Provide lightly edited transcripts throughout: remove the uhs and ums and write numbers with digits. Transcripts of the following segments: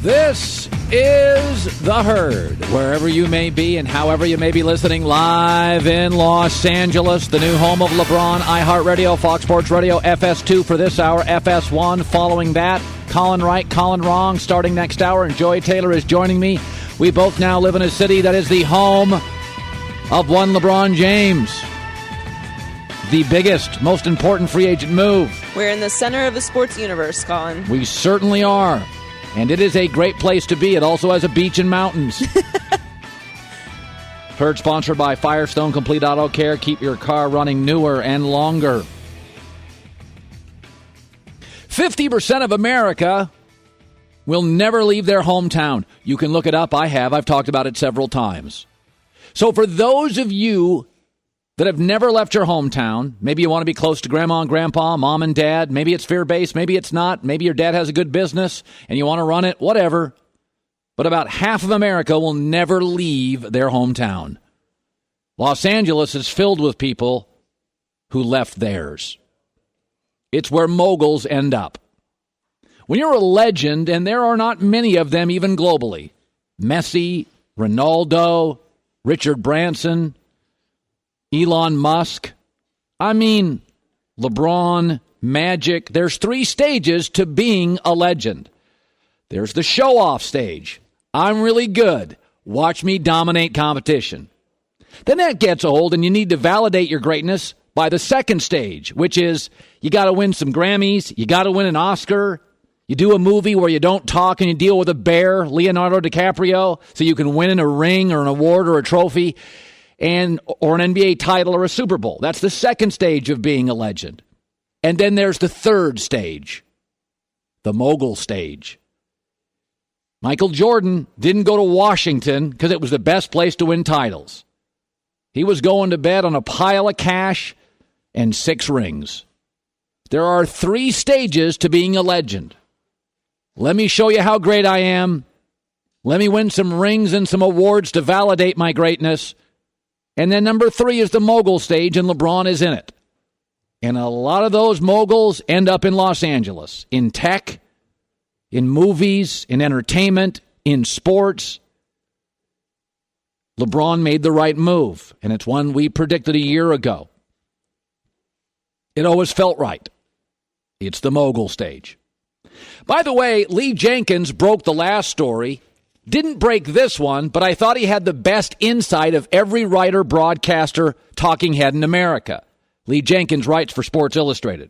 This is The Herd. Wherever you may be and however you may be listening, live in Los Angeles, the new home of LeBron, iHeartRadio, Fox Sports Radio, FS2 for this hour, FS1 following that. Colin Right, Colin Wrong starting next hour, and Joy Taylor is joining me. We both now live in a city that is the home of one LeBron James. The biggest, most important free agent move. We're in the center of the sports universe, Colin. We certainly are. And it is a great place to be. It also has a beach and mountains. Herd sponsored by Firestone Complete Auto Care. Keep your car running newer and longer. 50% of America will never leave their hometown. You can look it up. I have. I've talked about it several times. So for those of you that have never left your hometown, maybe you want to be close to grandma and grandpa, mom and dad, maybe it's fear-based, maybe it's not, maybe your dad has a good business and you want to run it, whatever. But about half of America will never leave their hometown. Los Angeles is filled with people who left theirs. It's where moguls end up. When you're a legend, and there are not many of them even globally, Messi, Ronaldo, Richard Branson, Elon Musk, LeBron, Magic. There's 3 stages to being a legend. There's the show-off stage. I'm really good. Watch me dominate competition. Then that gets old, and you need to validate your greatness by the second stage, which is you got to win some Grammys, you got to win an Oscar, you do a movie where you don't talk and you deal with a bear, Leonardo DiCaprio, so you can win a ring or an award or a trophy. Or an NBA title or a Super Bowl. That's the second stage of being a legend. And then there's the third stage, the mogul stage. Michael Jordan didn't go to Washington because it was the best place to win titles. He was going to bed on a pile of cash and 6 rings. There are 3 stages to being a legend. Let me show you how great I am. Let me win some rings and some awards to validate my greatness. And then number 3 is the mogul stage, and LeBron is in it. And a lot of those moguls end up in Los Angeles, in tech, in movies, in entertainment, in sports. LeBron made the right move, and it's one we predicted a year ago. It always felt right. It's the mogul stage. By the way, Lee Jenkins broke the last story. Didn't break this one, but I thought he had the best insight of every writer, broadcaster, talking head in America. Lee Jenkins writes for Sports Illustrated.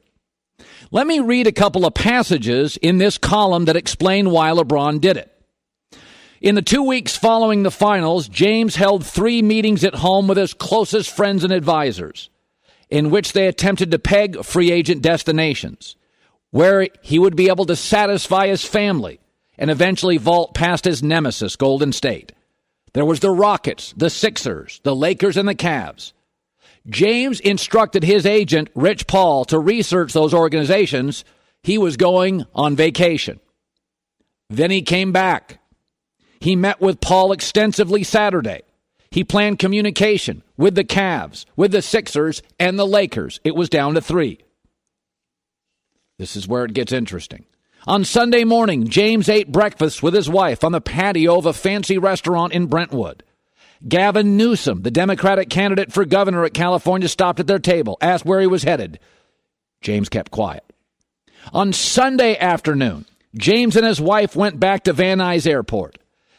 Let me read a couple of passages in this column that explain why LeBron did it. In the 2 weeks following the finals, James held 3 meetings at home with his closest friends and advisors, in which they attempted to peg free agent destinations, where he would be able to satisfy his family and eventually vault past his nemesis, Golden State. There was the Rockets, the Sixers, the Lakers, and the Cavs. James instructed his agent, Rich Paul, to research those organizations. He was going on vacation. Then he came back. He met with Paul extensively Saturday. He planned communication with the Cavs, with the Sixers, and the Lakers. It was down to 3. This is where it gets interesting. On Sunday morning, James ate breakfast with his wife on the patio of a fancy restaurant in Brentwood. Gavin Newsom, the Democratic candidate for governor at California, stopped at their table, asked where he was headed. James kept quiet. On Sunday afternoon, James and his wife went back to Van Nuys Airport.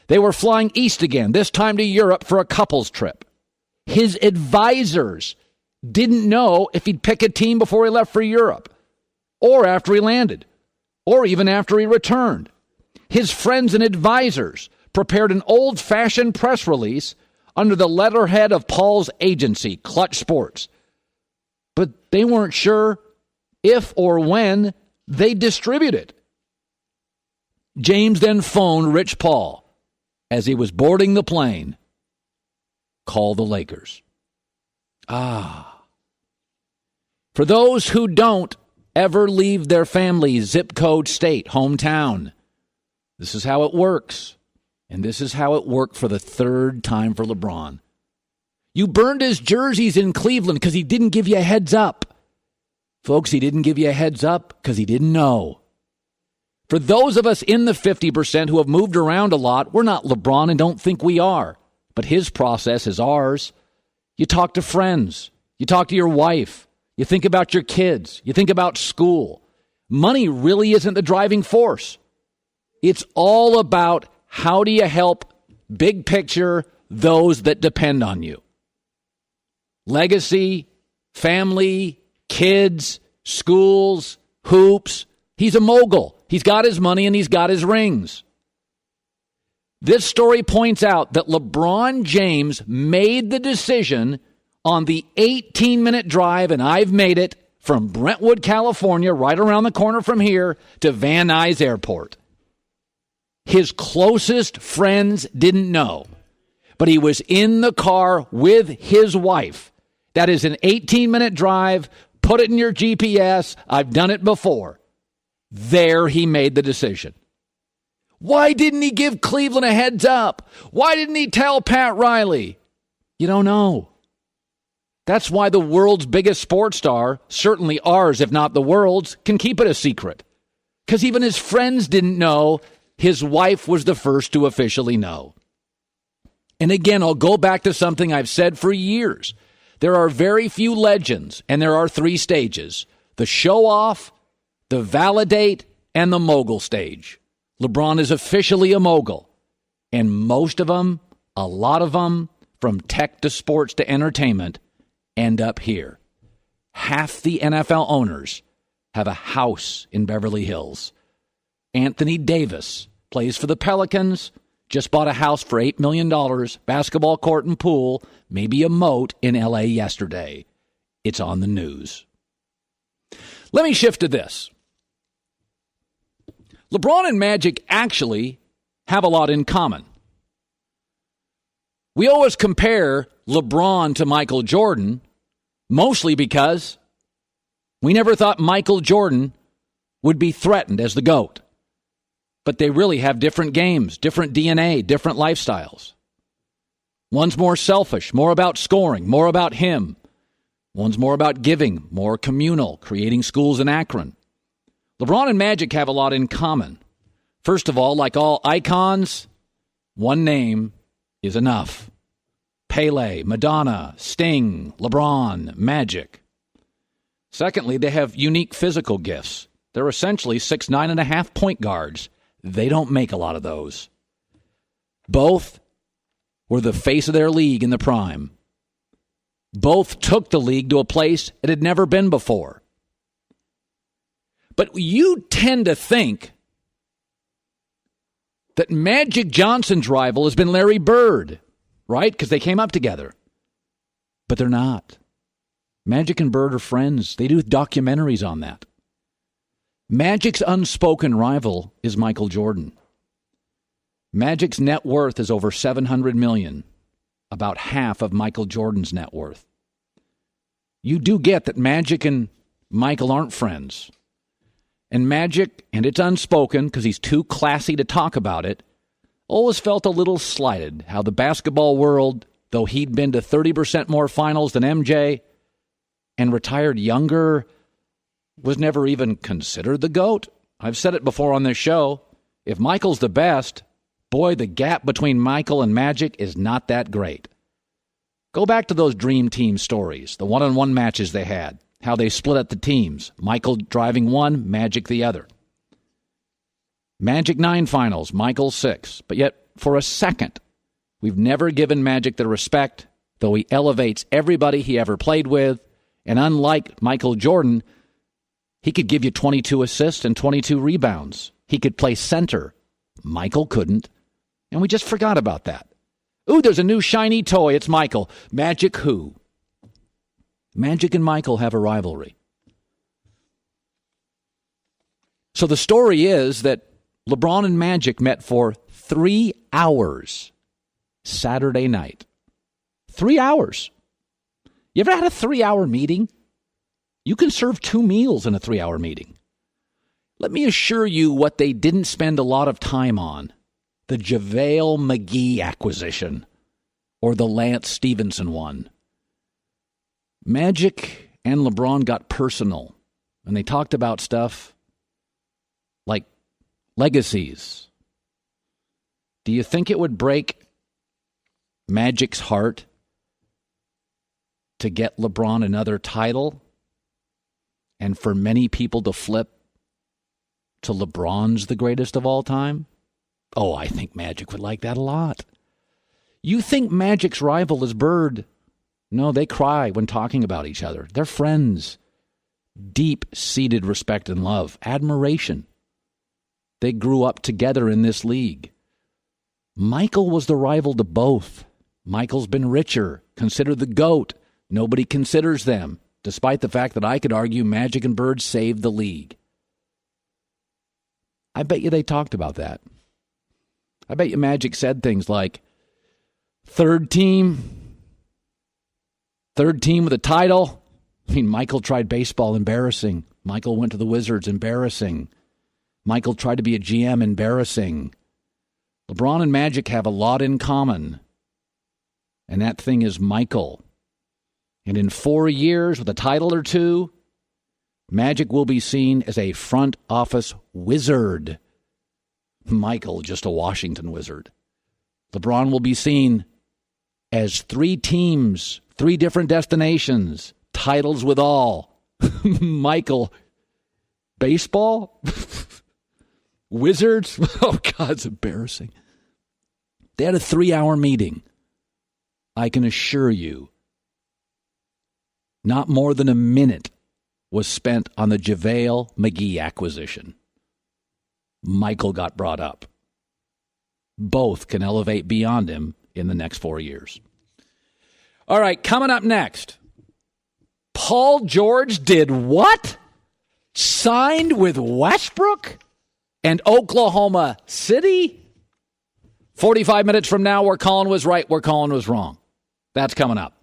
They were flying east again, this time to Europe for a couple's trip. His advisors didn't know if he'd pick a team before he left for Europe, or after he landed, or even after he returned. His friends and advisors prepared an old-fashioned press release under the letterhead of Paul's agency, Clutch Sports. But they weren't sure if or when they'd distribute it. James then phoned Rich Paul as he was boarding the plane. Call the Lakers. For those who don't ever leave their family, zip code, state, hometown, this is how it works. And this is how it worked for the 3rd time for LeBron. You burned his jerseys in Cleveland because he didn't give you a heads up. Folks, he didn't give you a heads up because he didn't know. For those of us in the 50% who have moved around a lot, we're not LeBron and don't think we are. But his process is ours. You talk to friends. You talk to your wife. You think about your kids. You think about school. Money really isn't the driving force. It's all about how do you help, big picture, those that depend on you. Legacy, family, kids, schools, hoops. He's a mogul. He's got his money and he's got his rings. This story points out that LeBron James made the decision on the 18-minute drive, and I've made it, from Brentwood, California, right around the corner from here, to Van Nuys Airport. His closest friends didn't know, but he was in the car with his wife. That is an 18-minute drive. Put it in your GPS. I've done it before. There he made the decision. Why didn't he give Cleveland a heads up? Why didn't he tell Pat Riley? You don't know. That's why the world's biggest sports star, certainly ours, if not the world's, can keep it a secret. Because even his friends didn't know. His wife was the first to officially know. And again, I'll go back to something I've said for years. There are very few legends, and there are 3 stages. The show-off, the validate, and the mogul stage. LeBron is officially a mogul. And most of them, a lot of them, from tech to sports to entertainment, end up here. Half the NFL owners have a house in Beverly Hills. Anthony Davis plays for the Pelicans, just bought a house for $8 million, basketball court and pool, maybe a moat in L.A. yesterday. It's on the news. Let me shift to this. LeBron and Magic actually have a lot in common. We always compare LeBron to Michael Jordan, mostly because we never thought Michael Jordan would be threatened as the GOAT. But they really have different games, different DNA, different lifestyles. One's more selfish, more about scoring, more about him. One's more about giving, more communal, creating schools in Akron. LeBron and Magic have a lot in common. First of all, like all icons, one name is enough. Pele, Madonna, Sting, LeBron, Magic. Secondly, they have unique physical gifts. They're essentially 6'9.5" point guards. They don't make a lot of those. Both were the face of their league in the prime. Both took the league to a place it had never been before. But you tend to think that Magic Johnson's rival has been Larry Bird, right? Because they came up together. But they're not. Magic and Bird are friends. They do documentaries on that. Magic's unspoken rival is Michael Jordan. Magic's net worth is over $700 million, about half of Michael Jordan's net worth. You do get that Magic and Michael aren't friends. And Magic, and it's unspoken because he's too classy to talk about it, always felt a little slighted how the basketball world, though he'd been to 30% more finals than MJ and retired younger, was never even considered the GOAT. I've said it before on this show. If Michael's the best, boy, the gap between Michael and Magic is not that great. Go back to those Dream Team stories, the one-on-one matches they had, how they split up the teams, Michael driving one, Magic the other. Magic 9 finals, Michael 6. But yet, for a second, we've never given Magic the respect, though he elevates everybody he ever played with. And unlike Michael Jordan, he could give you 22 assists and 22 rebounds. He could play center. Michael couldn't. And we just forgot about that. Ooh, there's a new shiny toy. It's Michael. Magic who? Magic and Michael have a rivalry. So the story is that LeBron and Magic met for 3 hours Saturday night. 3 hours. You ever had a 3-hour meeting? You can serve 2 meals in a 3-hour meeting. Let me assure you what they didn't spend a lot of time on. The JaVale McGee acquisition or the Lance Stevenson one. Magic and LeBron got personal, and they talked about stuff like legacies. Do you think it would break Magic's heart to get LeBron another title and for many people to flip to LeBron's the greatest of all time? Oh, I think Magic would like that a lot. You think Magic's rival is Bird? No, they cry when talking about each other. They're friends. Deep-seated respect and love. Admiration. They grew up together in this league. Michael was the rival to both. Michael's been richer, considered the GOAT. Nobody considers them, despite the fact that I could argue Magic and Bird saved the league. I bet you they talked about that. I bet you Magic said things like, third team with a title. I mean, Michael tried baseball, embarrassing. Michael went to the Wizards, embarrassing. Michael tried to be a GM, embarrassing. LeBron and Magic have a lot in common, and that thing is Michael. And in 4 years, with a title or two, Magic will be seen as a front office wizard. Michael, just a Washington wizard. LeBron will be seen as 3 teams, 3 different destinations, titles with all. Michael, baseball? Wizards? Oh, God, it's embarrassing. They had a 3-hour meeting. I can assure you, not more than a minute was spent on the JaVale McGee acquisition. Michael got brought up. Both can elevate beyond him in the next 4 years. All right, coming up next, Paul George did what? Signed with Westbrook and Oklahoma City? 45 minutes from now, where Colin was right, where Colin was wrong. That's coming up.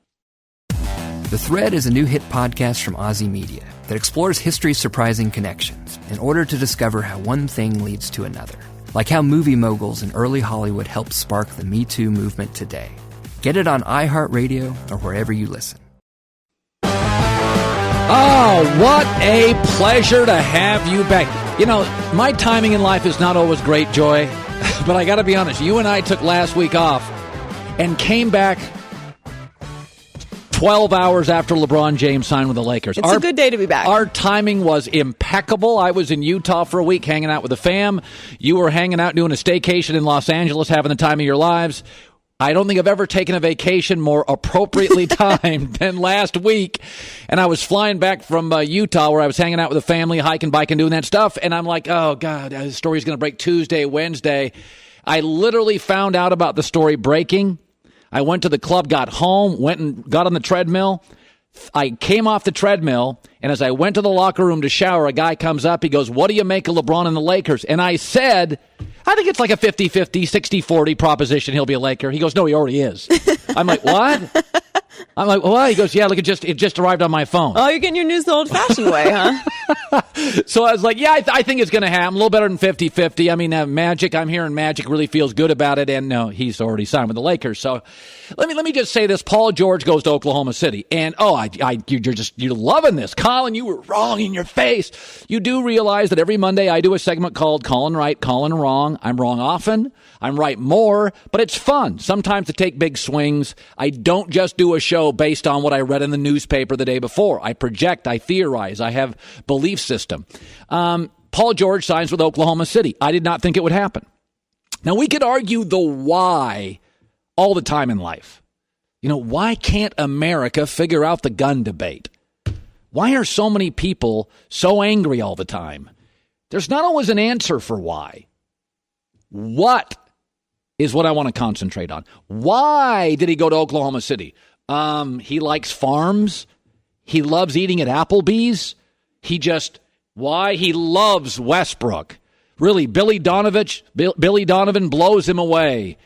The Thread is a new hit podcast from Aussie Media that explores history's surprising connections in order to discover how one thing leads to another. Like how movie moguls in early Hollywood helped spark the Me Too movement today. Get it on iHeartRadio or wherever you listen. Oh, what a pleasure to have you back. You know, my timing in life is not always great, Joy, but I got to be honest. You and I took last week off and came back 12 hours after LeBron James signed with the Lakers. It's a good day to be back. Our timing was impeccable. I was in Utah for a week hanging out with the fam. You were hanging out doing a staycation in Los Angeles, having the time of your lives. I don't think I've ever taken a vacation more appropriately timed than last week. And I was flying back from Utah, where I was hanging out with the family, hiking, biking, doing that stuff. And I'm like, oh, God, the story's going to break Tuesday, Wednesday. I literally found out about the story breaking. I went to the club, got home, went and got on the treadmill. I came off the treadmill, and as I went to the locker room to shower, a guy comes up. He goes, what do you make of LeBron and the Lakers? And I said, I think it's like a 50-50, 60-40 proposition. He'll be a Laker. He goes, no, he already is. I'm like, what? I'm like, what? He goes, yeah, look, it just arrived on my phone. Oh, you're getting your news the old-fashioned way, huh? So I was like, yeah, I think it's going to happen. A little better than 50-50. I mean, Magic, I'm hearing Magic really feels good about it, and no, he's already signed with the Lakers. So let me just say this. Paul George goes to Oklahoma City, and you're loving this. Colin, you were wrong in your face. You do realize that every Monday I do a segment called Colin Right, Colin Wrong. I'm wrong often. I'm right more, but it's fun sometimes to take big swings. I don't just do a show based on what I read in the newspaper the day before. I project, I theorize, I have belief system. Paul George signs with Oklahoma City. I did not think it would happen. Now, we could argue the why all the time in life. You know, why can't America figure out the gun debate? Why are so many people so angry all the time? There's not always an answer for why. What is what I want to concentrate on. Why did he go to Oklahoma City? He likes farms. He loves eating at Applebee's. Why he loves Westbrook. Really, Billy Donovan blows him away.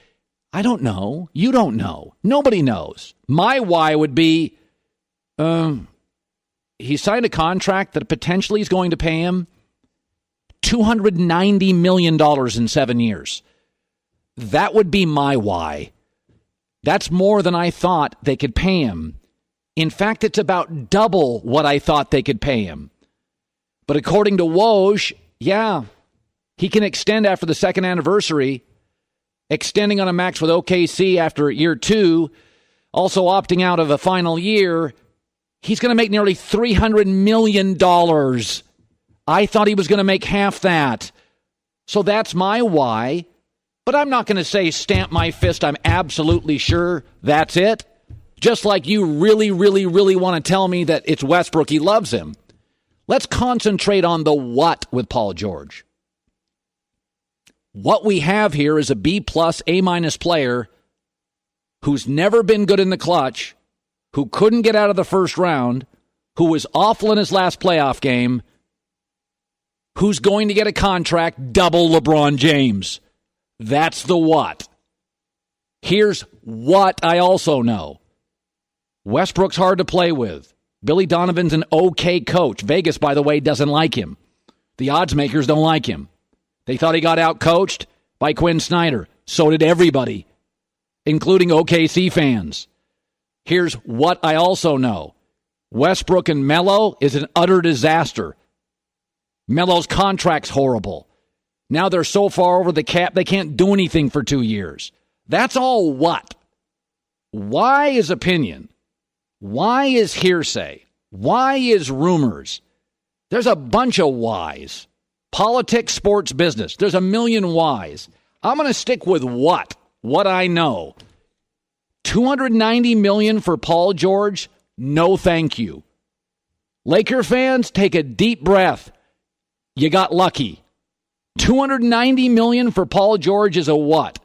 I don't know. You don't know. Nobody knows. My why would be, he signed a contract that potentially is going to pay him $290 million in 7 years. That would be my why. That's more than I thought they could pay him. In fact, it's about double what I thought they could pay him. But according to Woj, yeah, He can extend after the second anniversary, extending on a max with OKC after year 2, also opting out of a final year. He's going to make nearly $300 million. I thought he was going to make half that. So that's my why. But I'm not going to say stamp my fist. I'm absolutely sure that's it. Just like you really, really, really want to tell me that it's Westbrook. He loves him. Let's concentrate on the what with Paul George. What we have here is a B+, A- player who's never been good in the clutch, who couldn't get out of the first round, who was awful in his last playoff game, who's going to get a contract double LeBron James. That's the what. Here's what I also know. Westbrook's hard to play with. Billy Donovan's an okay coach. Vegas, by the way, doesn't like him. The odds makers don't like him. They thought he got out-coached by Quinn Snyder. So did everybody, including OKC fans. Here's what I also know. Westbrook and Melo is an utter disaster. Melo's contract's horrible. Now they're so far over the cap, they can't do anything for 2 years. That's all what? Why is opinion? Why is hearsay? Why is rumors? There's a bunch of whys. Politics, sports, business. There's a million whys. I'm going to stick with what I know. $290 million for Paul George? No, thank you. Laker fans, take a deep breath. You got lucky. $290 million for Paul George is a what?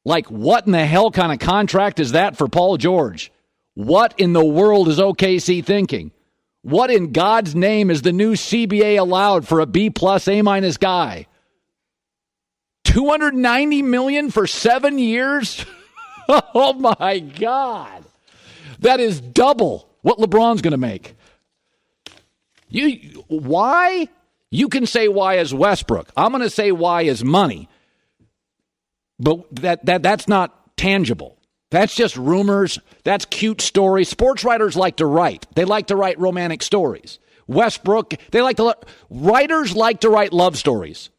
Like, what in the hell kind of contract is that for Paul George? What in the world is OKC thinking? What in God's name is the new CBA allowed for a B+, A- guy? $290 million for 7 years? Oh, my God. That is double what LeBron's going to make. Why? You can say why as Westbrook. I'm going to say why as money. But that's not tangible. That's just rumors. That's cute stories. Sports writers like to write. They like to write romantic stories. Westbrook, writers like to write love stories.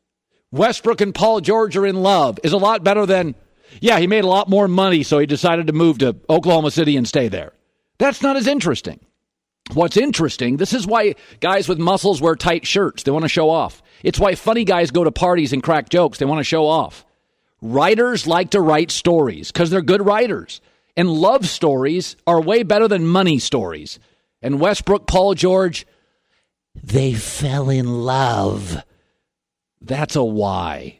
Westbrook and Paul George are in love is a lot better than, yeah, he made a lot more money, so he decided to move to Oklahoma City and stay there. That's not as interesting. What's interesting, this is why guys with muscles wear tight shirts. They want to show off. It's why funny guys go to parties and crack jokes. They want to show off. Writers like to write stories because they're good writers. And love stories are way better than money stories. And Westbrook, Paul George, they fell in love. That's a why.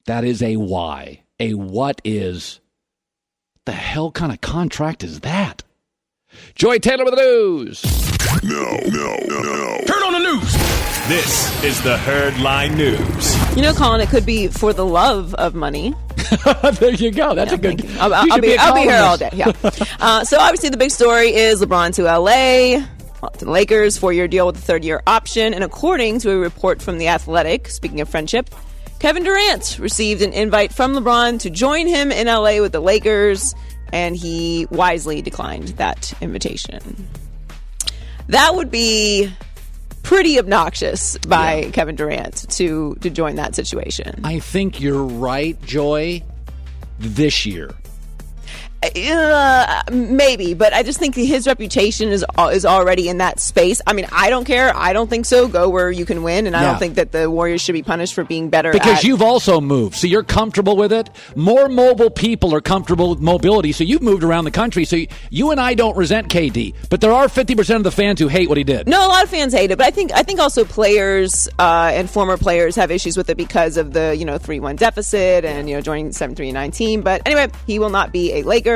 That is a why. A what is. The hell kind of contract is that? Joy Taylor with the news. No. Turn on the news. This is the Herdline News. You know, Colin, it could be for the love of money. There you go. That's a good. I'll be here all day. Yeah. So obviously the big story is LeBron to LA, to the Lakers, 4-year deal with a 3rd-year option. And according to a report from The Athletic, speaking of friendship, Kevin Durant received an invite from LeBron to join him in LA with the Lakers, and he wisely declined that invitation. That would be pretty obnoxious by Kevin Durant to join that situation. I think you're right, Joy. This year. Maybe, but I just think his reputation is already in that space. I mean, I don't care. I don't think so. Go where you can win, and I don't think that the Warriors should be punished for being better. Because you've also moved, so you're comfortable with it. More mobile people are comfortable with mobility, so you've moved around the country. So you and I don't resent KD, but there are 50% of the fans who hate what he did. No, a lot of fans hate it, but I think also players and former players have issues with it because of the 3-1 deficit and joining the 7-3-9 team. But anyway, he will not be a Laker.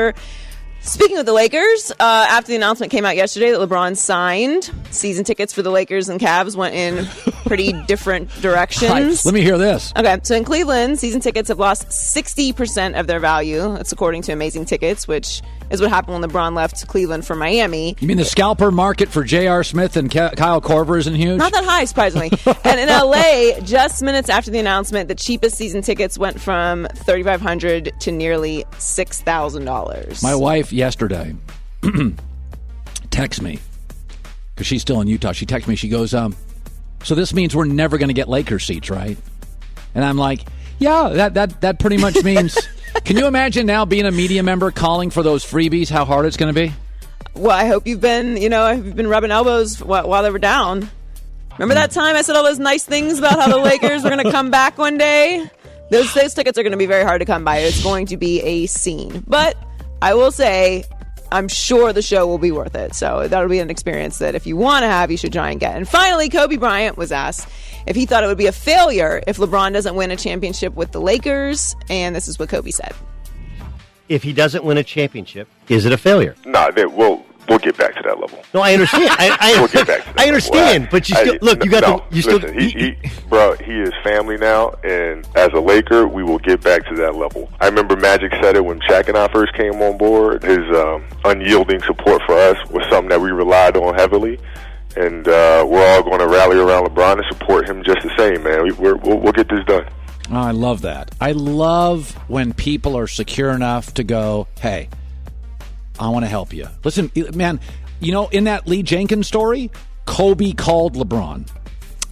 Speaking of the Lakers, after the announcement came out yesterday that LeBron signed, season tickets for the Lakers and Cavs went in pretty different directions. Right. Let me hear this. Okay, so in Cleveland, season tickets have lost 60% of their value. That's according to Amazing Tickets, which is what happened when LeBron left Cleveland for Miami. You mean the scalper market for J.R. Smith and Kyle Korver isn't huge? Not that high, surprisingly. And in L.A., just minutes after the announcement, the cheapest season tickets went from $3,500 to nearly $6,000. My wife yesterday texted me, because she's still in Utah. She texted me. She goes, So this means we're never going to get Lakers seats, right? And I'm like, yeah, that pretty much means. Can you imagine now being a media member calling for those freebies? How hard it's going to be? Well, I hope you've been rubbing elbows while they were down. Remember that time I said all those nice things about how the Lakers were going to come back one day? Those tickets are going to be very hard to come by. It's going to be a scene. But I will say, I'm sure the show will be worth it. So that'll be an experience that if you want to have, you should try and get. And finally, Kobe Bryant was asked if he thought it would be a failure if LeBron doesn't win a championship with the Lakers. And this is what Kobe said. If he doesn't win a championship, is it a failure? No, we'll get back to that level. No, I understand. We'll get back to that I understand, level. but you still look. You got no, you listen, still. he is family now, and as a Laker, we will get back to that level. I remember Magic said it when Shaq and I first came on board. His unyielding support for us was something that we relied on heavily, and we're all going to rally around LeBron and support him just the same, man. We'll get this done. Oh, I love that. I love when people are secure enough to go, hey, I want to help you. Listen, man, in that Lee Jenkins story, Kobe called LeBron.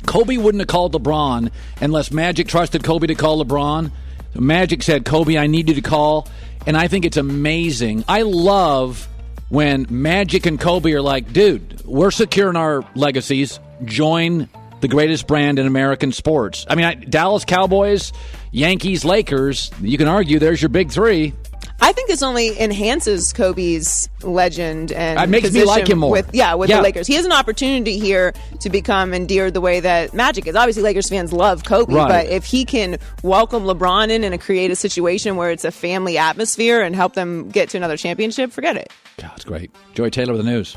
Kobe wouldn't have called LeBron unless Magic trusted Kobe to call LeBron. Magic said, Kobe, I need you to call. And I think it's amazing. I love when Magic and Kobe are like, dude, we're secure in our legacies. Join the greatest brand in American sports. I mean, Dallas Cowboys, Yankees, Lakers, you can argue there's your big three. I think this only enhances Kobe's legend and it makes me like him more. With the Lakers. He has an opportunity here to become endeared the way that Magic is. Obviously, Lakers fans love Kobe, right. But if he can welcome LeBron in and create a situation where it's a family atmosphere and help them get to another championship, forget it. God, it's great. Joy Taylor with the news.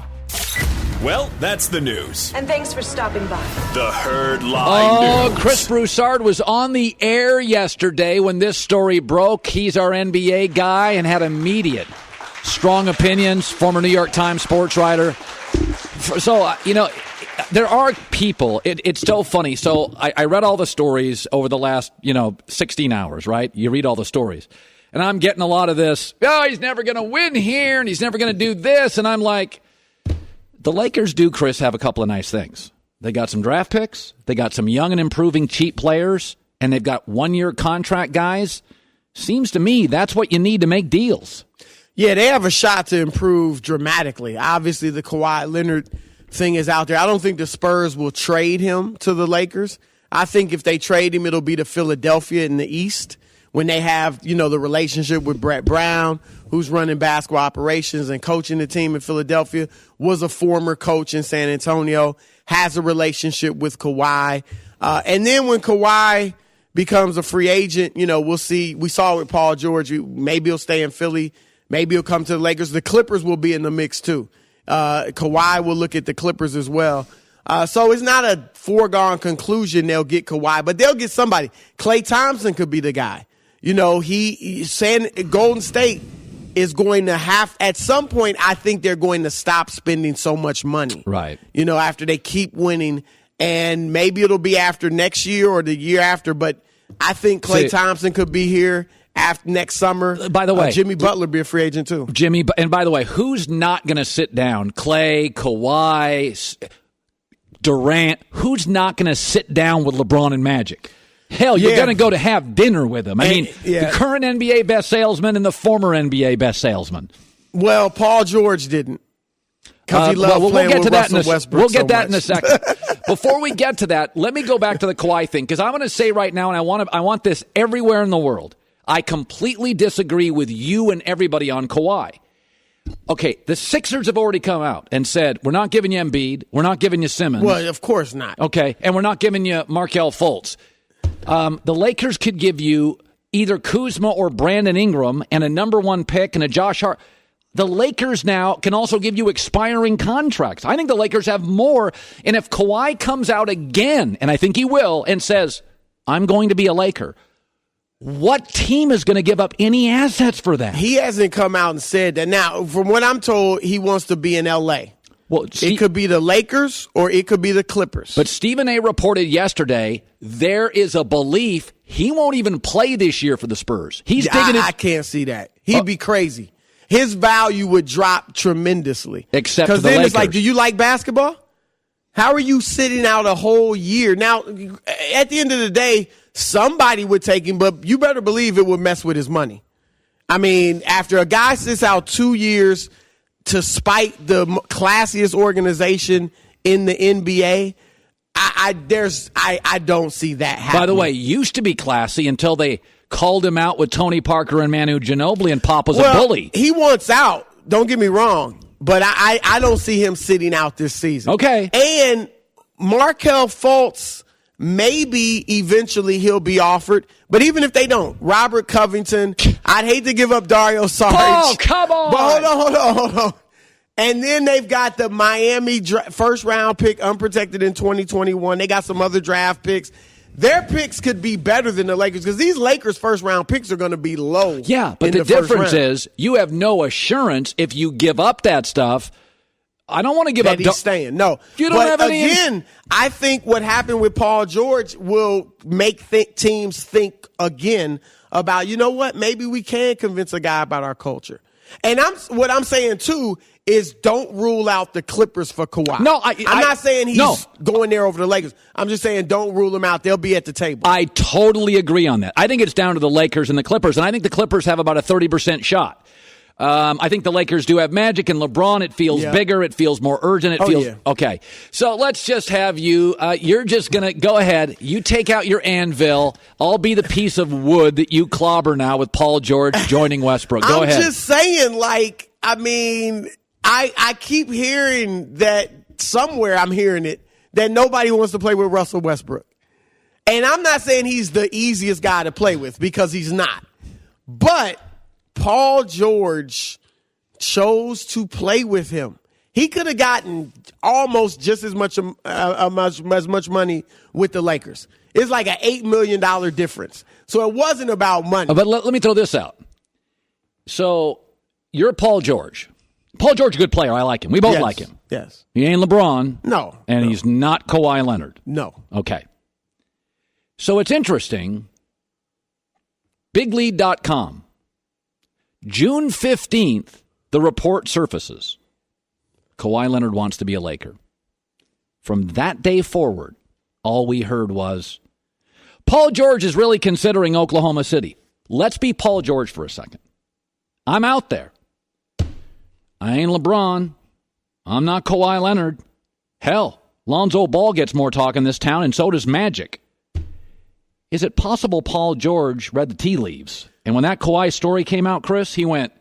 Well, that's the news. And thanks for stopping by. The Herd Line News. Chris Broussard was on the air yesterday when this story broke. He's our NBA guy and had immediate strong opinions, former New York Times sports writer. So, there are people, it's so funny. So I read all the stories over the last, 16 hours, right? You read all the stories. And I'm getting a lot of this, he's never going to win here and he's never going to do this. And I'm like, the Lakers do, Chris, have a couple of nice things. They got some draft picks. They got some young and improving cheap players. And they've got one-year contract guys. Seems to me that's what you need to make deals. Yeah, they have a shot to improve dramatically. Obviously, the Kawhi Leonard thing is out there. I don't think the Spurs will trade him to the Lakers. I think if they trade him, it'll be to Philadelphia in the East when they have, the relationship with Brett Brown, who's running basketball operations and coaching the team in Philadelphia, was a former coach in San Antonio, has a relationship with Kawhi. And then when Kawhi becomes a free agent, we'll see. We saw it with Paul George. Maybe he'll stay in Philly. Maybe he'll come to the Lakers. The Clippers will be in the mix too. Kawhi will look at the Clippers as well. So it's not a foregone conclusion they'll get Kawhi, but they'll get somebody. Klay Thompson could be the guy. Golden State is going to have, at some point, I think they're going to stop spending so much money. Right. After they keep winning. And maybe it'll be after next year or the year after, but I think Klay Thompson could be here after next summer. By the way, Jimmy Butler be a free agent too. And by the way, who's not going to sit down? Klay, Kawhi, Durant. Who's not going to sit down with LeBron and Magic? Hell, you're going to go to have dinner with them. The current NBA best salesman and the former NBA best salesman. Well, Paul George didn't. Because he loved playing with Russell Westbrook. We'll get that in a second. Before we get to that, let me go back to the Kawhi thing, because I want to say right now, and I want this everywhere in the world, I completely disagree with you and everybody on Kawhi. Okay, the Sixers have already come out and said, we're not giving you Embiid, we're not giving you Simmons. Well, of course not. Okay, and we're not giving you Markelle Fultz. The Lakers could give you either Kuzma or Brandon Ingram and a number one pick and a Josh Hart. The Lakers now can also give you expiring contracts. I think the Lakers have more. And if Kawhi comes out again, and I think he will, and says, I'm going to be a Laker, what team is going to give up any assets for that? He hasn't come out and said that. Now, from what I'm told, he wants to be in L.A. Well, it could be the Lakers or it could be the Clippers. But Stephen A. reported yesterday there is a belief he won't even play this year for the Spurs. I can't see that. He'd be crazy. His value would drop tremendously. Except for the then Lakers. It's like, do you like basketball? How are you sitting out a whole year? Now, at the end of the day, somebody would take him, but you better believe it would mess with his money. I mean, after a guy sits out 2 years to spite the classiest organization in the NBA, I don't see that happening. By the way, used to be classy until they called him out with Tony Parker and Manu Ginobili, and Pop was a bully. He wants out. Don't get me wrong. But I don't see him sitting out this season. Okay. And Markelle Fultz, maybe eventually he'll be offered. But even if they don't, Robert Covington, I'd hate to give up Dario Saric. Oh, come on. But hold on. And then they've got the Miami first-round pick, unprotected in 2021. They got some other draft picks. Their picks could be better than the Lakers because these Lakers' first-round picks are going to be low. Yeah, but the difference is you have no assurance if you give up that stuff. I don't want to give that up. He's staying. No. You don't have any. Again, I think what happened with Paul George will make teams think again about, you know what, maybe we can convince a guy about our culture. And what I'm saying, too, is don't rule out the Clippers for Kawhi. No, I'm not saying he's going there over the Lakers. I'm just saying don't rule them out. They'll be at the table. I totally agree on that. I think it's down to the Lakers and the Clippers, and I think the Clippers have about a 30% shot. I think the Lakers do have Magic and LeBron. It feels bigger. It feels more urgent. Okay. So let's just have you. You're just going to go ahead. You take out your anvil. I'll be the piece of wood that you clobber now with Paul George joining Westbrook. Go ahead. I'm just saying, I keep hearing that somewhere I'm hearing it, that nobody wants to play with Russell Westbrook. And I'm not saying he's the easiest guy to play with because he's not. But Paul George chose to play with him. He could have gotten almost just as much money with the Lakers. It's like an $8 million difference. So it wasn't about money. But let me throw this out. So you're Paul George. Paul George is a good player. I like him. We both like him. Yes. He ain't LeBron. No. And he's not Kawhi Leonard. No. Okay. So it's interesting. BigLead.com. June 15th, the report surfaces. Kawhi Leonard wants to be a Laker. From that day forward, all we heard was, Paul George is really considering Oklahoma City. Let's be Paul George for a second. I'm out there. I ain't LeBron. I'm not Kawhi Leonard. Hell, Lonzo Ball gets more talk in this town, and so does Magic. Is it possible Paul George read the tea leaves? And when that Kawhi story came out, Chris, he went,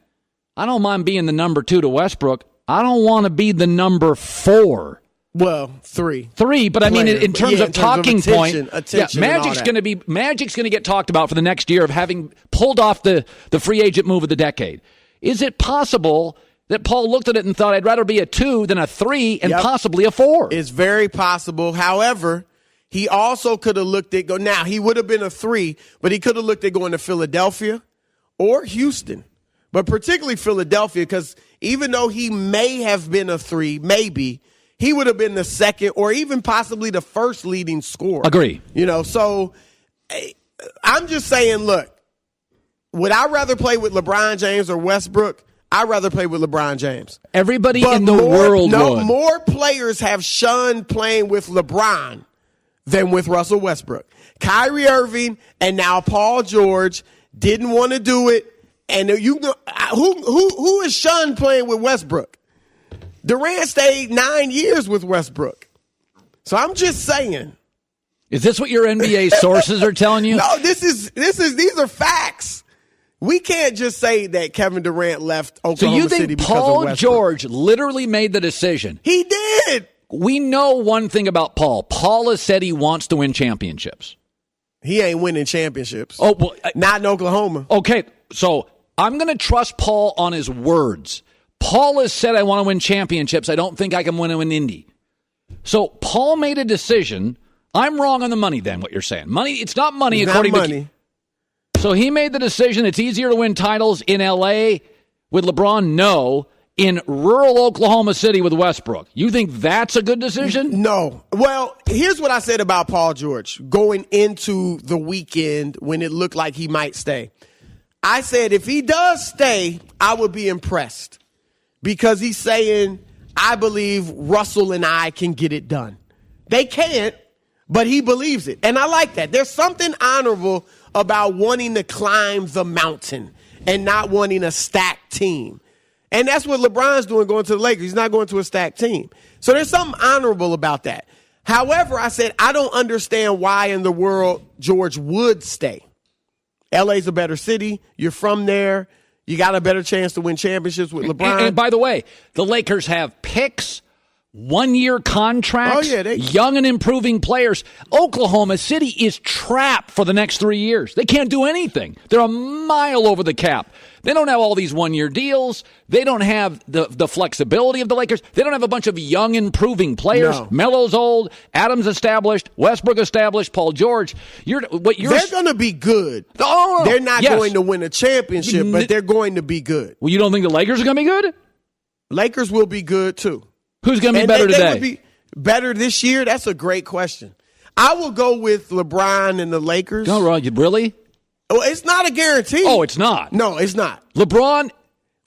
I don't mind being the number 2 to Westbrook. I don't want to be the number 4. Well, 3. 3, but I mean, in terms of talking point, Magic's going to get talked about for the next year of having pulled off the free agent move of the decade. Is it possible that Paul looked at it and thought, I'd rather be a 2 than a 3 and possibly a 4? It's very possible. However, he also could have looked at now he would have been a 3, but he could have looked at going to Philadelphia or Houston, but particularly Philadelphia, because even though he may have been a 3, maybe he would have been the second or even possibly the first leading scorer. Agree. So I'm just saying, look, would I rather play with LeBron James or Westbrook? I'd rather play with LeBron James. Everybody in the world would. More players have shunned playing with LeBron than with Russell Westbrook. Kyrie Irving and now Paul George didn't want to do it. And who is shunned playing with Westbrook? Durant stayed 9 years with Westbrook. So I'm just saying. Is this what your NBA sources are telling you? No, these are facts. We can't just say that Kevin Durant left Oklahoma City because of Westbrook. Paul George literally made the decision? He did. We know one thing about Paul. Paul has said he wants to win championships. He ain't winning championships. Oh, well, not in Oklahoma. Okay, so I'm going to trust Paul on his words. Paul has said, I want to win championships. I don't think I can win them in Indy. So Paul made a decision. I'm wrong on the money then, what you're saying. Money, it's not money according to... So he made the decision it's easier to win titles in L.A. with LeBron? No. In rural Oklahoma City with Westbrook. You think that's a good decision? No. Well, here's what I said about Paul George going into the weekend when it looked like he might stay. I said if he does stay, I would be impressed because he's saying, I believe Russell and I can get it done. They can't, but he believes it. And I like that. There's something honorable about wanting to climb the mountain and not wanting a stacked team. And that's what LeBron's doing going to the Lakers. He's not going to a stacked team. So there's something honorable about that. However, I said I don't understand why in the world George would stay. LA's a better city. You're from there. You got a better chance to win championships with LeBron. And by the way, the Lakers have picks, one-year contracts, young and improving players. Oklahoma City is trapped for the next 3 years. They can't do anything. They're a mile over the cap. They don't have all these one-year deals. They don't have the flexibility of the Lakers. They don't have a bunch of young, improving players. No. Melo's old. Adams established. Westbrook established. Paul George. They're going to be good. Oh, they're not going to win a championship, but they're going to be good. Well, you don't think the Lakers are going to be good? Lakers will be good, too. Who's going to be better today? They would be better this year? That's a great question. I will go with LeBron and the Lakers. No, really? Well, it's not a guarantee. Oh, it's not. No, it's not. LeBron,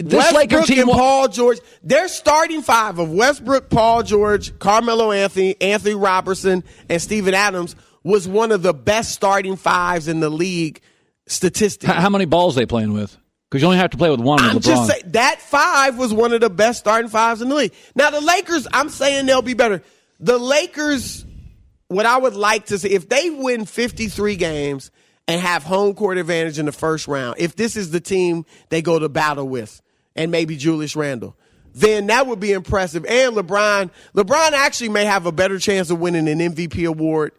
this Laker team, and Paul George, their starting five of Westbrook, Paul George, Carmelo Anthony, Anthony Robertson, and Steven Adams was one of the best starting fives in the league statistically. How many balls they playing with? Because you only have to play with one with LeBron. Just saying, that five was one of the best starting fives in the league. Now, the Lakers, I'm saying they'll be better. The Lakers, what I would like to see, if they win 53 games and have home court advantage in the first round, if this is the team they go to battle with, and maybe Julius Randle, then that would be impressive. And LeBron actually may have a better chance of winning an MVP award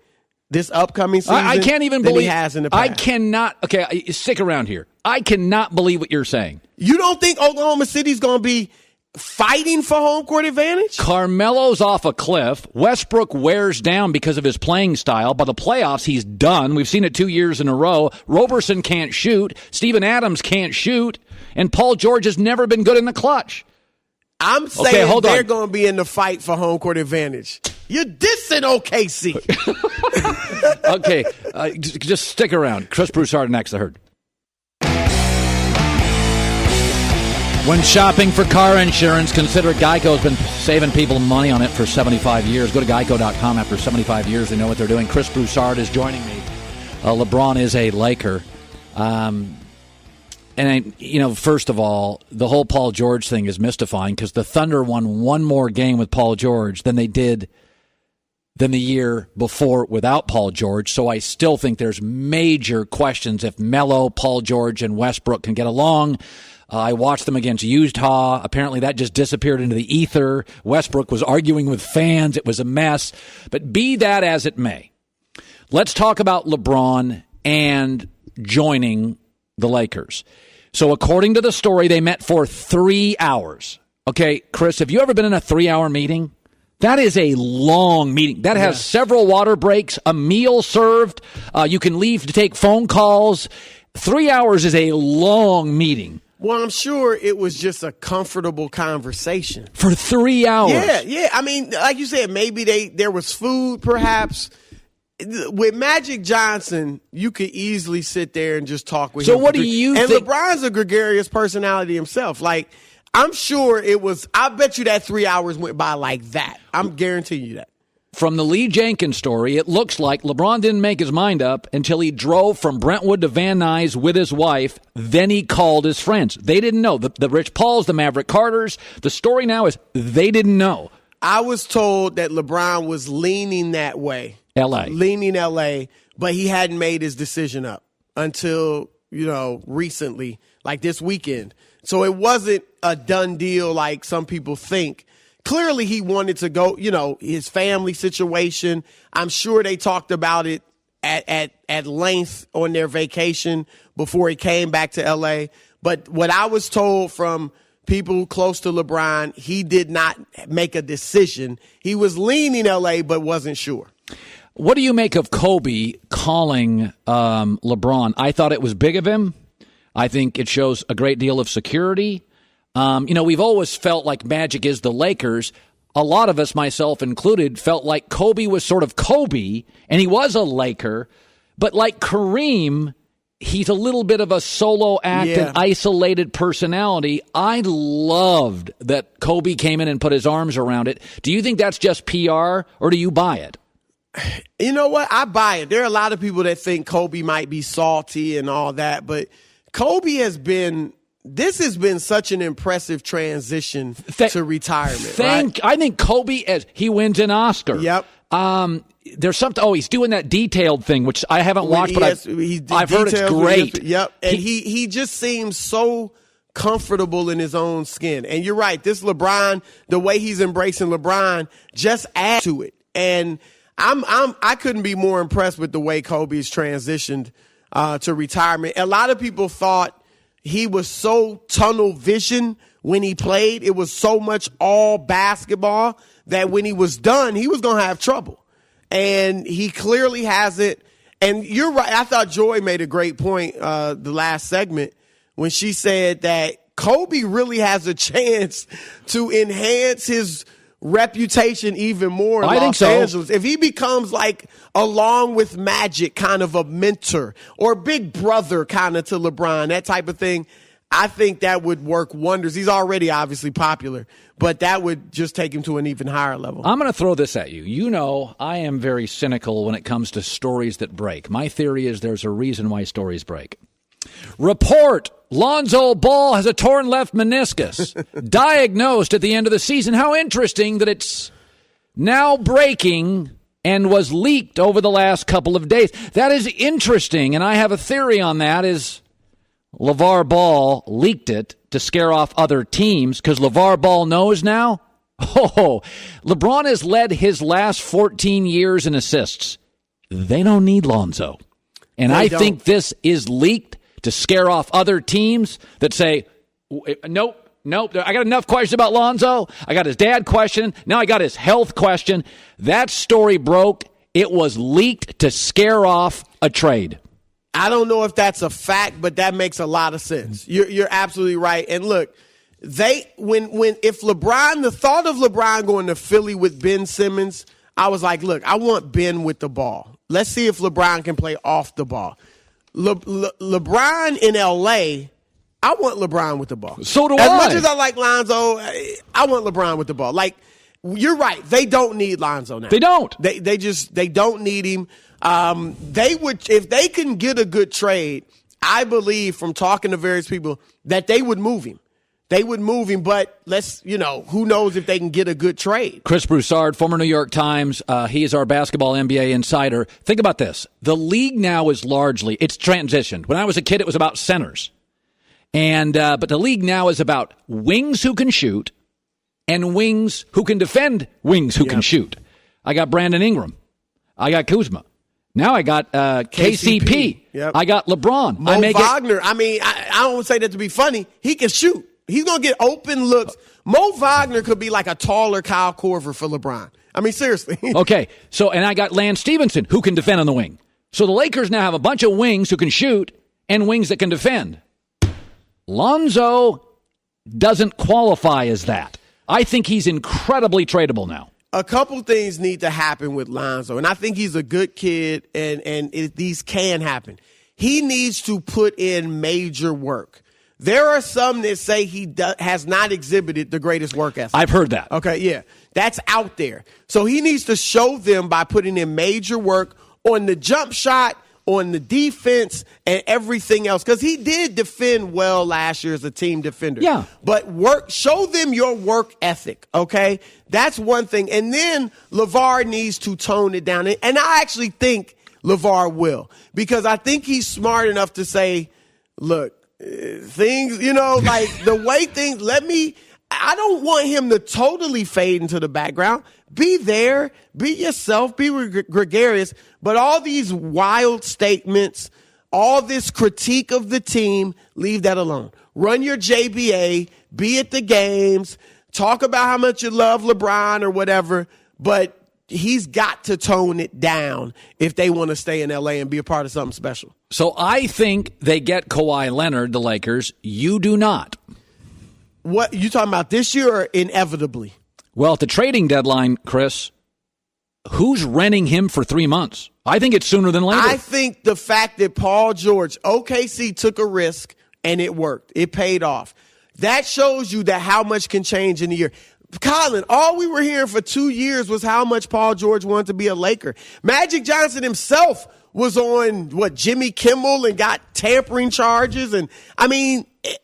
this upcoming season I can't even believe he has in the past. I cannot. Okay, stick around here. I cannot believe what you're saying. You don't think Oklahoma City's going to be fighting for home court advantage? Carmelo's off a cliff. Westbrook wears down because of his playing style. By the playoffs, he's done. We've seen it 2 years in a row. Roberson can't shoot. Steven Adams can't shoot. And Paul George has never been good in the clutch. I'm saying they're going to be in the fight for home court advantage. You're dissing OKC. Okay, just stick around. Chris Broussard next, The Herd. When shopping for car insurance, consider Geico has been saving people money on it for 75 years. Go to geico.com. After 75 years, they know what they're doing. Chris Broussard is joining me. LeBron is a Laker. First of all, the whole Paul George thing is mystifying because the Thunder won one more game with Paul George than they did than the year before without Paul George. So I still think there's major questions if Melo, Paul George, and Westbrook can get along. I watched them against Utah. Apparently that just disappeared into the ether. Westbrook was arguing with fans. It was a mess. But be that as it may, let's talk about LeBron and joining the Lakers. So according to the story, they met for 3 hours. Okay, Chris, have you ever been in a 3-hour meeting? That is a long meeting. That has several water breaks, a meal served. You can leave to take phone calls. 3 hours is a long meeting. Well, I'm sure it was just a comfortable conversation. For 3 hours? Yeah. I mean, like you said, maybe there was food, perhaps. With Magic Johnson, you could easily sit there and just talk with him. So what do you think? And LeBron's a gregarious personality himself. Like, I'm sure it was, I bet you that 3 hours went by like that. I'm guaranteeing you that. From the Lee Jenkins story, it looks like LeBron didn't make his mind up until he drove from Brentwood to Van Nuys with his wife. Then he called his friends. They didn't know. The Rich Pauls, the Maverick Carters. The story now is they didn't know. I was told that LeBron was leaning that way. Leaning L.A., but he hadn't made his decision up until, recently, like this weekend. So it wasn't a done deal like some people think. Clearly, he wanted to go, his family situation. I'm sure they talked about it at length on their vacation before he came back to L.A. But what I was told from people close to LeBron, he did not make a decision. He was leaning L.A., but wasn't sure. What do you make of Kobe calling LeBron? I thought it was big of him. I think it shows a great deal of security. We've always felt like Magic is the Lakers. A lot of us, myself included, felt like Kobe was sort of Kobe, and he was a Laker. But like Kareem, he's a little bit of a solo act and isolated personality. I loved that Kobe came in and put his arms around it. Do you think that's just PR, or do you buy it? You know what? I buy it. There are a lot of people that think Kobe might be salty and all that, but Kobe has been such an impressive transition to retirement. Right? I think Kobe, as he wins an Oscar. Yep. There's something. Oh, he's doing that detailed thing, which I haven't watched, but I've heard it's great. Yep. And he just seems so comfortable in his own skin. And you're right. This LeBron, the way he's embracing LeBron, just adds to it. And I couldn't be more impressed with the way Kobe's transitioned to retirement. A lot of people thought he was so tunnel vision when he played. It was so much all basketball that when he was done, he was going to have trouble. And he clearly has it. And you're right. I thought Joy made a great point the last segment when she said that Kobe really has a chance to enhance his reputation even more in Los Angeles. If he becomes like, along with Magic, kind of a mentor or big brother kind of to LeBron, that type of thing, I think that would work wonders. He's already obviously popular, but that would just take him to an even higher level. I'm going to throw this at you. You know, I am very cynical when it comes to stories that break. My theory is there's a reason why stories break. Report: Lonzo Ball has a torn left meniscus, diagnosed at the end of the season. How interesting that it's now breaking and was leaked over the last couple of days. That is interesting, and I have a theory on that. Is LeVar Ball leaked it to scare off other teams because LeVar Ball knows now? Oh, LeBron has led his last 14 years in assists. They don't need Lonzo. And I think this is leaked to scare off other teams that say, nope, I got enough questions about Lonzo. I got his dad question. Now I got his health question. That story broke. It was leaked to scare off a trade. I don't know if that's a fact, but that makes a lot of sense. You're absolutely right. And look, if LeBron, the thought of LeBron going to Philly with Ben Simmons, I was like, look, I want Ben with the ball. Let's see if LeBron can play off the ball. LeBron in L.A., I want LeBron with the ball. So do As I. much as I like Lonzo, I want LeBron with the ball. Like, you're right. They don't need Lonzo now. They don't. They don't need him. They would, if they can get a good trade, I believe from talking to various people that they would move him. They would move him, but who knows if they can get a good trade. Chris Broussard, former New York Times. He is our basketball NBA insider. Think about this. The league now is it's transitioned. When I was a kid, it was about centers. But the league now is about wings who can shoot and wings who can defend wings who can shoot. I got Brandon Ingram. I got Kuzma. Now I got KCP. Yep. I got LeBron. Mo Wagner. I don't say that to be funny. He can shoot. He's going to get open looks. Mo Wagner could be like a taller Kyle Korver for LeBron. Seriously. Okay. And I got Lance Stevenson, who can defend on the wing. So the Lakers now have a bunch of wings who can shoot and wings that can defend. Lonzo doesn't qualify as that. I think he's incredibly tradable now. A couple things need to happen with Lonzo, and I think he's a good kid, and these can happen. He needs to put in major work. There are some that say he has not exhibited the greatest work ethic. I've heard that. Okay, yeah. That's out there. So he needs to show them by putting in major work on the jump shot, on the defense, and everything else. Because he did defend well last year as a team defender. Yeah. But show them your work ethic, okay? That's one thing. And then LeVar needs to tone it down. And I actually think LeVar will. Because I think he's smart enough to say, look, things, like the way things, I don't want him to totally fade into the background. Be there, be yourself, be gregarious, but all these wild statements, all this critique of the team, leave that alone. Run your JBA, be at the games, talk about how much you love LeBron or whatever, but he's got to tone it down if they want to stay in LA and be a part of something special. So I think they get Kawhi Leonard, the Lakers. You do not. What, you talking about this year or inevitably? Well, at the trading deadline, Chris, who's renting him for 3 months? I think it's sooner than later. I think the fact that Paul George, OKC took a risk and it worked. It paid off. That shows you that how much can change in a year. Colin, all we were hearing for 2 years was how much Paul George wanted to be a Laker. Magic Johnson himself was on, Jimmy Kimmel and got tampering charges. And,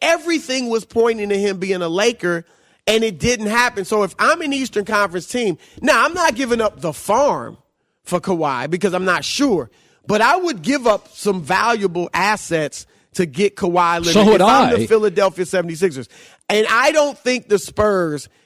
everything was pointing to him being a Laker, and it didn't happen. So if I'm an Eastern Conference team, now I'm not giving up the farm for Kawhi because I'm not sure. But I would give up some valuable assets to get Kawhi Leonard so would I'm the Philadelphia 76ers. And I don't think the Spurs –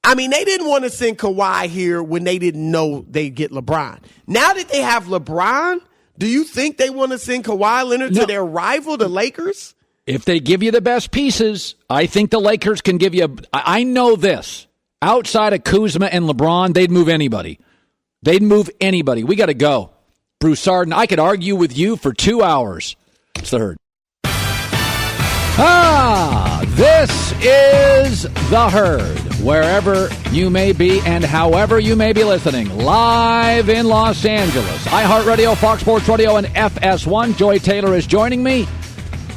they didn't want to send Kawhi here when they didn't know they'd get LeBron. Now that they have LeBron, do you think they want to send Kawhi Leonard to their rival, the Lakers? If they give you the best pieces, I think the Lakers can give you I know this. Outside of Kuzma and LeBron, they'd move anybody. They'd move anybody. We got to go. Broussard, and I could argue with you for 2 hours. It's the Herd. This is The Herd. Wherever you may be and however you may be listening, live in Los Angeles. iHeartRadio, Fox Sports Radio, and FS1. Joy Taylor is joining me.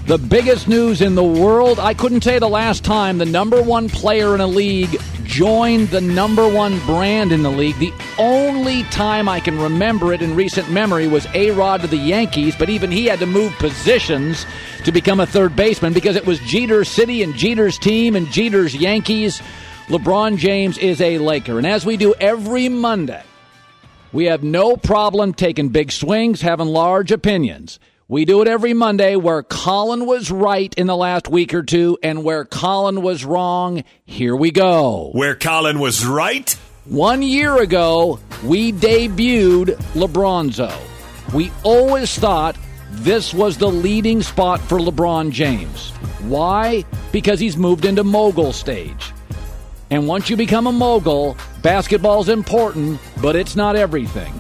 The biggest news in the world, I couldn't say the last time the number one player in a league joined the number one brand in the league. The only time I can remember it in recent memory was A-Rod to the Yankees, but even he had to move positions to become a third baseman because it was Jeter's city and Jeter's team and Jeter's Yankees. LeBron James is a Laker. And as we do every Monday, we have no problem taking big swings, having large opinions. We do it every Monday where Colin was right in the last week or two and where Colin was wrong. Here we go. Where Colin was right? 1 year ago, we debuted LeBronzo. We always thought this was the leading spot for LeBron James. Why? Because he's moved into mogul stage. And once you become a mogul, basketball's important, but it's not everything.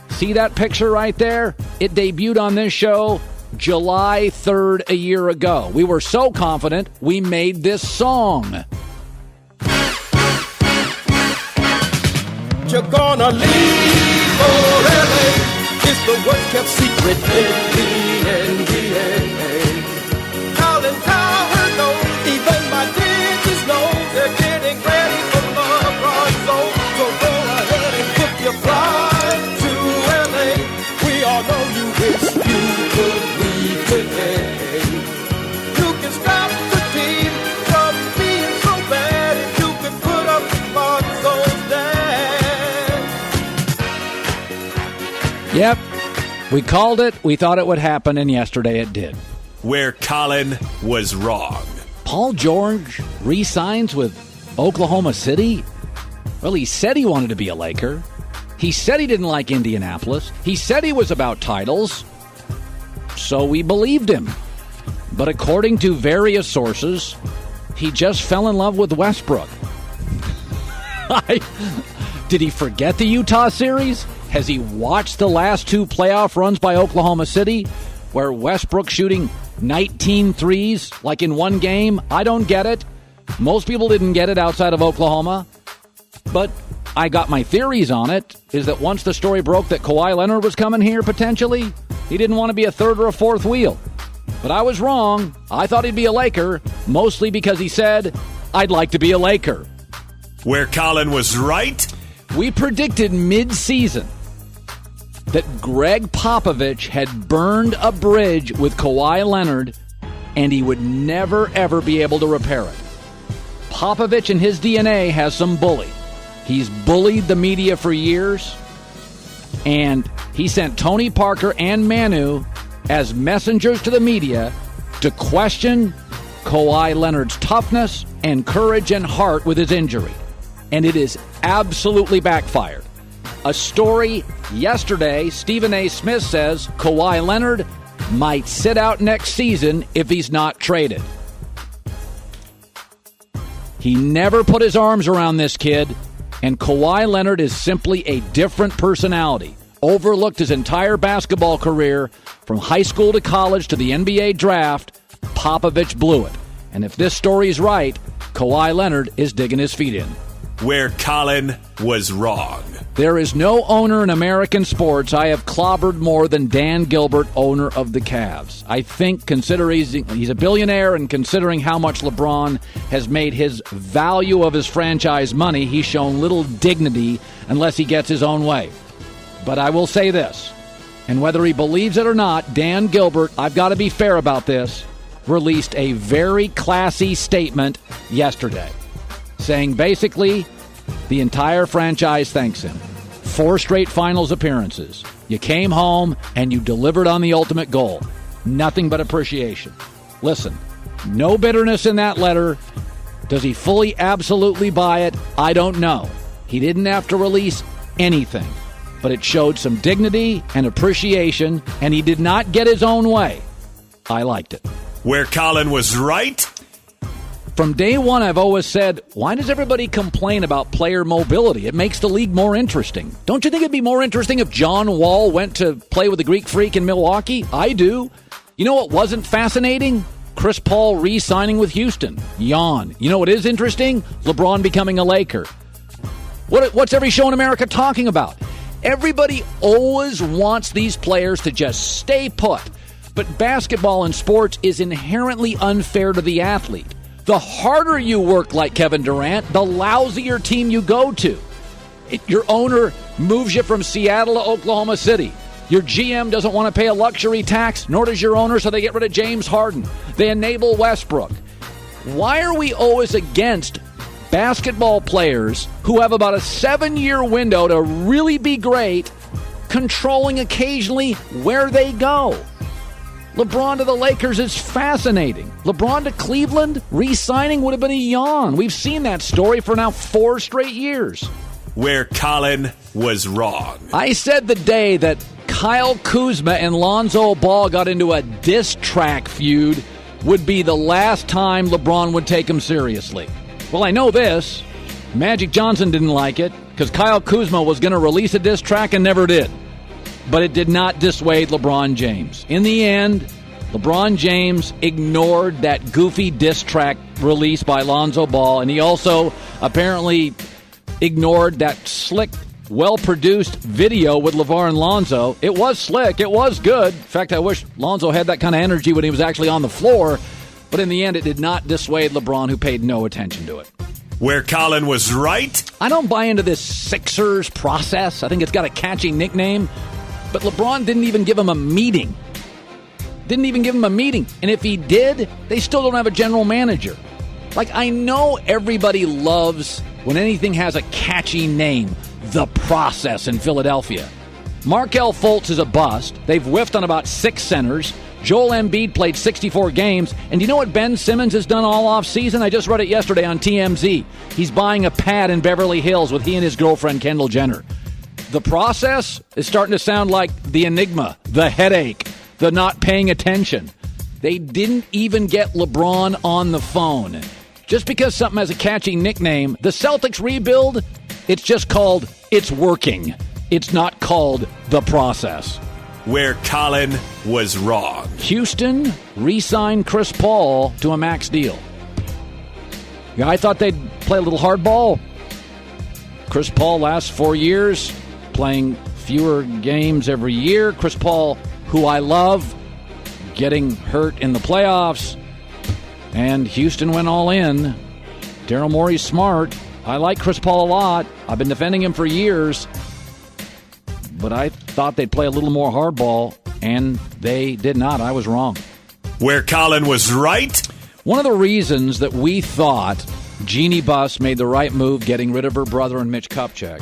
See that picture right there? It debuted on this show July 3rd a year ago. We were so confident, we made this song. You're gonna leave forever. It's the worst-kept secret in the NBA. Colin Cowherd knows, even my digits know, they're getting ready for LeBron's zone. So go ahead and book your flight to LA. We all know you wish you could leave today. You can stop the team from being so bad if you could put up LeBron's zone. Yep. We called it. We thought it would happen, and yesterday it did. Where Colin was wrong. Paul George re-signs with Oklahoma City? Well, he said he wanted to be a Laker. He said he didn't like Indianapolis. He said he was about titles. So we believed him. But according to various sources, he just fell in love with Westbrook. Did he forget the Utah series? Has he watched the last two playoff runs by Oklahoma City where Westbrook shooting 19 threes like in one game? I don't get it. Most people didn't get it outside of Oklahoma. But I got my theories on it, is that once the story broke that Kawhi Leonard was coming here potentially, he didn't want to be a third or a fourth wheel. But I was wrong. I thought he'd be a Laker, mostly because he said, I'd like to be a Laker. Where Colin was right? We predicted mid-season that Greg Popovich had burned a bridge with Kawhi Leonard and he would never, ever be able to repair it. Popovich in his DNA has some bully. He's bullied the media for years, and he sent Tony Parker and Manu as messengers to the media to question Kawhi Leonard's toughness and courage and heart with his injury. And it is absolutely backfired. A story yesterday, Stephen A.Smith says Kawhi Leonard might sit out next season if he's not traded. He never put his arms around this kid, and Kawhi Leonard is simply a different personality. Overlooked his entire basketball career, from high school to college to the NBA draft. Popovich blew it. And if this story is right, Kawhi Leonard is digging his feet in. where Colin was wrong. There is no owner in American sports I have clobbered more than Dan Gilbert, owner of the Cavs. I think, considering he's a billionaire and considering how much LeBron has made his value of his franchise money, he's shown little dignity unless he gets his own way. But I will say this, and whether he believes it or not, Dan Gilbert, I've got to be fair about this, released a very classy statement yesterday, saying basically the entire franchise thanks him. 4 straight finals appearances. You came home and you delivered on the ultimate goal. Nothing but appreciation. Listen, no bitterness in that letter. Does he fully, absolutely buy it? I don't know. He didn't have to release anything, but it showed some dignity and appreciation, and he did not get his own way. I liked it. Where Colin was right? From day one, I've always said, why does everybody complain about player mobility? It makes the league more interesting. Don't you think it'd be more interesting if John Wall went to play with the Greek Freak in Milwaukee? I do. You know what wasn't fascinating? Chris Paul re-signing with Houston. Yawn. You know what is interesting? LeBron becoming a Laker. What's every show in America talking about? Everybody always wants these players to just stay put. But basketball and sports is inherently unfair to the athlete. The harder you work like Kevin Durant, the lousier team you go to. Your owner moves you from Seattle to Oklahoma City. Your GM doesn't want to pay a luxury tax, nor does your owner, so they get rid of James Harden. They enable Westbrook. Why are we always against basketball players who have about a 7-year window to really be great, controlling occasionally where they go? LeBron to the Lakers is fascinating. LeBron to Cleveland, re-signing would have been a yawn. We've seen that story for now 4 straight years. Where Colin was wrong. I said the day that Kyle Kuzma and Lonzo Ball got into a diss track feud would be the last time LeBron would take him seriously. Well, I know this. Magic Johnson didn't like it because Kyle Kuzma was going to release a diss track and never did. But it did not dissuade LeBron James. In the end, LeBron James ignored that goofy diss track release by Lonzo Ball, and he also apparently ignored that slick, well-produced video with LeVar and Lonzo. It was slick. It was good. In fact, I wish Lonzo had that kind of energy when he was actually on the floor. But in the end, it did not dissuade LeBron, who paid no attention to it. Where Colin was right? I don't buy into this Sixers process. I think it's got a catchy nickname. But LeBron didn't even give him a meeting. And if he did, they still don't have a general manager. Like, I know everybody loves when anything has a catchy name. The Process in Philadelphia. Markelle Fultz is a bust. They've whiffed on about 6 centers. Joel Embiid played 64 games. And do you know what Ben Simmons has done all offseason? I just read it yesterday on TMZ. He's buying a pad in Beverly Hills with he and his girlfriend, Kendall Jenner. The Process is starting to sound like the enigma, the headache, the not paying attention. They didn't even get LeBron on the phone. Just because something has a catchy nickname, the Celtics rebuild, it's just called It's Working. It's not called The Process. Where Colin was wrong. Houston re-signed Chris Paul to a max deal. Yeah, I thought they'd play a little hardball. Chris Paul last 4 years, playing fewer games every year. Chris Paul, who I love, getting hurt in the playoffs. And Houston went all in. Daryl Morey's smart. I like Chris Paul a lot. I've been defending him for years. But I thought they'd play a little more hardball, and they did not. I was wrong. Where Colin was right? One of the reasons that we thought Jeannie Buss made the right move getting rid of her brother and Mitch Kupchak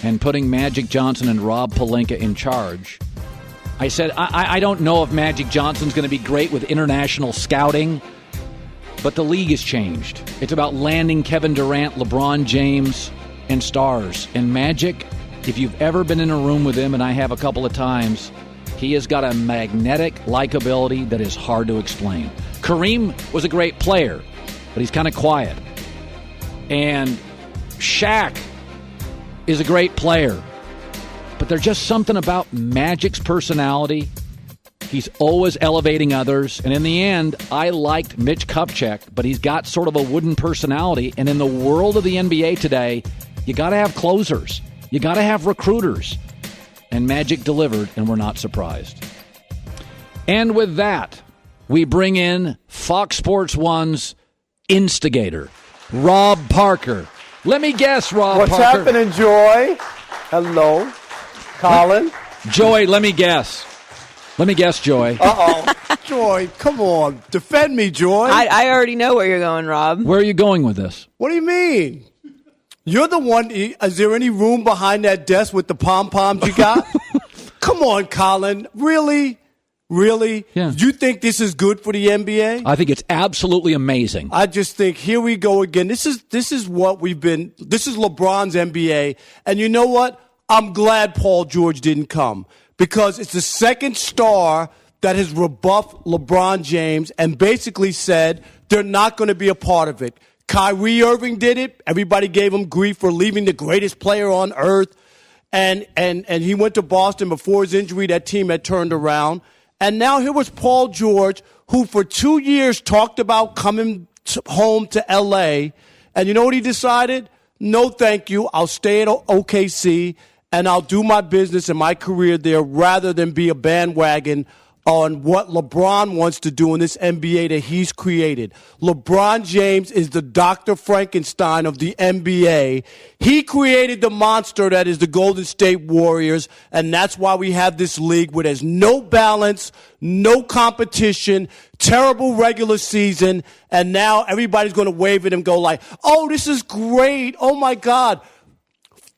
and putting Magic Johnson and Rob Pelinka in charge, I said, I don't know if Magic Johnson's going to be great with international scouting, but the league has changed. It's about landing Kevin Durant, LeBron James, and stars. And Magic, if you've ever been in a room with him, and I have a couple of times, he has got a magnetic likability that is hard to explain. Kareem was a great player, but he's kind of quiet. And Shaq is a great player, but there's just something about Magic's personality. He's always elevating others. And in the end, I liked Mitch Kupchak, but he's got sort of a wooden personality. And in the world of the NBA today, you got to have closers. You got to have recruiters. And Magic delivered, and we're not surprised. And with that, we bring in Fox Sports 1's Instigator, Rob Parker. Let me guess, Rob Parker. Parker. What's happening, Joy? Hello, Colin. Joy, let me guess. Let me guess, Joy. Uh-oh. Joy, come on. Defend me, Joy. I already know where you're going, Rob. Where are you going with this? What do you mean? You're the one. Is there any room behind that desk with the pom-poms you got? Come on, Colin. Really? Really? Yeah. You think this is good for the NBA? I think it's absolutely amazing. I just think here we go again. This is what we've been. This is LeBron's NBA, and you know what? I'm glad Paul George didn't come because it's the second star that has rebuffed LeBron James and basically said they're not going to be a part of it. Kyrie Irving did it. Everybody gave him grief for leaving the greatest player on earth, and he went to Boston before his injury. That team had turned around. And now here was Paul George, who for 2 years talked about coming home to L.A., and you know what he decided? No, thank you. I'll stay at OKC, and I'll do my business and my career there rather than be a bandwagon on what LeBron wants to do in this NBA that he's created. LeBron James is the Dr. Frankenstein of the NBA. He created the monster that is the Golden State Warriors, and that's why we have this league where there's no balance, no competition, terrible regular season, and now everybody's going to wave at him and go like, oh, this is great. Oh, my God.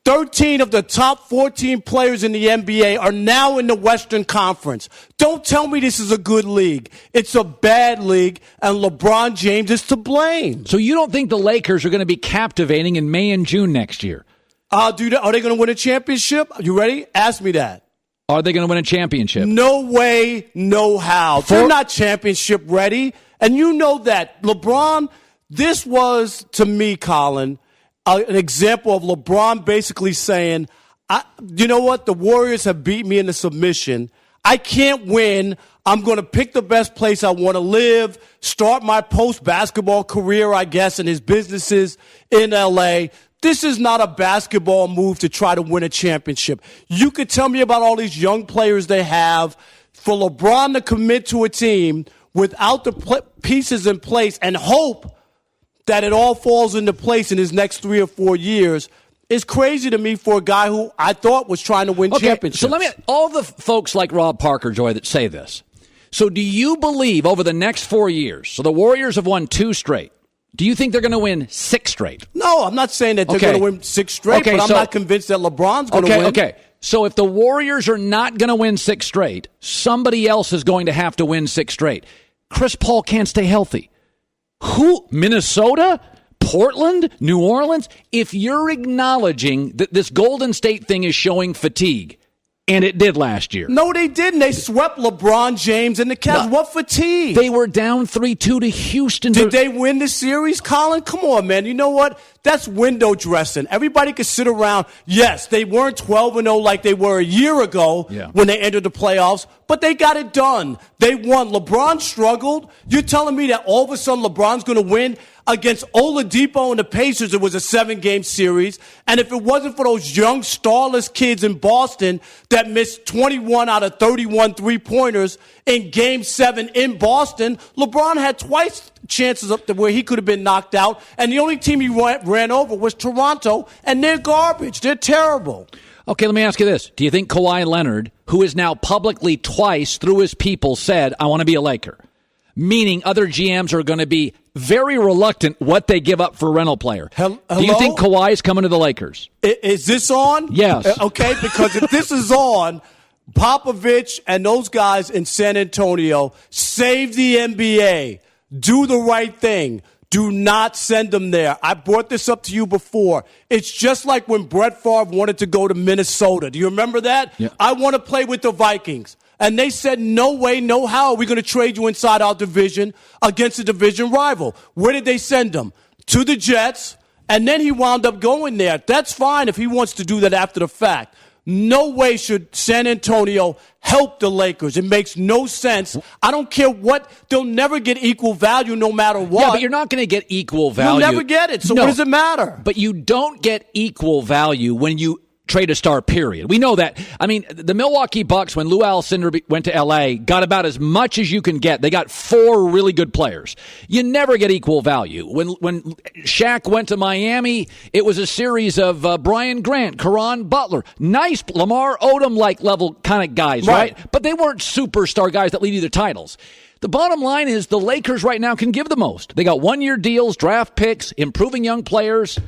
13 of the top 14 players in the NBA are now in the Western Conference. Don't tell me this is a good league. It's a bad league, and LeBron James is to blame. So you don't think the Lakers are going to be captivating in May and June next year? Are they going to win a championship? You ready? Ask me that. Are they going to win a championship? No way, no how. They're not championship ready, and you know that. LeBron, this was, to me, Colin, an example of LeBron basically saying, you know what? The Warriors have beat me in a submission. I can't win. I'm going to pick the best place I want to live, start my post-basketball career, I guess, in his businesses in L.A. This is not a basketball move to try to win a championship. You could tell me about all these young players they have. For LeBron to commit to a team without the pieces in place and hope that it all falls into place in his next 3 or 4 years is crazy to me for a guy who I thought was trying to win championships. So all the folks like Rob Parker, Joy, that say this. So do you believe over the next 4 years, so the Warriors have won 2 straight, do you think they're going to win 6 straight? No, I'm not saying that they're going to win 6 straight, but I'm not convinced that LeBron's going to win. Okay. So if the Warriors are not going to win 6 straight, somebody else is going to have to win 6 straight. Chris Paul can't stay healthy. Who? Minnesota? Portland? New Orleans? If you're acknowledging that this Golden State thing is showing fatigue, and it did last year. No, they didn't. They swept LeBron James and the Cavs. No, what fatigue? They were down 3-2 to Houston. Did they win the series, Colin? Come on, man. You know what? That's window dressing. Everybody could sit around. Yes, they weren't 12-0 like they were a year ago when they entered the playoffs, but they got it done. They won. LeBron struggled. You're telling me that all of a sudden LeBron's going to win? Against Oladipo and the Pacers, it was a 7-game series. And if it wasn't for those young, starless kids in Boston that missed 21 out of 31 three-pointers in Game 7 in Boston, LeBron had twice chances up to where he could have been knocked out. And the only team he ran over was Toronto, and they're garbage. They're terrible. Okay, let me ask you this. Do you think Kawhi Leonard, who is now publicly twice through his people said, I want to be a Laker, meaning other GMs are going to be very reluctant what they give up for a rental player. Hello? Do you think Kawhi is coming to the Lakers? Is this on? Yes. Okay, because if this is on, Popovich and those guys in San Antonio save the NBA. Do the right thing. Do not send them there. I brought this up to you before. It's just like when Brett Favre wanted to go to Minnesota. Do you remember that? Yeah. I want to play with the Vikings. And they said, no way, no how are we going to trade you inside our division against a division rival. Where did they send him? To the Jets. And then he wound up going there. That's fine if he wants to do that after the fact. no way should San Antonio help the Lakers. It makes no sense. I don't care what. They'll never get equal value no matter what. Yeah, but you're not going to get equal value. You'll never get it. So No. what does it matter? But you don't get equal value when you trade a star, period. We know that. I mean, the Milwaukee Bucks, when Lou Alcindor went to L.A., got about as much as you can get. They got 4 really good players. You never get equal value. When Shaq went to Miami, it was a series of Brian Grant, Caron Butler, nice Lamar Odom-like level kind of guys, right? But they weren't superstar guys that lead you to titles. The bottom line is the Lakers right now can give the most. They got 1-year deals, draft picks, improving young players.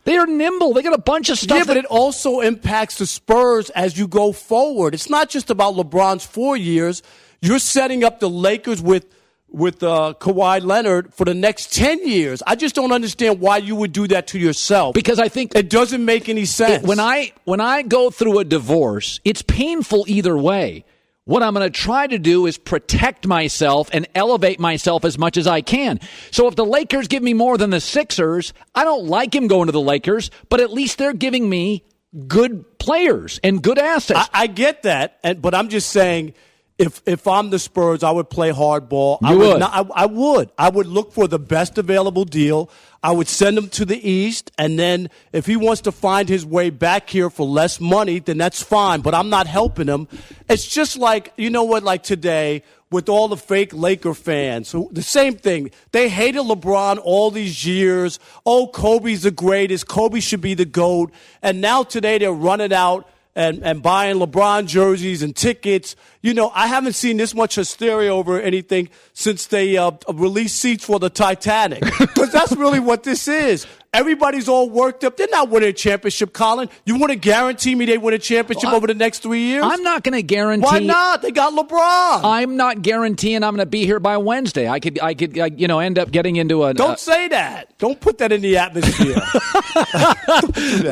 They are nimble. They got a bunch of stuff. Yeah, but it also impacts the Spurs as you go forward. It's not just about LeBron's 4 years. You're setting up the Lakers with Kawhi Leonard for the next 10 years. I just don't understand why you would do that to yourself. Because I think it doesn't make any sense. When I go through a divorce, it's painful either way. What I'm going to try to do is protect myself and elevate myself as much as I can. So if the Lakers give me more than the Sixers, I don't like him going to the Lakers, but at least they're giving me good players and good assets. I get that, but I'm just saying, if I'm the Spurs, I would play hardball. I would look for the best available deal. I would send him to the East, and then if he wants to find his way back here for less money, then that's fine, but I'm not helping him. It's just like, you know what, like today with all the fake Laker fans, who the same thing. They hated LeBron all these years. Oh, Kobe's the greatest. Kobe should be the GOAT. And now today they're running out and buying LeBron jerseys and tickets. You know, I haven't seen this much hysteria over anything since they released seats for the Titanic. Because that's really what this is. Everybody's all worked up. They're not winning a championship, Colin. You want to guarantee me they win a championship over the next 3 years? I'm not going to guarantee. Why not? They got LeBron. I'm not guaranteeing I'm going to be here by Wednesday. I could end up getting into a. Don't say that. Don't put that in the atmosphere.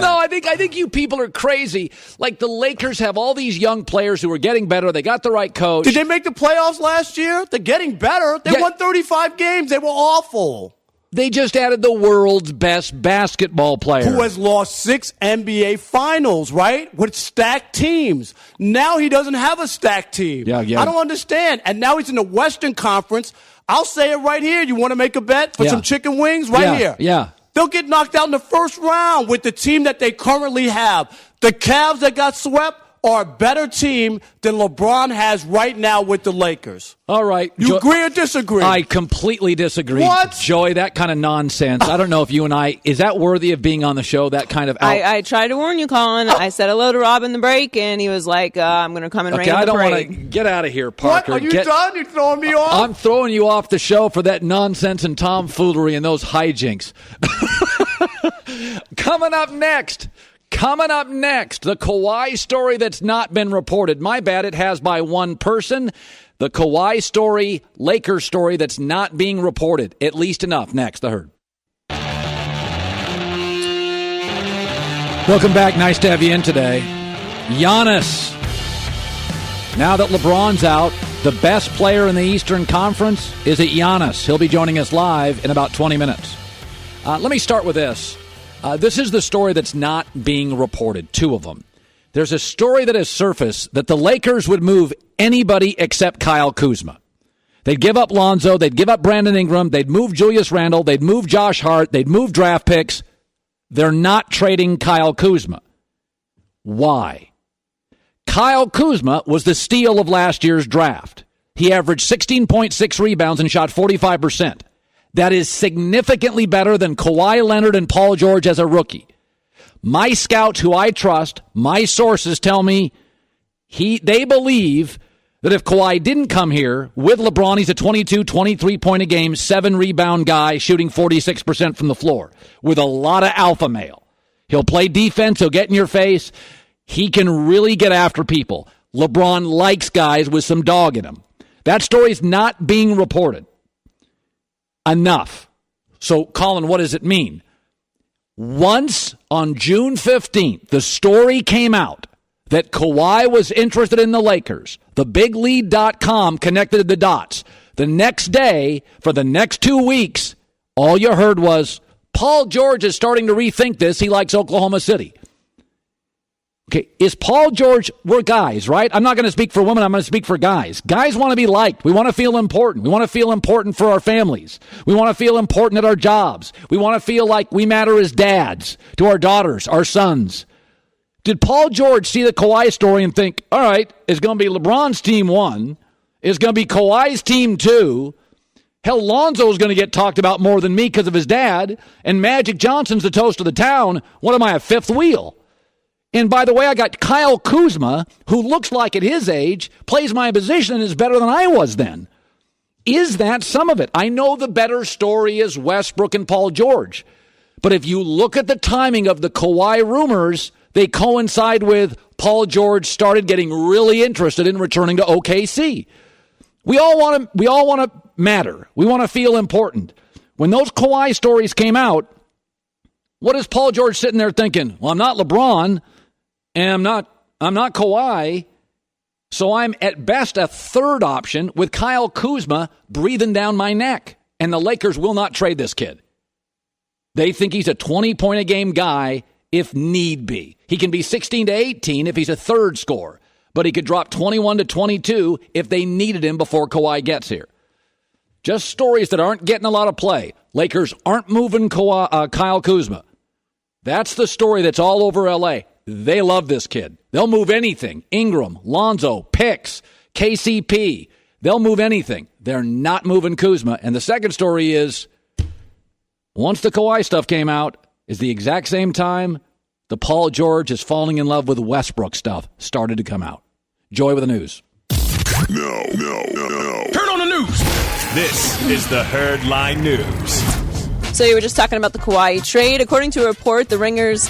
No, I think you people are crazy. Like the Lakers have all these young players who are getting better. They got the right coach. Did they make the playoffs last year? They're getting better. They won 35 games. They were awful. They just added the world's best basketball player. Who has lost 6 NBA finals, right? With stacked teams. Now he doesn't have a stacked team. Yeah. I don't understand. And now he's in the Western Conference. I'll say it right here. You want to make a bet for some chicken wings? Right here. Yeah. They'll get knocked out in the first round with the team that they currently have. The Cavs that got swept are a better team than LeBron has right now with the Lakers. All right. You agree or disagree? I completely disagree. What? Joey, that kind of nonsense. I don't know if you and I, is that worthy of being on the show, that kind of I tried to warn you, Colin. I said hello to Rob in the break, and he was like, I'm going to come and rain I on the don't want parade. to get out of here, Parker. What? Are you done? You're throwing me off? I'm throwing you off the show for that nonsense and tomfoolery and those hijinks. Coming up next, the Kawhi story that's not been reported. My bad, it has by one person. The Kawhi story, Lakers story that's not being reported. At least enough. Next, The Herd. Welcome back. Nice to have you in today. Giannis. Now that LeBron's out, the best player in the Eastern Conference is Giannis. He'll be joining us live in about 20 minutes. Let me start with this. This is the story that's not being reported, 2 of them. There's a story that has surfaced that the Lakers would move anybody except Kyle Kuzma. They'd give up Lonzo, they'd give up Brandon Ingram, they'd move Julius Randle, they'd move Josh Hart, they'd move draft picks. They're not trading Kyle Kuzma. Why? Kyle Kuzma was the steal of last year's draft. He averaged 16.6 rebounds and shot 45%. That is significantly better than Kawhi Leonard and Paul George as a rookie. My scouts, who I trust, my sources tell me they believe that if Kawhi didn't come here with LeBron, he's a 22, 23-point a game, 7-rebound guy shooting 46% from the floor with a lot of alpha male. He'll play defense. He'll get in your face. He can really get after people. LeBron likes guys with some dog in him. That story's not being reported. Enough. So, Colin, what does it mean? Once on June 15th, the story came out that Kawhi was interested in the Lakers. TheBigLead.com connected the dots. The next day, for the next 2 weeks, all you heard was, Paul George is starting to rethink this. He likes Oklahoma City. Okay, is Paul George, we're guys, right? I'm not going to speak for women, I'm going to speak for guys. Guys want to be liked. We want to feel important. We want to feel important for our families. We want to feel important at our jobs. We want to feel like we matter as dads to our daughters, our sons. Did Paul George see the Kawhi story and think, all right, it's going to be LeBron's team 1, it's going to be Kawhi's team 2, hell, Lonzo's going to get talked about more than me because of his dad, and Magic Johnson's the toast of the town. What am I, a fifth wheel? And by the way, I got Kyle Kuzma, who looks like at his age, plays my position and is better than I was then. Is that some of it? I know the better story is Westbrook and Paul George. But if you look at the timing of the Kawhi rumors, they coincide with Paul George started getting really interested in returning to OKC. We all want to matter. We want to feel important. When those Kawhi stories came out, what is Paul George sitting there thinking? Well, I'm not LeBron. And I'm not Kawhi, so I'm at best a third option with Kyle Kuzma breathing down my neck. And the Lakers will not trade this kid. They think he's a 20-point-a-game guy if need be. He can be 16 to 18 if he's a third scorer, but he could drop 21 to 22 if they needed him before Kawhi gets here. Just stories that aren't getting a lot of play. Lakers aren't moving Kyle Kuzma. That's the story that's all over L.A. They love this kid. They'll move anything. Ingram, Lonzo, Picks, KCP. They'll move anything. They're not moving Kuzma. And the second story is, once the Kawhi stuff came out, is the exact same time the Paul George is falling in love with Westbrook stuff started to come out. Joy with the news. No. Turn on the news. This is the Herd Line News. So you were just talking about the Kawhi trade. According to a report, by the Ringer's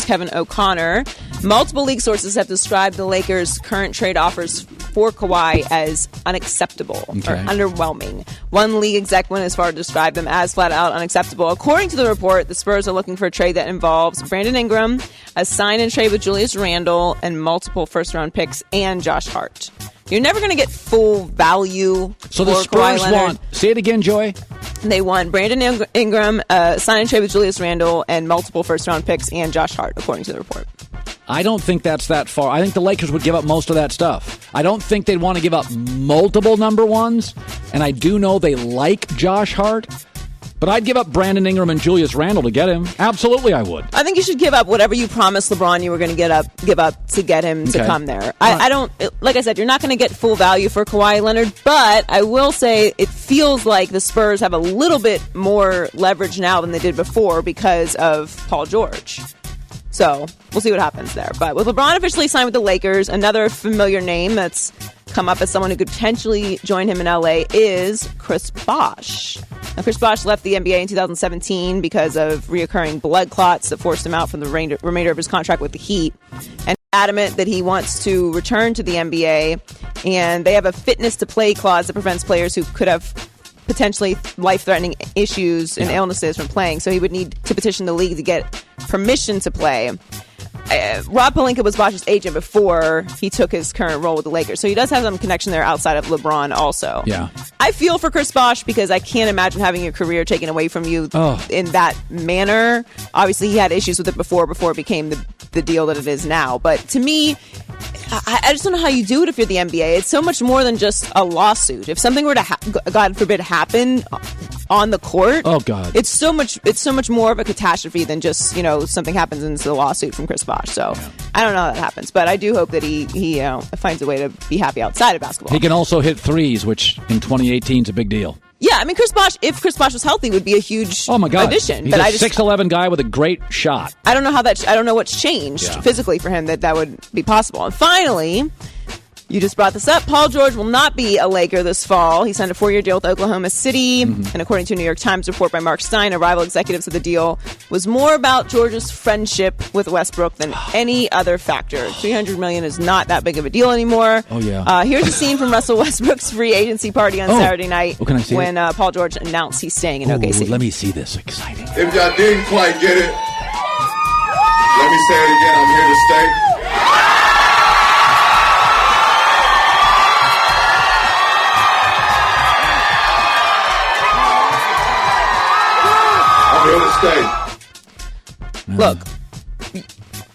Kevin O'Connor, multiple league sources have described the Lakers' current trade offers for Kawhi as unacceptable or underwhelming. One league exec went as far to describe them as flat out unacceptable. According to the report, the Spurs are looking for a trade that involves Brandon Ingram, a sign and trade with Julius Randle, and multiple first-round picks and Josh Hart. You're never going to get full value. So the Spurs want, say it again, Joy. They won Brandon Ingram, sign and trade with Julius Randle, and multiple first-round picks and Josh Hart, according to the report. I don't think that's that far. I think the Lakers would give up most of that stuff. I don't think they'd want to give up multiple number ones, and I do know they like Josh Hart. But I'd give up Brandon Ingram and Julius Randle to get him. Absolutely, I would. I think you should give up whatever you promised LeBron you were going to give up to get him to come there. I don't, like I said, you're not going to get full value for Kawhi Leonard, but I will say it feels like the Spurs have a little bit more leverage now than they did before because of Paul George. So we'll see what happens there. But with LeBron officially signed with the Lakers, another familiar name that's come up as someone who could potentially join him in LA is Chris Bosh. Now, Chris Bosh left the NBA in 2017 because of reoccurring blood clots that forced him out from the remainder of his contract with the Heat, and adamant that he wants to return to the NBA. And they have a fitness to play clause that prevents players who could have potentially life-threatening issues and illnesses from playing. So he would need to petition the league to get permission to play. Rob Pelinka was Bosh's agent before he took his current role with the Lakers. So he does have some connection there outside of LeBron also. Yeah. I feel for Chris Bosh because I can't imagine having your career taken away from you in that manner. Obviously, he had issues with it before it became the deal that it is now. But to me, I just don't know how you do it if you're the NBA. It's so much more than just a lawsuit. If something were to, God forbid, happen on the court, oh God, it's so much more of a catastrophe than just something happens and it's a lawsuit from Chris Bosh. So I don't know how that happens, but I do hope that he finds a way to be happy outside of basketball. He can also hit threes, which in 2018 is a big deal. Yeah, I mean, if Chris Bosh was healthy, would be a huge addition. He's but a 6'11" guy with a great shot. I don't know I don't know what's changed physically for him that would be possible. And finally, you just brought this up. Paul George will not be a Laker this fall. He signed a 4-year deal with Oklahoma City. Mm-hmm. And according to a New York Times report by Mark Stein, a rival executive said the deal was more about George's friendship with Westbrook than any other factor. $300 million is not that big of a deal anymore. Oh, yeah. Here's a scene from Russell Westbrook's free agency party on Saturday night can I see when Paul George announced he's staying in OKC. Let me see this. Exciting. If y'all didn't quite get it, let me say it again. I'm here to stay. Look,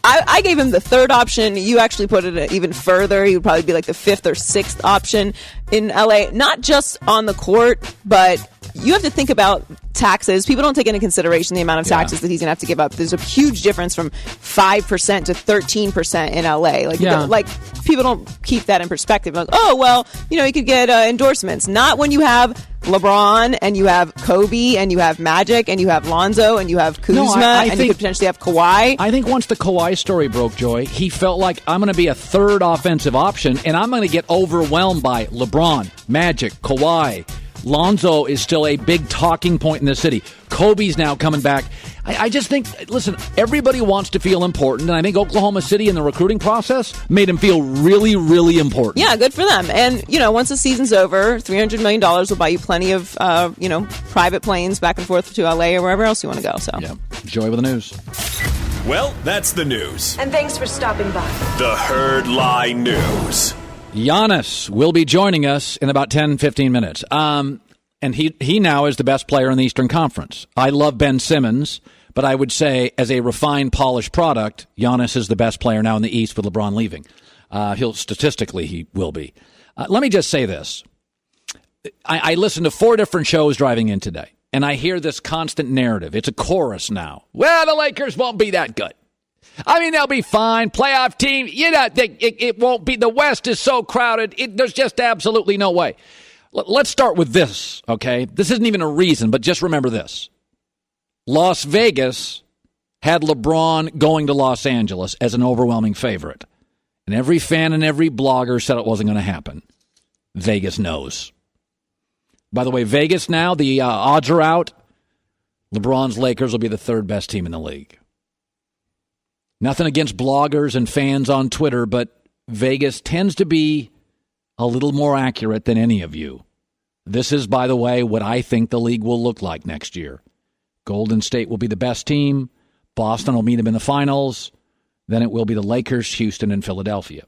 I gave him the third option. You actually put it even further. He would probably be like the fifth or sixth option in LA, not just on the court, but you have to think about taxes. People don't take into consideration the amount of taxes that he's going to have to give up. There's a huge difference from 5% to 13% in LA. Like people don't keep that in perspective. Like, oh, well, you could get endorsements. Not when you have LeBron and you have Kobe and you have Magic and you have Lonzo and you have Kuzma and you could potentially have Kawhi. I think once the Kawhi story broke, Joy, he felt like I'm going to be a third offensive option and I'm going to get overwhelmed by LeBron, Magic, Kawhi. Lonzo is still a big talking point in the city. Kobe's now coming back. I just think, listen, everybody wants to feel important, and I think Oklahoma City in the recruiting process made him feel really, really important. Yeah, good for them. And, once the season's over, $300 million will buy you plenty of, private planes back and forth to LA or wherever else you want to go. So, yeah. Joy with the news. Well, that's the news. And thanks for stopping by. The Herd Lie News. Giannis will be joining us in about 10, 15 minutes. And he now is the best player in the Eastern Conference. I love Ben Simmons, but I would say as a refined, polished product, Giannis is the best player now in the East with LeBron leaving. Statistically, he will be. Let me just say this. I listened to 4 different shows driving in today, and I hear this constant narrative. It's a chorus now. Well, the Lakers won't be that good. I mean, they'll be fine. Playoff team, it won't be. The West is so crowded. There's just absolutely no way. Let's start with this, okay? This isn't even a reason, but just remember this. Las Vegas had LeBron going to Los Angeles as an overwhelming favorite. And every fan and every blogger said it wasn't going to happen. Vegas knows. By the way, Vegas now, the odds are out. LeBron's Lakers will be the third best team in the league. Nothing against bloggers and fans on Twitter, but Vegas tends to be a little more accurate than any of you. This is, by the way, what I think the league will look like next year. Golden State will be the best team. Boston will meet them in the finals. Then it will be the Lakers, Houston, and Philadelphia.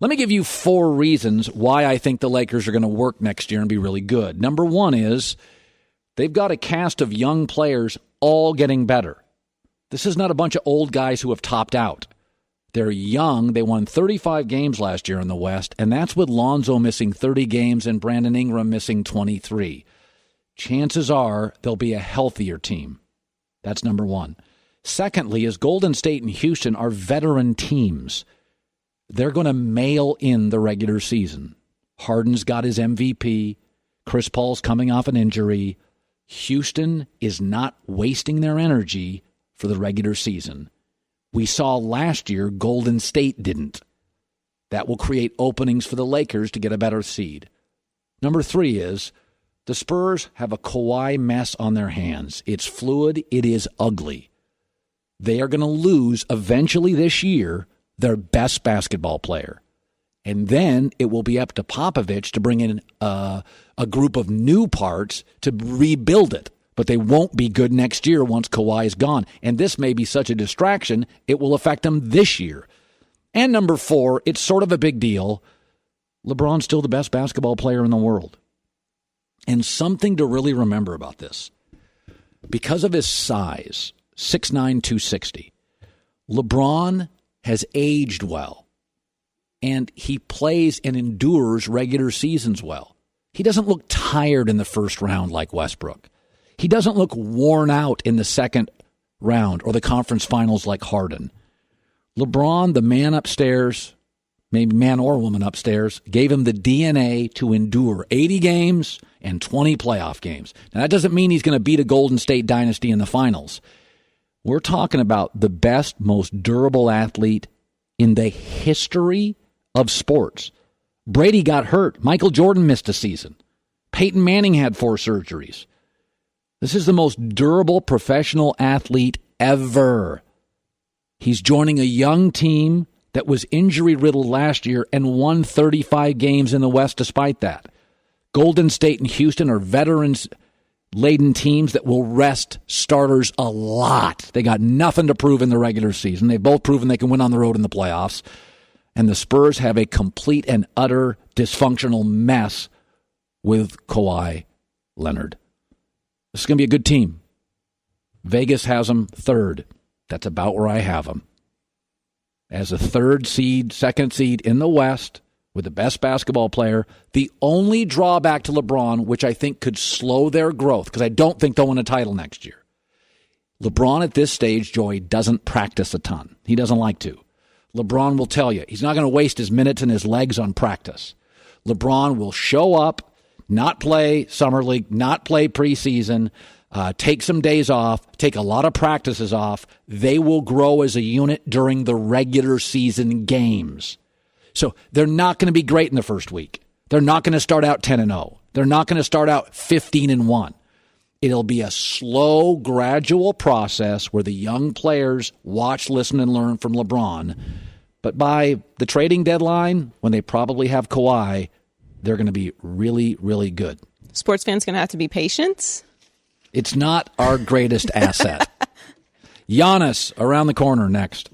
Let me give you 4 reasons why I think the Lakers are going to work next year and be really good. Number 1 is they've got a cast of young players all getting better. This is not a bunch of old guys who have topped out. They're young. They won 35 games last year in the West, and that's with Lonzo missing 30 games and Brandon Ingram missing 23. Chances are they'll be a healthier team. That's number 1. Secondly, is Golden State and Houston are veteran teams. They're going to mail in the regular season. Harden's got his MVP. Chris Paul's coming off an injury. Houston is not wasting their energy for the regular season. We saw last year Golden State didn't. That will create openings for the Lakers to get a better seed. Number 3 is the Spurs have a Kawhi mess on their hands. It's fluid. It is ugly. They are going to lose eventually this year their best basketball player. And then it will be up to Popovich to bring in a group of new parts to rebuild it. But they won't be good next year once Kawhi is gone. And this may be such a distraction, it will affect them this year. And number 4, it's sort of a big deal. LeBron's still the best basketball player in the world. And something to really remember about this. Because of his size, 6'9", 260, LeBron has aged well. And he plays and endures regular seasons well. He doesn't look tired in the first round like Westbrook. He doesn't look worn out in the second round or the conference finals like Harden. LeBron, the man upstairs, maybe man or woman upstairs, gave him the DNA to endure 80 games and 20 playoff games. Now, that doesn't mean he's going to beat a Golden State dynasty in the finals. We're talking about the best, most durable athlete in the history of sports. Brady got hurt. Michael Jordan missed a season. Peyton Manning had 4 surgeries. This is the most durable professional athlete ever. He's joining a young team that was injury-riddled last year and won 35 games in the West despite that. Golden State and Houston are veterans-laden teams that will rest starters a lot. They got nothing to prove in the regular season. They've both proven they can win on the road in the playoffs. And the Spurs have a complete and utter dysfunctional mess with Kawhi Leonard. This is going to be a good team. Vegas has them 3rd. That's about where I have them. as a third seed, second seed in the West with the best basketball player. The only drawback to LeBron, which I think could slow their growth, because I don't think they'll win a title next year. LeBron at this stage, Joey, doesn't practice a ton. He doesn't like to. LeBron will tell you he's not going to waste his minutes and his legs on practice. LeBron will show up, not play Summer League, not play preseason, take some days off, take a lot of practices off. They will grow as a unit during the regular season games. So they're not going to be great in the first week. They're not going to start out 10-0. They're not going to start out 15-1. It'll be a slow, gradual process where the young players watch, listen, and learn from LeBron. But by the trading deadline, when they probably have Kawhi, they're going to be really, really good. Sports fans going to have to be patient. It's not our greatest asset. Giannis around the corner next.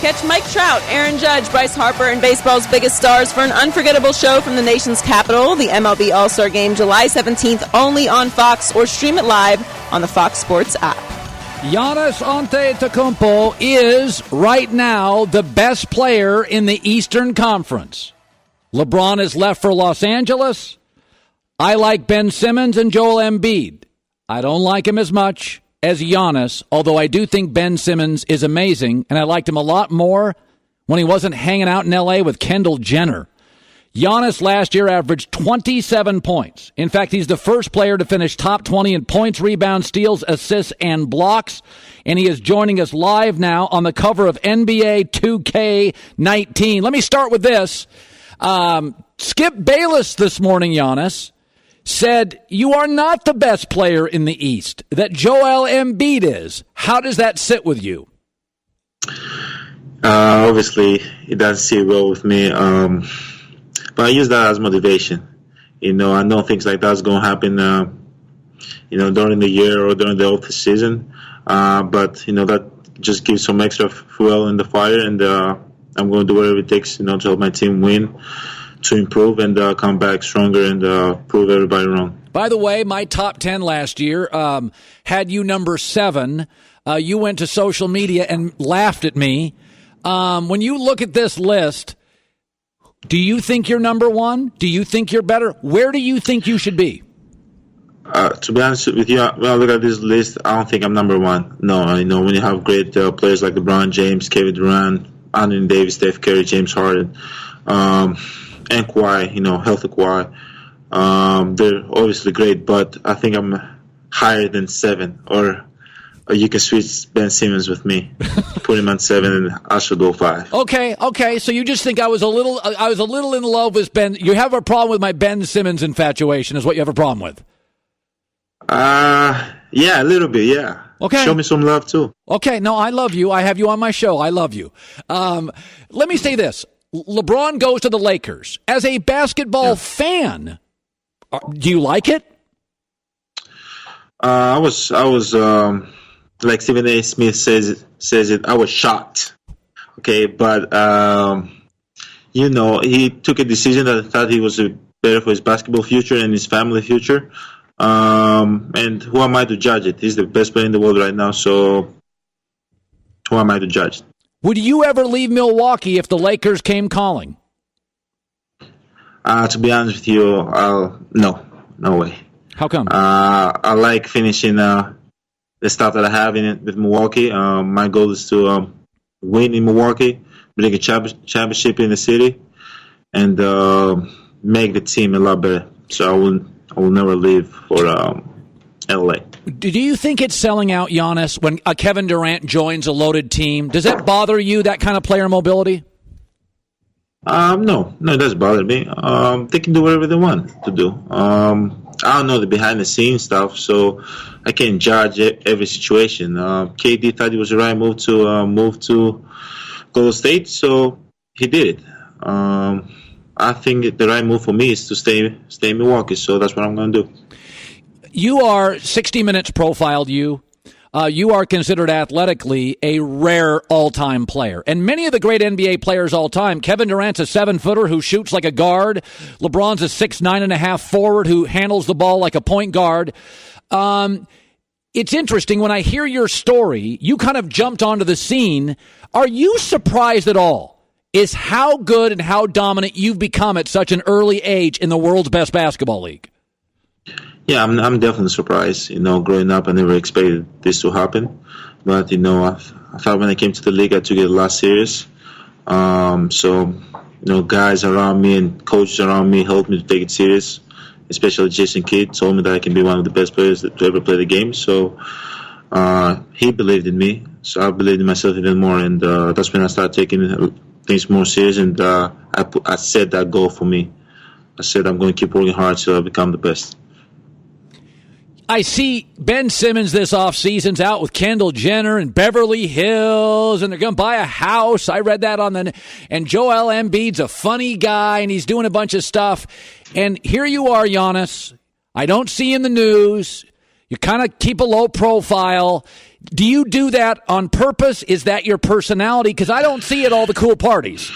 Catch Mike Trout, Aaron Judge, Bryce Harper, and baseball's biggest stars for an unforgettable show from the nation's capital, the MLB All-Star Game, July 17th, only on Fox, or stream it live on the Fox Sports app. Giannis Antetokounmpo is, right now, the best player in the Eastern Conference. LeBron is left for Los Angeles. I like Ben Simmons and Joel Embiid. I don't like him as much as Giannis, although I do think Ben Simmons is amazing, and I liked him a lot more when he wasn't hanging out in L.A. with Kendall Jenner. Giannis last year averaged 27 points. In fact, he's the first player to finish top 20 in points, rebounds, steals, assists, and blocks, and he is joining us live now on the cover of NBA 2K19. Let me start with this. Skip Bayless this morning, Giannis, said you are not the best player in the East, that Joel Embiid is. How does that sit with you? Obviously, it doesn't sit well with me, but I use that as motivation. I know things like that's going to happen, during the year or during the off season, but, that just gives some extra fuel in the fire, and I'm going to do whatever it takes, to help my team win, to improve and come back stronger and prove everybody wrong. By the way, my top 10 last year had you number 7. You went to social media and laughed at me. When you look at this list, do you think you're number 1? Do you think you're better? Where do you think you should be? To be honest with you, when I look at this list, I don't think I'm number 1. No, when you have great players like LeBron James, Kevin Durant, Anthony Davis, Steph Curry, James Harden, and Kawhi, healthy Kawhi. They're obviously great, but I think I'm higher than 7. Or you can switch Ben Simmons with me, put him on 7, and I should go 5. Okay. So you just think I was a little in love with Ben. You have a problem with my Ben Simmons infatuation, is what you have a problem with? Yeah, a little bit. Yeah. Okay. Show me some love too. Okay. No, I love you. I have you on my show. I love you. Let me say this. LeBron goes to the Lakers. As a basketball fan, do you like it? I was like Stephen A.Smith says it. I was shocked. Okay, but he took a decision that I thought he was better for his basketball future and his family future. And who am I to judge it? He's the best player in the world right now. So who am I to judge? Would you ever leave Milwaukee if the Lakers came calling? To be honest with you, no way. How come? I like finishing the stuff that I have in it with Milwaukee. My goal is to win in Milwaukee, bring a championship in the city, and make the team a lot better. So I will never leave for LA. Do you think it's selling out, Giannis, when Kevin Durant joins a loaded team? Does that bother you, that kind of player mobility? No, it doesn't bother me. They can do whatever they want to do. I don't know the behind-the-scenes stuff, so I can't judge every situation. KD thought it was the right move to Golden State, so he did it. I think the right move for me is to stay in Milwaukee, so that's what I'm going to do. You are 60 Minutes profiled you. You are considered athletically a rare all-time player. And many of the great NBA players all-time, Kevin Durant's a 7-footer who shoots like a guard. LeBron's a 6'9.5" forward who handles the ball like a point guard. it's interesting when I hear your story, you kind of jumped onto the scene. Are you surprised at all is how good and how dominant you've become at such an early age in the world's best basketball league? Yeah, I'm definitely surprised. Growing up, I never expected this to happen. But, I thought when I came to the league, I took it a lot serious. Guys around me and coaches around me helped me to take it serious. Especially Jason Kidd told me that I can be one of the best players to ever play the game. So he believed in me. So I believed in myself even more. And that's when I started taking things more serious. And I set that goal for me. I said I'm going to keep working hard till I become the best. I see Ben Simmons this offseason's out with Kendall Jenner and Beverly Hills, and they're going to buy a house. I read that and Joel Embiid's a funny guy, and he's doing a bunch of stuff. And here you are, Giannis. I don't see you in the news. You kind of keep a low profile. Do you do that on purpose? Is that your personality? Because I don't see it all the cool parties.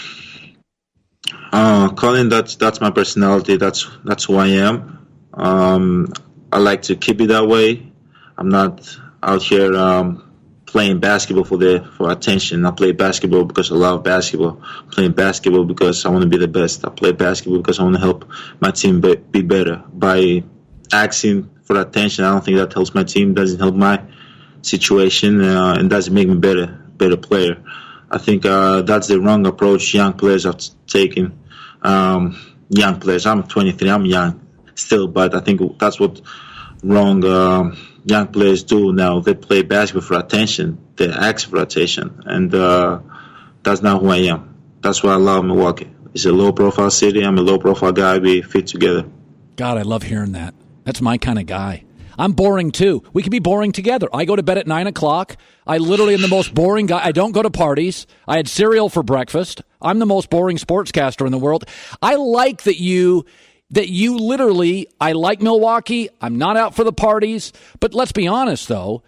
Colin, that's my personality. That's who I am. I like to keep it that way. I'm not out here playing basketball for attention. I play basketball because I love basketball. I'm playing basketball because I want to be the best. I play basketball because I want to help my team be better. By asking for attention, I don't think that helps my team. Doesn't help my situation, and doesn't make me better player. I think that's the wrong approach young players have taken. Young players. I'm 23. I'm young still, but I think that's what wrong young players do now. They play basketball for attention. They ask for attention, and that's not who I am. That's why I love Milwaukee. It's a low-profile city. I'm a low-profile guy. We fit together. God, I love hearing that. That's my kind of guy. I'm boring, too. We can be boring together. I go to bed at 9 o'clock. I literally am the most boring guy. I don't go to parties. I had cereal for breakfast. I'm the most boring sportscaster in the world. I like that you literally, I like Milwaukee. I'm not out for the parties. But let's be honest, though.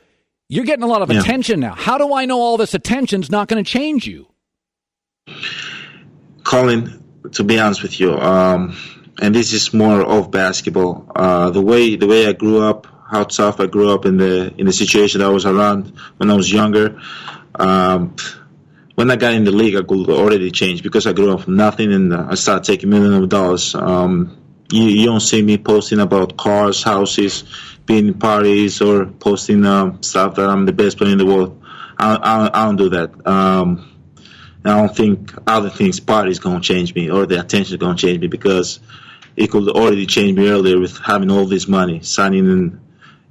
You're getting a lot of attention now. How do I know all this attention's not going to change you? Colin, to be honest with you, and this is more of basketball. The way I grew up, how tough I grew up in the situation I was around when I was younger. When I got in the league, I could already change because I grew up from nothing and I started taking millions of dollars. You don't see me posting about cars, houses, being in parties, or posting stuff that I'm the best player in the world. I don't do that. I don't think other things, parties, going to change me or the attention is going to change me because it could already change me earlier with having all this money, signing in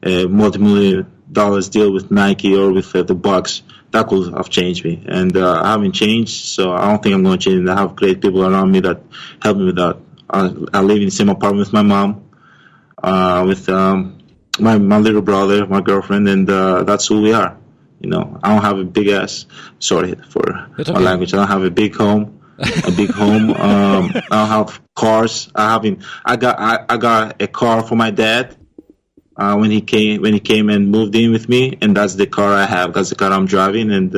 a multi-million dollars deal with Nike or with the Bucks. That could have changed me, and I haven't changed, so I don't think I'm going to change. I have great people around me that help me with that. I live in the same apartment with my mom, with my little brother, my girlfriend, and that's who we are. I don't have a big ass. Sorry for my language. I don't have a big home. I don't have cars. I got a car for my dad. When he came and moved in with me, and that's the car I have. That's the car I'm driving, and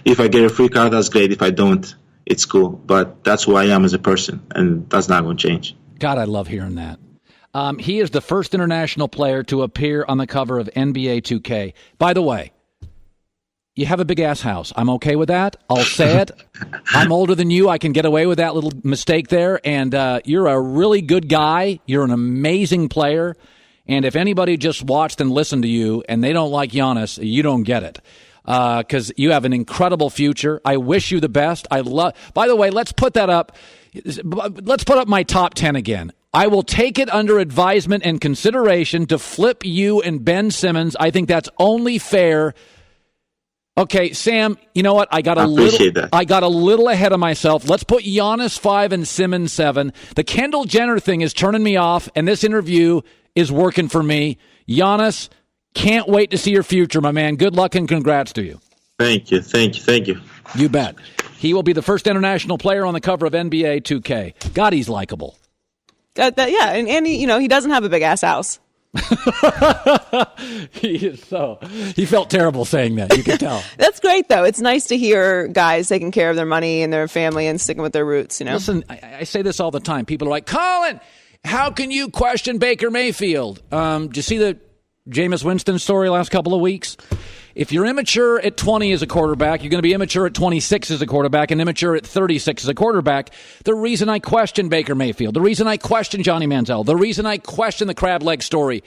if I get a free car, that's great. If I don't, it's cool. But that's who I am as a person, and that's not going to change. God, I love hearing that. He is the first international player to appear on the cover of NBA 2K. By the way, you have a big-ass house. I'm okay with that. I'll say it. I'm older than you. I can get away with that little mistake there, and you're a really good guy. You're an amazing player. And if anybody just watched and listened to you and they don't like Giannis, you don't get it. Because you have an incredible future. I wish you the best. By the way, let's put that up. Let's put up my top 10 again. I will take it under advisement and consideration to flip you and Ben Simmons. I think that's only fair. Okay, Sam, you know what? I got a little ahead of myself. Let's put Giannis 5 and Simmons 7. The Kendall Jenner thing is turning me off, and this interview is working for me. Giannis, can't wait to see your future, my man. Good luck and congrats to you. Thank you. You bet. He will be the first international player on the cover of NBA 2K. God, he's likable. Yeah, and he doesn't have a big-ass house. He felt terrible saying that. You can tell. That's great, though. It's nice to hear guys taking care of their money and their family and sticking with their roots. Listen, I say this all the time. People are like, Colin, how can you question Baker Mayfield? Do you see the Jameis Winston's story last couple of weeks? If you're immature at 20 as a quarterback, you're going to be immature at 26 as a quarterback and immature at 36 as a quarterback. The reason I question Baker Mayfield, the reason I question Johnny Manziel, the reason I question the crab leg story,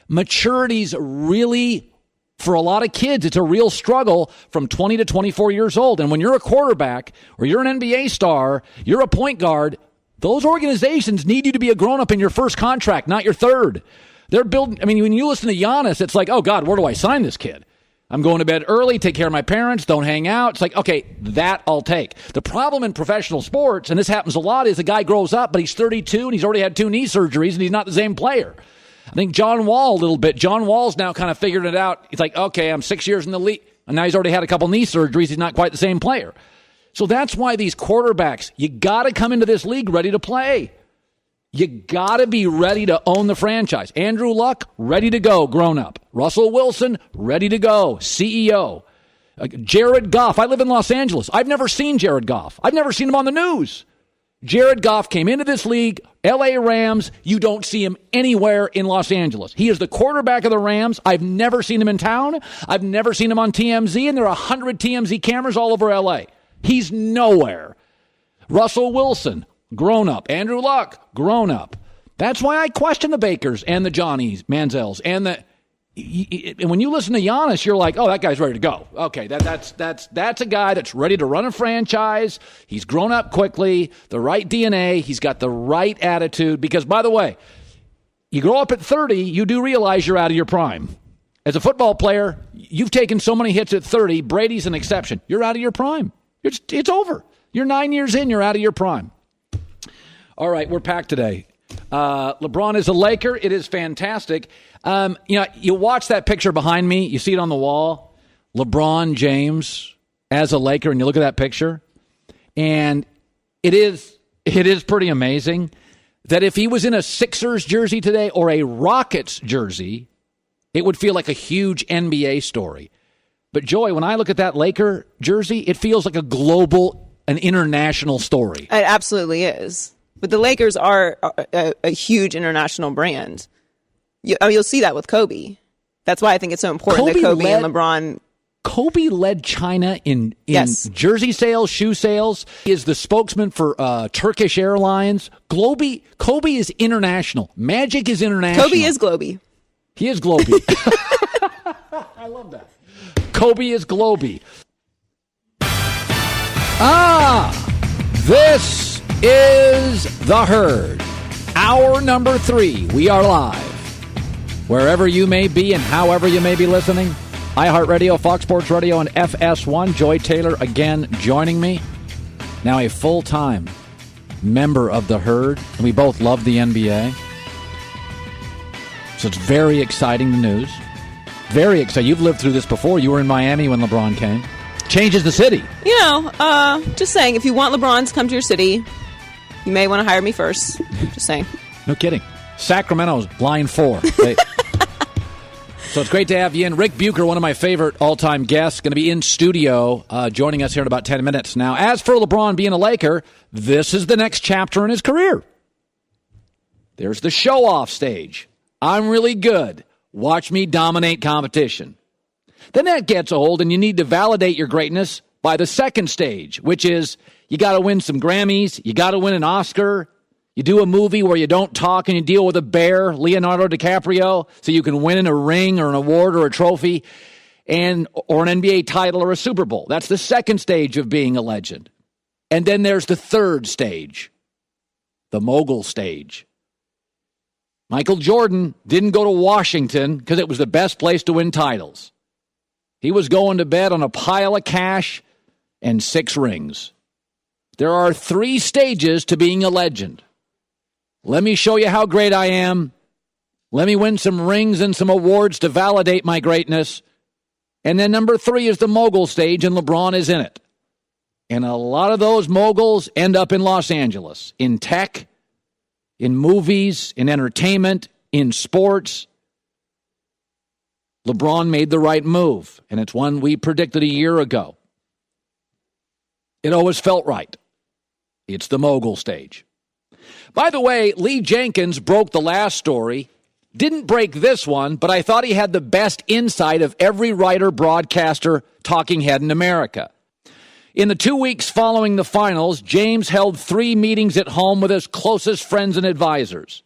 maturity's really, for a lot of kids, it's a real struggle from 20 to 24 years old. And when you're a quarterback or you're an NBA star, you're a point guard, those organizations need you to be a grown-up in your first contract, not your third. They're building, I mean, when you listen to Giannis, it's like, oh, God, where do I sign this kid? I'm going to bed early, take care of my parents, don't hang out. It's like, okay, that I'll take. The problem in professional sports, and this happens a lot, is a guy grows up, but he's 32 and he's already had 2 knee surgeries and he's not the same player. I think John Wall a little bit. John Wall's now kind of figured it out. He's like, okay, I'm 6 years in the league, and now he's already had a couple knee surgeries. He's not quite the same player. So that's why these quarterbacks, you got to come into this league ready to play. You got to be ready to own the franchise. Andrew Luck, ready to go, grown up. Russell Wilson, ready to go, CEO. Jared Goff, I live in Los Angeles. I've never seen Jared Goff. I've never seen him on the news. Jared Goff came into this league, L.A. Rams. You don't see him anywhere in Los Angeles. He is the quarterback of the Rams. I've never seen him in town. I've never seen him on TMZ, and there are 100 TMZ cameras all over L.A. He's nowhere. Russell Wilson, grown up. Andrew Luck, grown up. That's why I question the Bakers and the Johnnies, Manziels, and when you listen to Giannis, you're like, oh, that guy's ready to go. Okay, that's a guy that's ready to run a franchise. He's grown up quickly, the right DNA. He's got the right attitude. Because, by the way, you grow up at 30, you do realize you're out of your prime. As a football player, you've taken so many hits at 30. Brady's an exception. You're out of your prime. It's over. You're 9 years in. You're out of your prime. All right, we're packed today. LeBron is a Laker. It is fantastic. You watch that picture behind me. You see it on the wall. LeBron James as a Laker, and you look at that picture, and it is pretty amazing that if he was in a Sixers jersey today or a Rockets jersey, it would feel like a huge NBA story. But, Joy, when I look at that Laker jersey, it feels like an international story. It absolutely is. But the Lakers are a huge international brand. You'll see that with Kobe. That's why I think it's so important that Kobe and LeBron. Kobe led China in jersey sales, shoe sales. He is the spokesman for Turkish Airlines. Kobe is international. Magic is international. Kobe is Globy. He is Globy. I love that. Kobe is Globy. This is The Herd. Hour number 3. We are live. Wherever you may be and however you may be listening, iHeartRadio, Fox Sports Radio, and FS1. Joy Taylor again joining me. Now a full-time member of The Herd, and we both love the NBA. So it's very exciting, the news. Very exciting. You've lived through this before. You were in Miami when LeBron came. Changes the city. Just saying, if you want LeBron to come to your city, you may want to hire me first. Just saying. No kidding. Sacramento's line 4. So it's great to have you in. Rick Bucher, one of my favorite all-time guests, going to be in studio joining us here in about 10 minutes. Now, as for LeBron being a Laker, this is the next chapter in his career. There's the show-off stage. I'm really good. Watch me dominate competition. Then that gets old, and you need to validate your greatness by the second stage, which is you got to win some Grammys, you got to win an Oscar, you do a movie where you don't talk and you deal with a bear, Leonardo DiCaprio, so you can win a ring or an award or a trophy, or an NBA title or a Super Bowl. That's the second stage of being a legend. And then there's the third stage, the mogul stage. Michael Jordan didn't go to Washington because it was the best place to win titles. He was going to bed on a pile of cash and 6 rings. There are 3 stages to being a legend. Let me show you how great I am. Let me win some rings and some awards to validate my greatness. And then number 3 is the mogul stage, and LeBron is in it. And a lot of those moguls end up in Los Angeles, in tech, in movies, in entertainment, in sports. LeBron made the right move, and it's one we predicted a year ago. It always felt right. It's the mogul stage. By the way, Lee Jenkins broke the last story Didn't break this one, but I thought he had the best insight of every writer, broadcaster, talking head in America. In the 2 weeks following the finals, James held 3 meetings at home with his closest friends and advisors,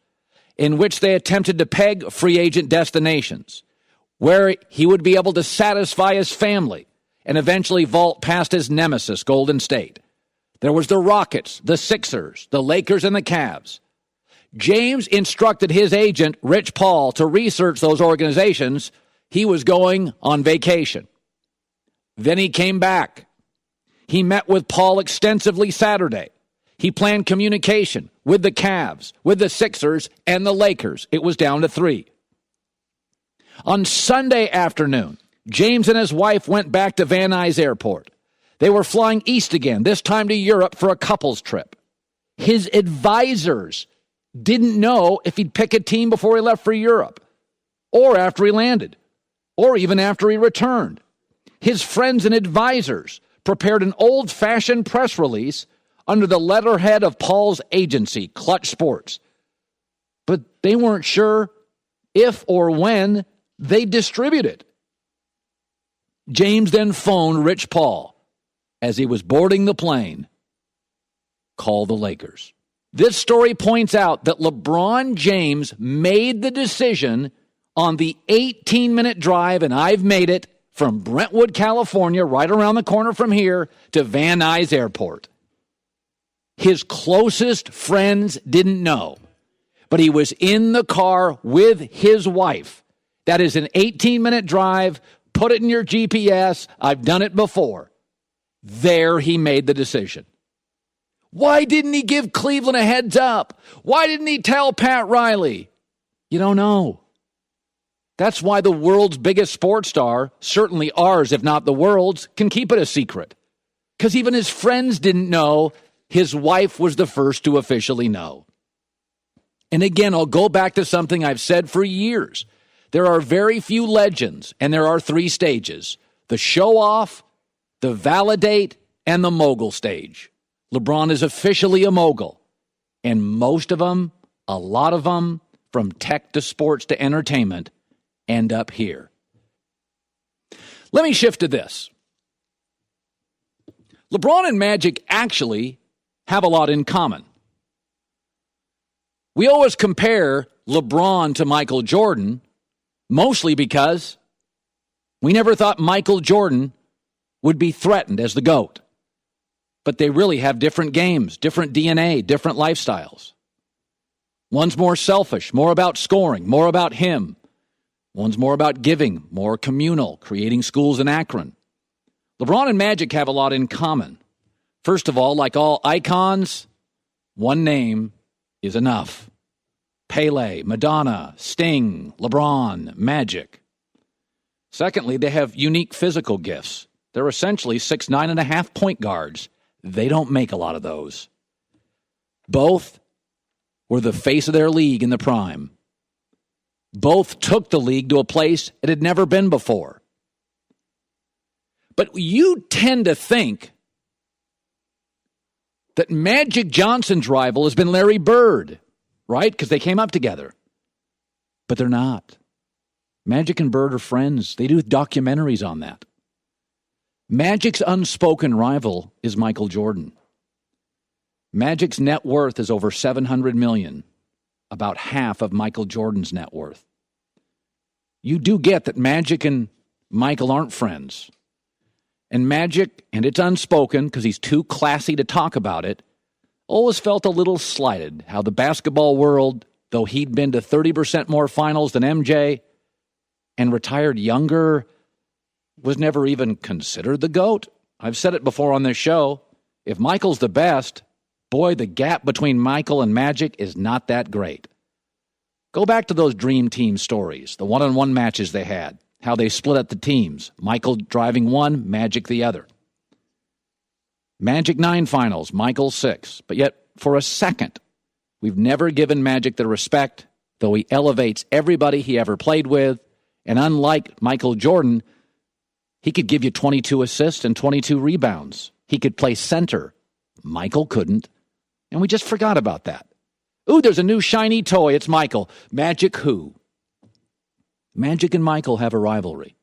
in which they attempted to peg free agent destinations, where he would be able to satisfy his family and eventually vault past his nemesis, Golden State. There was the Rockets, the Sixers, the Lakers, and the Cavs. James instructed his agent, Rich Paul, to research those organizations. He was going on vacation. Then he came back. He met with Paul extensively Saturday. He planned communication with the Cavs, with the Sixers, and the Lakers. It was down to 3. On Sunday afternoon, James and his wife went back to Van Nuys Airport. They were flying east again, this time to Europe for a couples trip. His advisors didn't know if he'd pick a team before he left for Europe, or after he landed, or even after he returned. His friends and advisors prepared an old-fashioned press release under the letterhead of Paul's agency, Clutch Sports. But they weren't sure if or when they'd distribute it. James then phoned Rich Paul as he was boarding the plane. Call the Lakers. This story points out that LeBron James made the decision on the 18-minute drive, and I've made it, from Brentwood, California, right around the corner from here, to Van Nuys Airport. His closest friends didn't know, but he was in the car with his wife. That is an 18-minute drive. Put it in your GPS. I've done it before. There he made the decision. Why didn't he give Cleveland a heads up? Why didn't he tell Pat Riley? You don't know. That's why the world's biggest sports star, certainly ours, if not the world's, can keep it a secret. Because even his friends didn't know. His wife was the first to officially know. And again, I'll go back to something I've said for years. There are very few legends, and there are 3 stages: the show-off, the validate, and the mogul stage. LeBron is officially a mogul. And most of them, a lot of them, from tech to sports to entertainment, end up here. Let me shift to this. LeBron and Magic actually have a lot in common. We always compare LeBron to Michael Jordan, mostly because we never thought Michael Jordan would be threatened as the GOAT. But they really have different games, different DNA, different lifestyles. One's more selfish, more about scoring, more about him. One's more about giving, more communal, creating schools in Akron. LeBron and Magic have a lot in common. First of all, like all icons, one name is enough. Pele, Madonna, Sting, LeBron, Magic. Secondly, they have unique physical gifts. They're essentially 6'9.5" point guards. They don't make a lot of those. Both were the face of their league in the prime. Both took the league to a place it had never been before. But you tend to think that Magic Johnson's rival has been Larry Bird, right? Because they came up together. But they're not. Magic and Bird are friends. They do documentaries on that. Magic's unspoken rival is Michael Jordan. Magic's net worth is over $700 million, about half of Michael Jordan's net worth. You do get that Magic and Michael aren't friends. And Magic, and it's unspoken because he's too classy to talk about it, always felt a little slighted how the basketball world, though he'd been to 30% more finals than MJ and retired younger, was never even considered the GOAT. I've said it before on this show. If Michael's the best, boy, the gap between Michael and Magic is not that great. Go back to those Dream Team stories, the one-on-one matches they had, how they split up the teams, Michael driving one, Magic the other. Magic 9 finals, Michael 6. But yet, for a second, we've never given Magic the respect, though he elevates everybody he ever played with. And unlike Michael Jordan, he could give you 22 assists and 22 rebounds. He could play center. Michael couldn't. And we just forgot about that. Ooh, there's a new shiny toy. It's Michael. Magic who? Magic and Michael have a rivalry.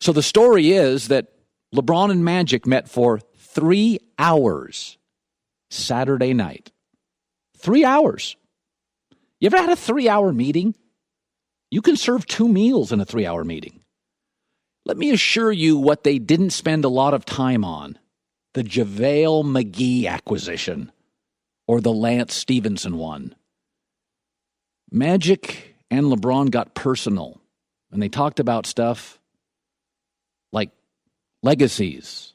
So the story is that LeBron and Magic met for 3 hours Saturday night. 3 hours. You ever had a 3-hour meeting? You can serve 2 meals in a 3-hour meeting. Let me assure you what they didn't spend a lot of time on. The JaVale McGee acquisition or the Lance Stevenson one. Magic and LeBron got personal, and they talked about stuff like legacies.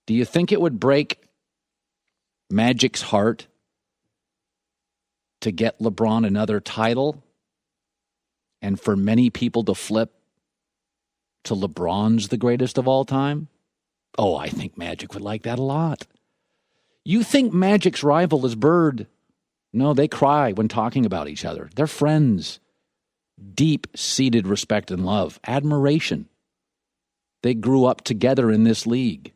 Do you think it would break Magic's heart to get LeBron another title and for many people to flip to LeBron's the greatest of all time? Oh, I think Magic would like that a lot. You think Magic's rival is Bird? No, they cry when talking about each other. They're friends. Deep-seated respect and love. Admiration. They grew up together in this league.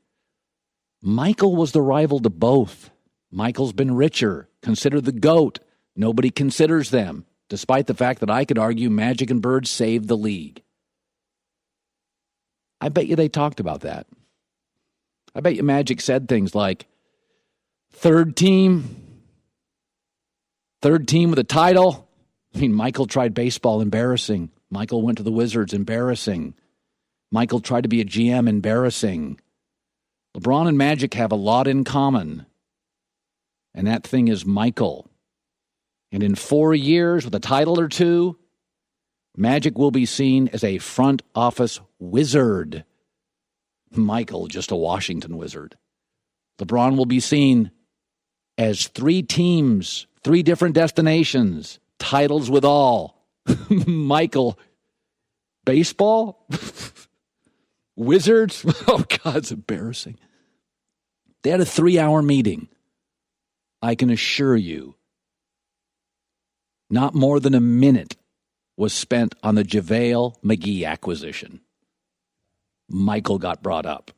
Michael was the rival to both. Michael's been richer, considered the GOAT. Nobody considers them, despite the fact that I could argue Magic and Bird saved the league. I bet you they talked about that. I bet you Magic said things like, third team with a title. I mean, Michael tried baseball, embarrassing. Michael went to the Wizards, embarrassing. Michael tried to be a GM, embarrassing. LeBron and Magic have a lot in common. And that thing is Michael. And in 4 years, with a title or two, Magic will be seen as a front office wizard. Michael, just a Washington wizard. LeBron will be seen as 3 teams, 3 different destinations, titles with all. Michael, baseball? Wizards? Oh, God, it's embarrassing. They had a 3-hour meeting. I can assure you, not more than a minute was spent on the JaVale McGee acquisition. Michael got brought up.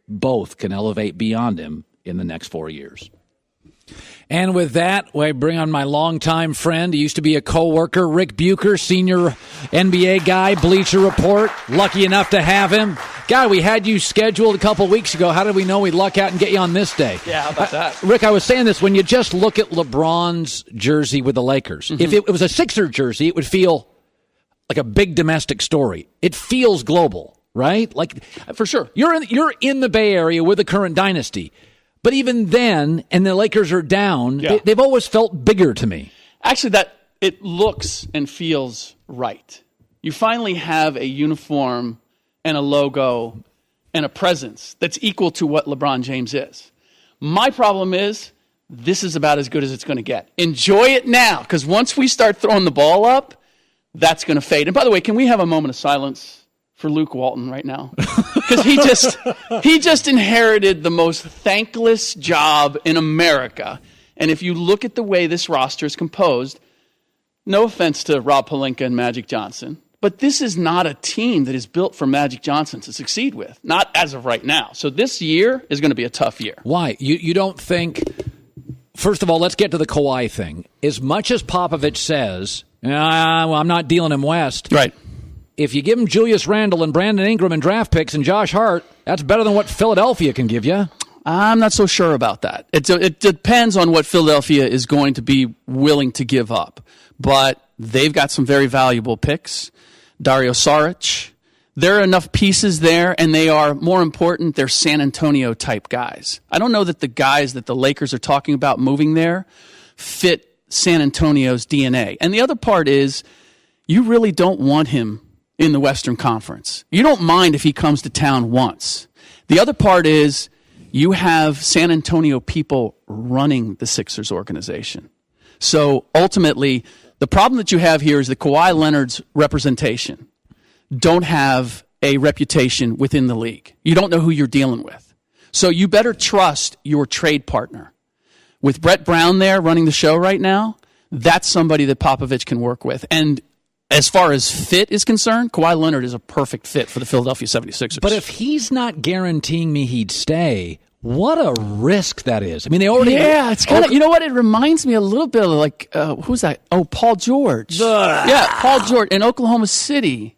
Both can elevate beyond him in the next 4 years. And with that, I bring on my longtime friend. He used to be a coworker, Rick Bucher, senior NBA guy, Bleacher Report. Lucky enough to have him. Guy, we had you scheduled a couple weeks ago. How did we know we'd luck out and get you on this day? Yeah, how about that? Rick, I was saying this. When you just look at LeBron's jersey with the Lakers, if it was a Sixer jersey, it would feel like a big domestic story. It feels global, right? Like, for sure. You're in the Bay Area with the current dynasty. But even then, and the Lakers are down, they've always felt bigger to me. Actually, that it looks and feels right. You finally have a uniform and a logo and a presence that's equal to what LeBron James is. My problem is this is about as good as it's going to get. Enjoy it now, because once we start throwing the ball up, that's going to fade. And by the way, can we have a moment of silence for Luke Walton right now? Because he just inherited the most thankless job in America. And if you look at the way this roster is composed, no offense to Rob Pelinka and Magic Johnson, but this is not a team that is built for Magic Johnson to succeed with, not as of right now. So this year is going to be a tough year. Why? You don't think, first of all, let's get to the Kawhi thing. As much as Popovich says, well, I'm not dealing him west. Right. If you give him Julius Randle and Brandon Ingram and draft picks and Josh Hart, that's better than what Philadelphia can give you. I'm not so sure about that. It depends on what Philadelphia is going to be willing to give up. But they've got some very valuable picks. Dario Saric. There are enough pieces there, and they are, more important, they're San Antonio-type guys. I don't know that the guys that the Lakers are talking about moving there fit San Antonio's DNA. And the other part is, you really don't want him in the Western Conference. You don't mind if he comes to town once. The other part is, you have San Antonio people running the Sixers organization. So ultimately, the problem that you have here is that Kawhi Leonard's representation don't have a reputation within the league. You don't know who you're dealing with. So you better trust your trade partner. With Brett Brown there running the show right now, that's somebody that Popovich can work with. And as far as fit is concerned, Kawhi Leonard is a perfect fit for the Philadelphia 76ers. But if he's not guaranteeing me he'd stay, What a risk that is. I mean, they already... Yeah, it's kind of... You know what? It reminds me a little bit of like... who's that? Oh, Paul George. Yeah, Paul George in Oklahoma City.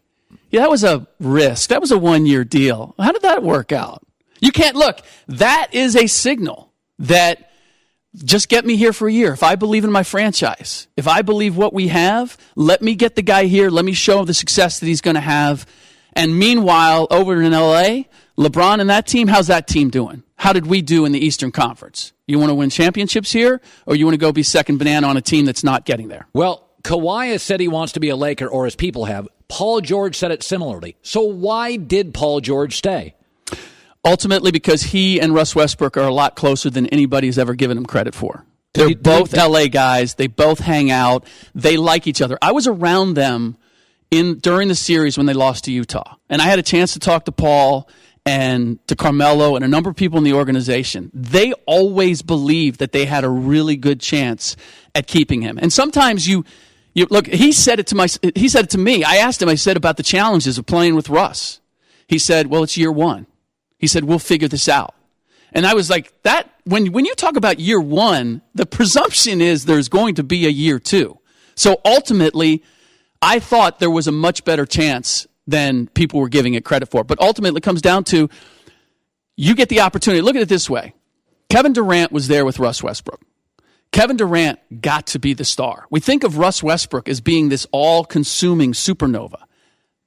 Yeah, that was a risk. That was a 1-year deal. How did that work out? You can't... Look, that is a signal that just get me here for a year. If I believe in my franchise, if I believe what we have, let me get the guy here. Let me show him the success that he's going to have. And meanwhile, over in L.A., LeBron and that team, how's that team doing? How did we do in the Eastern Conference? You want to win championships here, or you want to go be second banana on a team that's not getting there? Well, Kawhi has said he wants to be a Laker, or as people have. Paul George said it similarly. So why did Paul George stay? Ultimately, because he and Russ Westbrook are a lot closer than anybody's ever given him credit for. They're both LA guys. They both hang out. They like each other. I was around them during the series when they lost to Utah, and I had a chance to talk to Paul and to Carmelo and a number of people in the organization. They always believed that they had a really good chance at keeping him. And sometimes you look. He said it to me. I asked him. I said about the challenges of playing with Russ. He said, "Well, it's year one." He said, "We'll figure this out." And I was like, "That when you talk about year one, the presumption is there's going to be a year two." So ultimately, I thought there was a much better chance than people were giving it credit for. But ultimately, it comes down to you get the opportunity. Look at it this way. Kevin Durant was there with Russ Westbrook. Kevin Durant got to be the star. We think of Russ Westbrook as being this all-consuming supernova.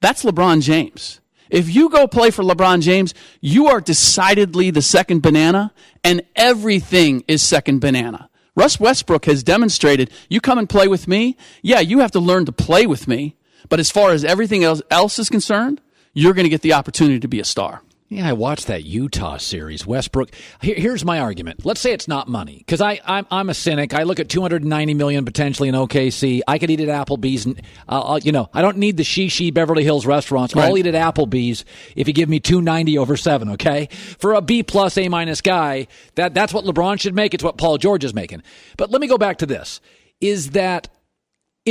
That's LeBron James. If you go play for LeBron James, you are decidedly the second banana, and everything is second banana. Russ Westbrook has demonstrated, you come and play with me, yeah, you have to learn to play with me, but as far as everything else is concerned, you're going to get the opportunity to be a star. Yeah, I watched that Utah series. Westbrook. Here's my argument. Let's say it's not money, because I'm a cynic. I look at $290 million potentially in OKC. I could eat at Applebee's, and I don't need the Shishi Beverly Hills restaurants. Right. I'll eat at Applebee's if you give me $290 over 7. Okay, for a B+, A- guy, that's what LeBron should make. It's what Paul George is making. But let me go back to this: Is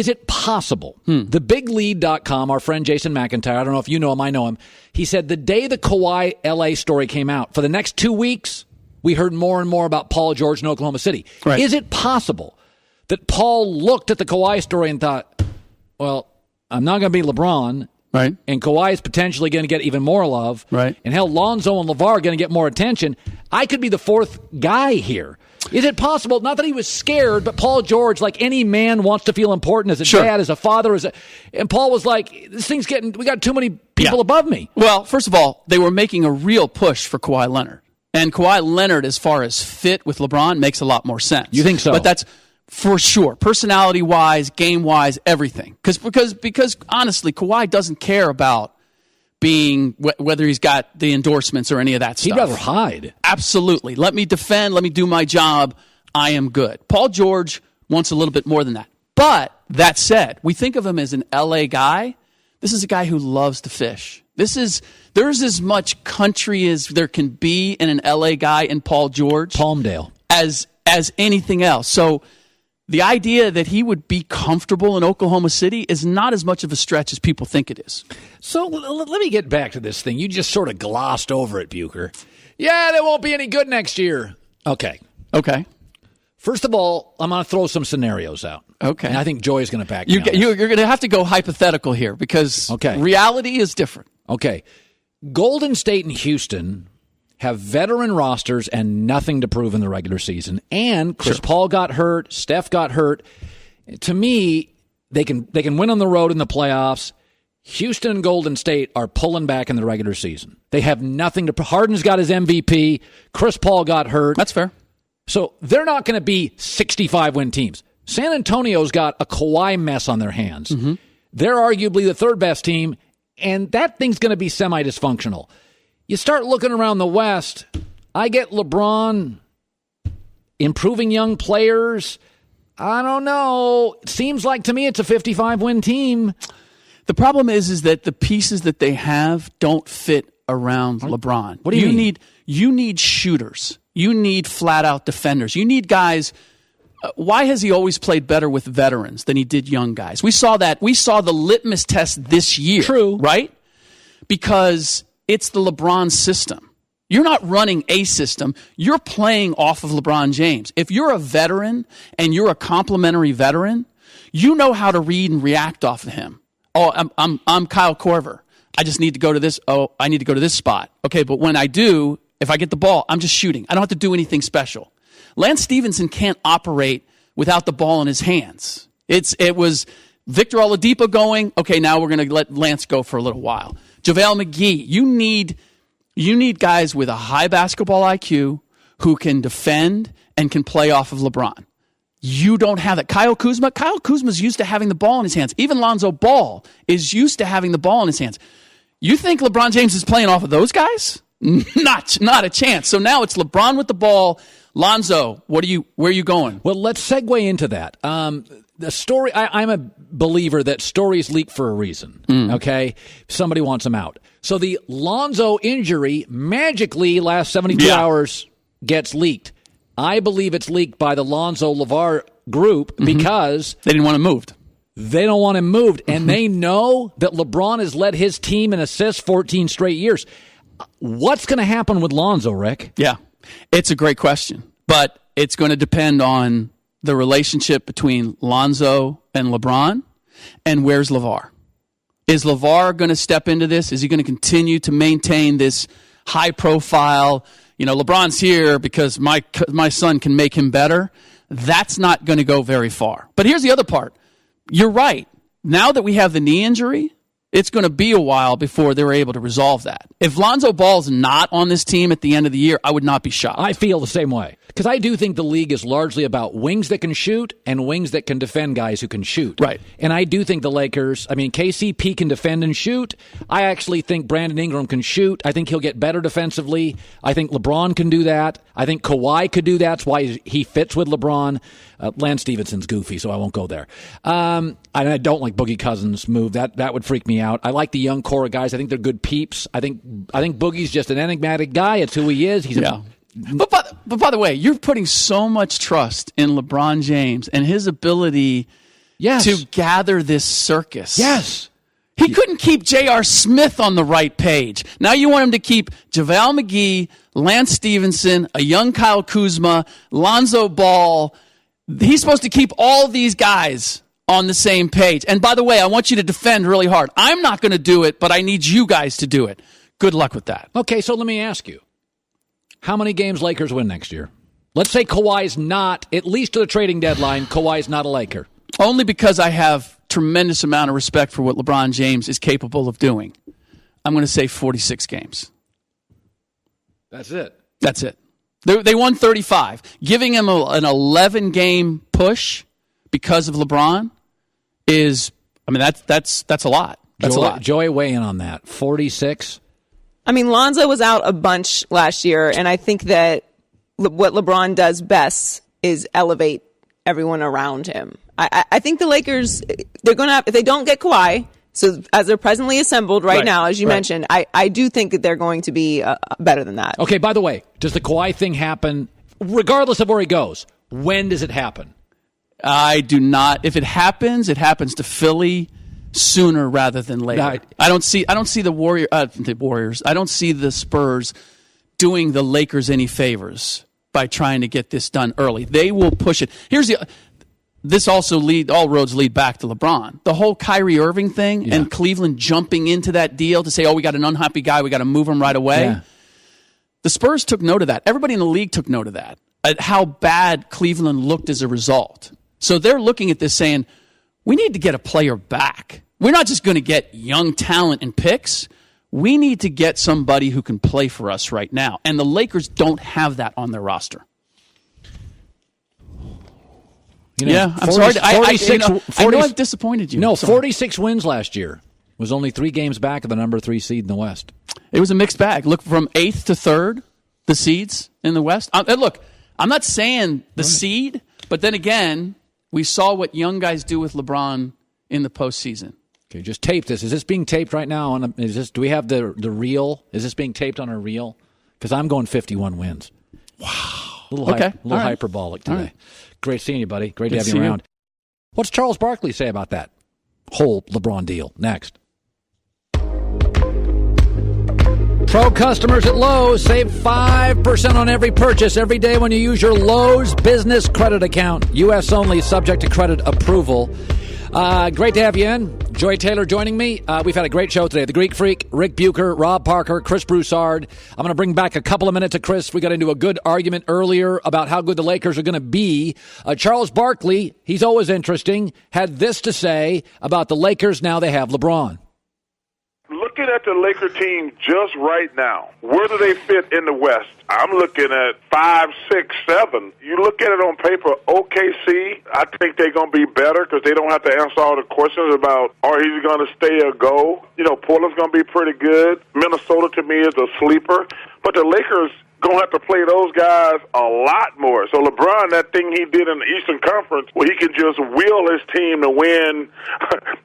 it possible? TheBigLead.com, our friend Jason McIntyre, I don't know if you know him, I know him. He said the day the Kawhi LA story came out, for the next 2 weeks, we heard more and more about Paul George in Oklahoma City. Right. Is it possible that Paul looked at the Kawhi story and thought, well, I'm not going to be LeBron, right? And Kawhi is potentially going to get even more love, right? And hell, Lonzo and LeVar are going to get more attention. I could be the fourth guy here. Is it possible, not that he was scared, but Paul George, like any man, wants to feel important as a dad, as a father, and Paul was like, this thing's we got too many people above me. Well, first of all, they were making a real push for Kawhi Leonard. And Kawhi Leonard, as far as fit with LeBron, makes a lot more sense. You think so? But that's for sure. Personality-wise, game-wise, everything. Because honestly, Kawhi doesn't care about being whether he's got the endorsements or any of that stuff. He'd rather hide. Absolutely. Let me defend. Let me do my job. I am good. Paul George wants a little bit more than that. But that said, we think of him as an LA guy. This is a guy who loves to fish. There's as much country as there can be in an LA guy in Paul George. Palmdale. As anything else. So the idea that he would be comfortable in Oklahoma City is not as much of a stretch as people think it is. So let me get back to this thing. You just sort of glossed over it, Bucher. Yeah, they won't be any good next year. Okay. First of all, I'm going to throw some scenarios out. Okay. And I think Joy's going to back me up. You're going to have to go hypothetical here because reality is different. Okay. Golden State and Houston have veteran rosters and nothing to prove in the regular season. And Chris Paul got hurt. Steph got hurt. To me, they can win on the road in the playoffs. Houston and Golden State are pulling back in the regular season. They have nothing to. Harden's got his MVP. Chris Paul got hurt. That's fair. So they're not going to be 65-win teams. San Antonio's got a Kawhi mess on their hands. Mm-hmm. They're arguably the third best team, and that thing's going to be semi-dysfunctional. You start looking around the West, I get LeBron improving young players. I don't know. It seems like to me it's a 55-win team. The problem is that the pieces that they have don't fit around LeBron. What do you mean? You need shooters. You need flat-out defenders. You need guys. Why has he always played better with veterans than he did young guys? We saw that. We saw the litmus test this year. True. Right? Because it's the LeBron system. You're not running a system. You're playing off of LeBron James. If you're a veteran and you're a complimentary veteran, you know how to read and react off of him. Oh, I'm Kyle Korver. I just need to go to this. Oh, I need to go to this spot. Okay, but when I do, if I get the ball, I'm just shooting. I don't have to do anything special. Lance Stevenson can't operate without the ball in his hands. It was Victor Oladipo going, okay, now we're going to let Lance go for a little while. JaVale McGee, you need guys with a high basketball IQ who can defend and can play off of LeBron. You don't have that. Kyle Kuzma's used to having the ball in his hands. Even Lonzo Ball is used to having the ball in his hands. You think LeBron James is playing off of those guys? Not a chance. So now it's LeBron with the ball. Lonzo, where are you going? Well, let's segue into that. The story, I'm a believer that stories leak for a reason, okay? Somebody wants them out. So the Lonzo injury magically last 72 hours gets leaked. I believe it's leaked by the Lonzo LeVar group because they didn't want him moved. They don't want him moved, and they know that LeBron has led his team in assists 14 straight years. What's going to happen with Lonzo, Rick? Yeah, it's a great question, but it's going to depend on the relationship between Lonzo and LeBron, and where's LeVar? Is LeVar going to step into this? Is he going to continue to maintain this high profile, LeBron's here because my son can make him better? That's not going to go very far. But here's the other part. You're right. Now that we have the knee injury, it's going to be a while before they're able to resolve that. If Lonzo Ball's not on this team at the end of the year, I would not be shocked. I feel the same way. Because I do think the league is largely about wings that can shoot and wings that can defend guys who can shoot. Right. And I do think the Lakers, KCP can defend and shoot. I actually think Brandon Ingram can shoot. I think he'll get better defensively. I think LeBron can do that. I think Kawhi could do that. That's why he fits with LeBron. Lance Stevenson's goofy, so I won't go there. And I don't like Boogie Cousins' move. That would freak me out. I like the young core of guys. I think they're good peeps. I think Boogie's just an enigmatic guy. It's who he is. But by the way, you're putting so much trust in LeBron James and his ability to gather this circus. Yes. He couldn't keep J.R. Smith on the right page. Now you want him to keep JaVale McGee, Lance Stevenson, a young Kyle Kuzma, Lonzo Ball. He's supposed to keep all these guys on the same page. And by the way, I want you to defend really hard. I'm not going to do it, but I need you guys to do it. Good luck with that. Okay, so let me ask you. How many games Lakers win next year? Let's say Kawhi's not, at least to the trading deadline, Kawhi's not a Laker. Only because I have tremendous amount of respect for what LeBron James is capable of doing. I'm going to say 46 games. That's it. That's it. They won 35. Giving him an 11-game push because of LeBron is, that's a lot. That's a lot. Joy, weigh in on that. 46? Lonzo was out a bunch last year, and I think that what LeBron does best is elevate everyone around him. I think the Lakers, they're going to have, if they don't get Kawhi, so as they're presently assembled right now, as you mentioned, I do think that they're going to be better than that. Okay, by the way, does the Kawhi thing happen, regardless of where he goes? When does it happen? I do not. If it happens to Philly sooner rather than later. I don't see the Warriors. I don't see the Spurs doing the Lakers any favors by trying to get this done early. They will push it. This also all roads lead back to LeBron. The whole Kyrie Irving thing and Cleveland jumping into that deal to say, we got an unhappy guy, we got to move him right away. Yeah. The Spurs took note of that. Everybody in the league took note of that, at how bad Cleveland looked as a result. So they're looking at this saying, we need to get a player back. We're not just going to get young talent and picks. We need to get somebody who can play for us right now. And the Lakers don't have that on their roster. I'm sorry. I know I've disappointed you. No, 46 wins last year. Was only 3 games back of the number 3 seed in the West. It was a mixed bag. Look, from 8th to 3rd, the seeds in the West. Look, I'm not saying the seed, but then again, we saw what young guys do with LeBron in the postseason. Okay, just tape this. Is this being taped right now? Do we have the reel? Is this being taped on a reel? Because I'm going 51 wins. Wow. A little hyperbolic today. Right. Great seeing you, buddy. Great to have you around. What's Charles Barkley say about that whole LeBron deal? Next. Pro customers at Lowe's save 5% on every purchase every day when you use your Lowe's business credit account. U.S. only, subject to credit approval. Great to have you in. Joy Taylor joining me. We've had a great show today. The Greek Freak, Rick Bucher, Rob Parker, Chris Broussard. I'm going to bring back a couple of minutes of Chris. We got into a good argument earlier about how good the Lakers are going to be. Charles Barkley, he's always interesting, had this to say about the Lakers now they have LeBron. Looking at the Laker team just right now, where do they fit in the West? I'm looking at 5, 6, 7. You look at it on paper, OKC, I think they're going to be better because they don't have to answer all the questions about are he going to stay or go. You know, Portland's going to be pretty good. Minnesota, to me, is a sleeper. But the Lakers going to have to play those guys a lot more. So LeBron, that thing he did in the Eastern Conference where he can just will his team to win,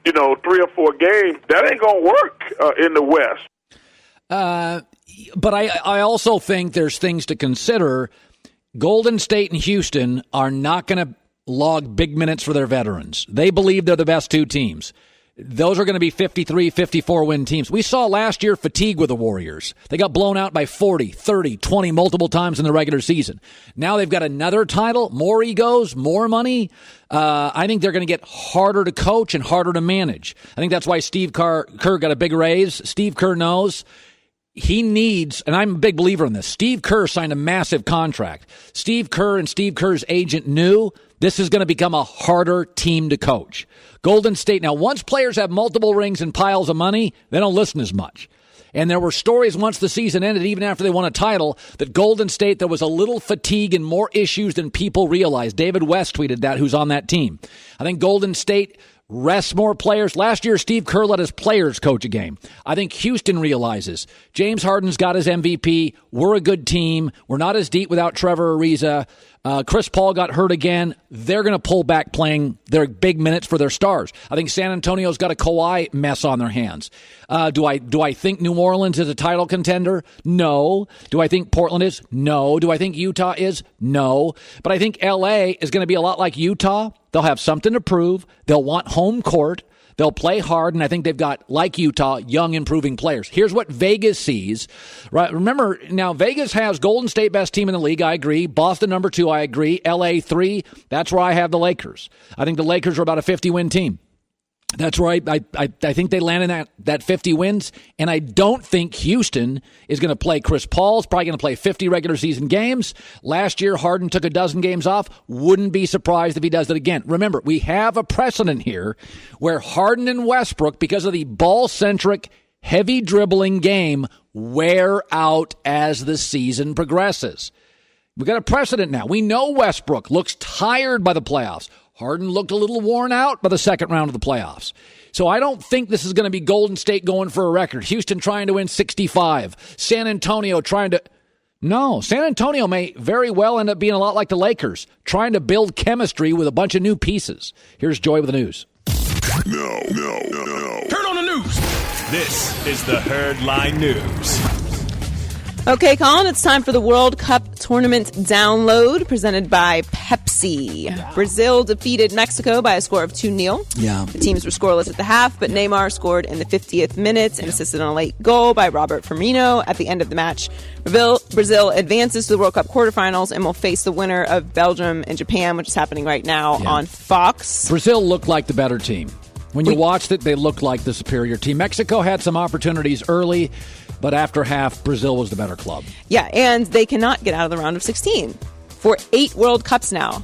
3 or 4 games, that ain't going to work in the West. But I also think there's things to consider. Golden State and Houston are not going to log big minutes for their veterans. They believe they're the best two teams. Those are going to be 53, 54-win teams. We saw last year fatigue with the Warriors. They got blown out by 40, 30, 20 multiple times in the regular season. Now they've got another title, more egos, more money. I think they're going to get harder to coach and harder to manage. I think that's why Steve Kerr got a big raise. Steve Kerr knows he needs, and I'm a big believer in this, Steve Kerr signed a massive contract. Steve Kerr and Steve Kerr's agent knew this is going to become a harder team to coach. Golden State, now once players have multiple rings and piles of money, they don't listen as much. And there were stories once the season ended, even after they won a title, that Golden State, there was a little fatigue and more issues than people realized. David West tweeted that, who's on that team. I think Golden State rests more players. Last year, Steve Kerr let his players coach a game. I think Houston realizes James Harden's got his MVP. We're a good team. We're not as deep without Trevor Ariza. Chris Paul got hurt again. They're going to pull back playing their big minutes for their stars. I think San Antonio's got a Kawhi mess on their hands. Do I think New Orleans is a title contender? No. Do I think Portland is? No. Do I think Utah is? No. But I think L.A. is going to be a lot like Utah. They'll have something to prove. They'll want home court. They'll play hard, and I think they've got, like Utah, young, improving players. Here's what Vegas sees. Right? Remember, now Vegas has Golden State best team in the league, I agree. Boston number 2, I agree. LA 3, that's where I have the Lakers. I think the Lakers are about a 50-win team. That's right. I think they land in that 50 wins, and I don't think Houston is going to play Chris Paul. Is probably going to play 50 regular season games. Last year, Harden took a dozen games off. Wouldn't be surprised if he does that again. Remember, we have a precedent here where Harden and Westbrook, because of the ball-centric, heavy dribbling game, wear out as the season progresses. We've got a precedent now. We know Westbrook looks tired by the playoffs. Harden looked a little worn out by the second round of the playoffs. So I don't think this is going to be Golden State going for a record. Houston trying to win 65. San Antonio trying to... No, San Antonio may very well end up being a lot like the Lakers, trying to build chemistry with a bunch of new pieces. Here's Joy with the news. No. Turn on the news. This is the Herdline News. Okay, Colin, it's time for the World Cup Tournament Download presented by Pepsi. Yeah. Brazil defeated Mexico by a score of 2-0. Yeah. The teams were scoreless at the half, but Neymar scored in the 50th minute and assisted on a late goal by Robert Firmino at the end of the match. Brazil advances to the World Cup quarterfinals and will face the winner of Belgium and Japan, which is happening right now on Fox. Brazil looked like the better team. When you watched it, they looked like the superior team. Mexico had some opportunities early, but after half, Brazil was the better club. Yeah, and they cannot get out of the round of 16 for 8 World Cups now.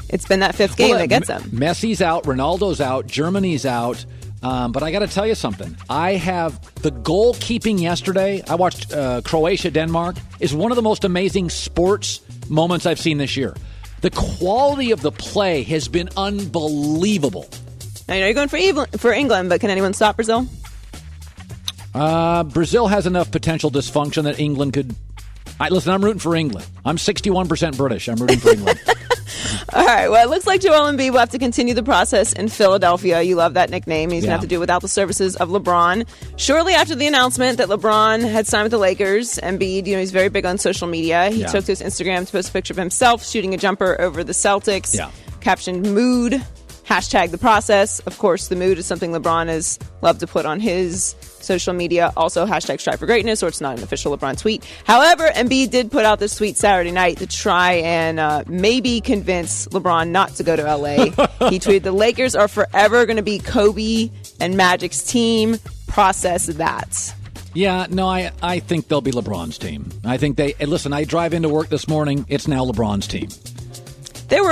It's been that 5th game that gets them. Messi's out, Ronaldo's out, Germany's out. But I got to tell you something. I have the goalkeeping yesterday. I watched Croatia-Denmark. Is one of the most amazing sports moments I've seen this year. The quality of the play has been unbelievable. I know you're going for England, but can anyone stop Brazil? Brazil has enough potential dysfunction that England could... Listen, I'm rooting for England. I'm 61% British. I'm rooting for England. All right. Well, it looks like Joel Embiid will have to continue the process in Philadelphia. You love that nickname. He's going to have to do it without the services of LeBron. Shortly after the announcement that LeBron had signed with the Lakers, Embiid, he's very big on social media. He took to his Instagram to post a picture of himself shooting a jumper over the Celtics. Yeah. Captioned, "Mood. Hashtag the process. Of course, the mood is something LeBron has loved to put on his social media. Also, hashtag strive for greatness, or it's not an official LeBron tweet. However, Embiid did put out this tweet Saturday night to try and maybe convince LeBron not to go to LA. He tweeted, "The Lakers are forever going to be Kobe and Magic's team. Process that." Yeah, no, I think they'll be LeBron's team. I think listen, I drive into work this morning. It's now LeBron's team. There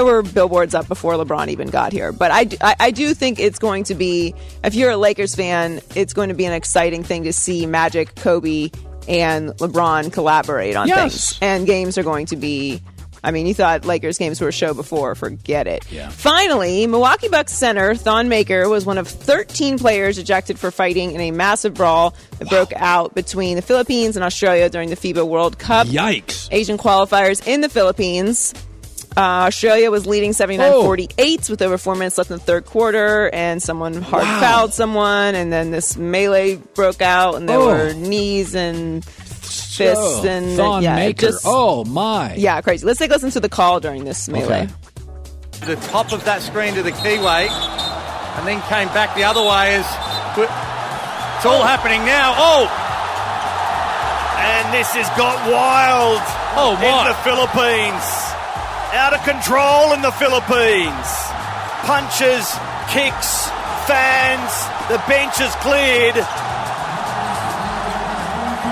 were billboards up before LeBron even got here, but I do think it's going to be, if you're a Lakers fan, it's going to be an exciting thing to see Magic, Kobe, and LeBron collaborate on things. And games are going to be, I mean, you thought Lakers games were a show before, forget it. Yeah. Finally, Milwaukee Bucks center Thon Maker was one of 13 players ejected for fighting in a massive brawl that broke out between the Philippines and Australia during the FIBA World Cup. Yikes. Asian qualifiers in the Philippines. Australia was leading 79-48 with over 4 minutes left in the third quarter, and someone hard fouled someone, and then this melee broke out, and there were knees and fists and Thon Maker. Oh my! Yeah, crazy. Let's take a listen to the call during this melee. The top of that screen to the keyway, and then came back the other way. It's all happening now. Oh, and this has got wild. In the Philippines. Out of control in the Philippines. Punches, kicks, fans. The bench is cleared.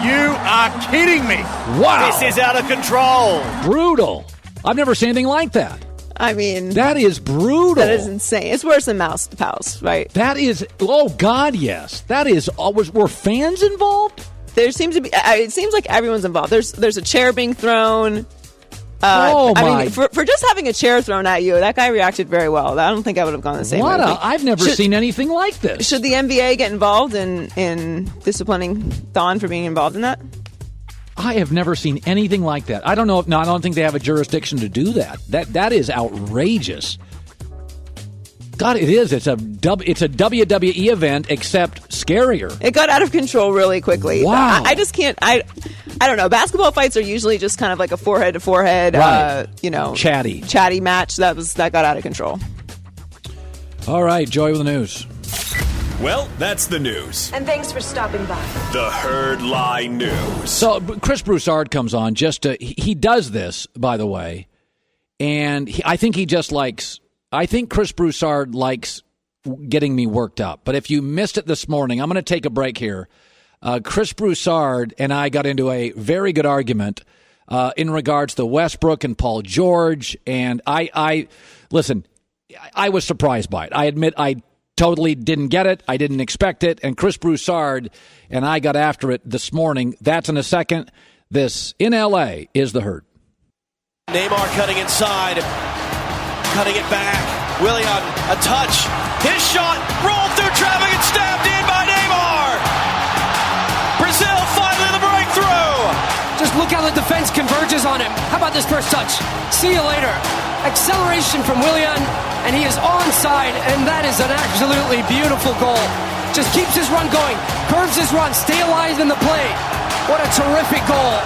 You are kidding me. Wow. This is out of control. Brutal. I've never seen anything like that. I mean, that is brutal. That is insane. It's worse than mouse to pals, right? That is, oh God, yes. That is, were fans involved? There seems to be, it seems like everyone's involved. There's a chair being thrown. I mean, for just having a chair thrown at you, that guy reacted very well. I don't think I would have gone the same way. I've never seen anything like this. Should the NBA get involved in disciplining Thon for being involved in that? I have never seen anything like that. I don't know. I don't think they have a jurisdiction to do that. That is outrageous. God, it is. It's a WWE event, except scarier. It got out of control really quickly. Wow. I just can't. I don't know. Basketball fights are usually just kind of like a forehead to forehead, right. chatty match. That got out of control. All right, Joy with the news. Well, that's the news. And thanks for stopping by. The Herd Lie News. So Chris Broussard comes on he does this, by the way, and I think Chris Broussard likes getting me worked up. But if you missed it this morning, I'm going to take a break here. Chris Broussard and I got into a very good argument in regards to Westbrook and Paul George. And I was surprised by it. I admit I totally didn't get it. I didn't expect it. And Chris Broussard and I got after it this morning. That's in a second. This in L.A. is the Herd. Neymar cutting inside. Cutting it back. Willian, a touch. His shot rolled through traffic and stabbed in by Neymar. Brazil finally the breakthrough. Just look how the defense converges on him. How about this first touch? See you later. Acceleration from Willian, and he is onside, and that is an absolutely beautiful goal. Just keeps his run going. Curves his run. Stay alive in the play. What a terrific goal.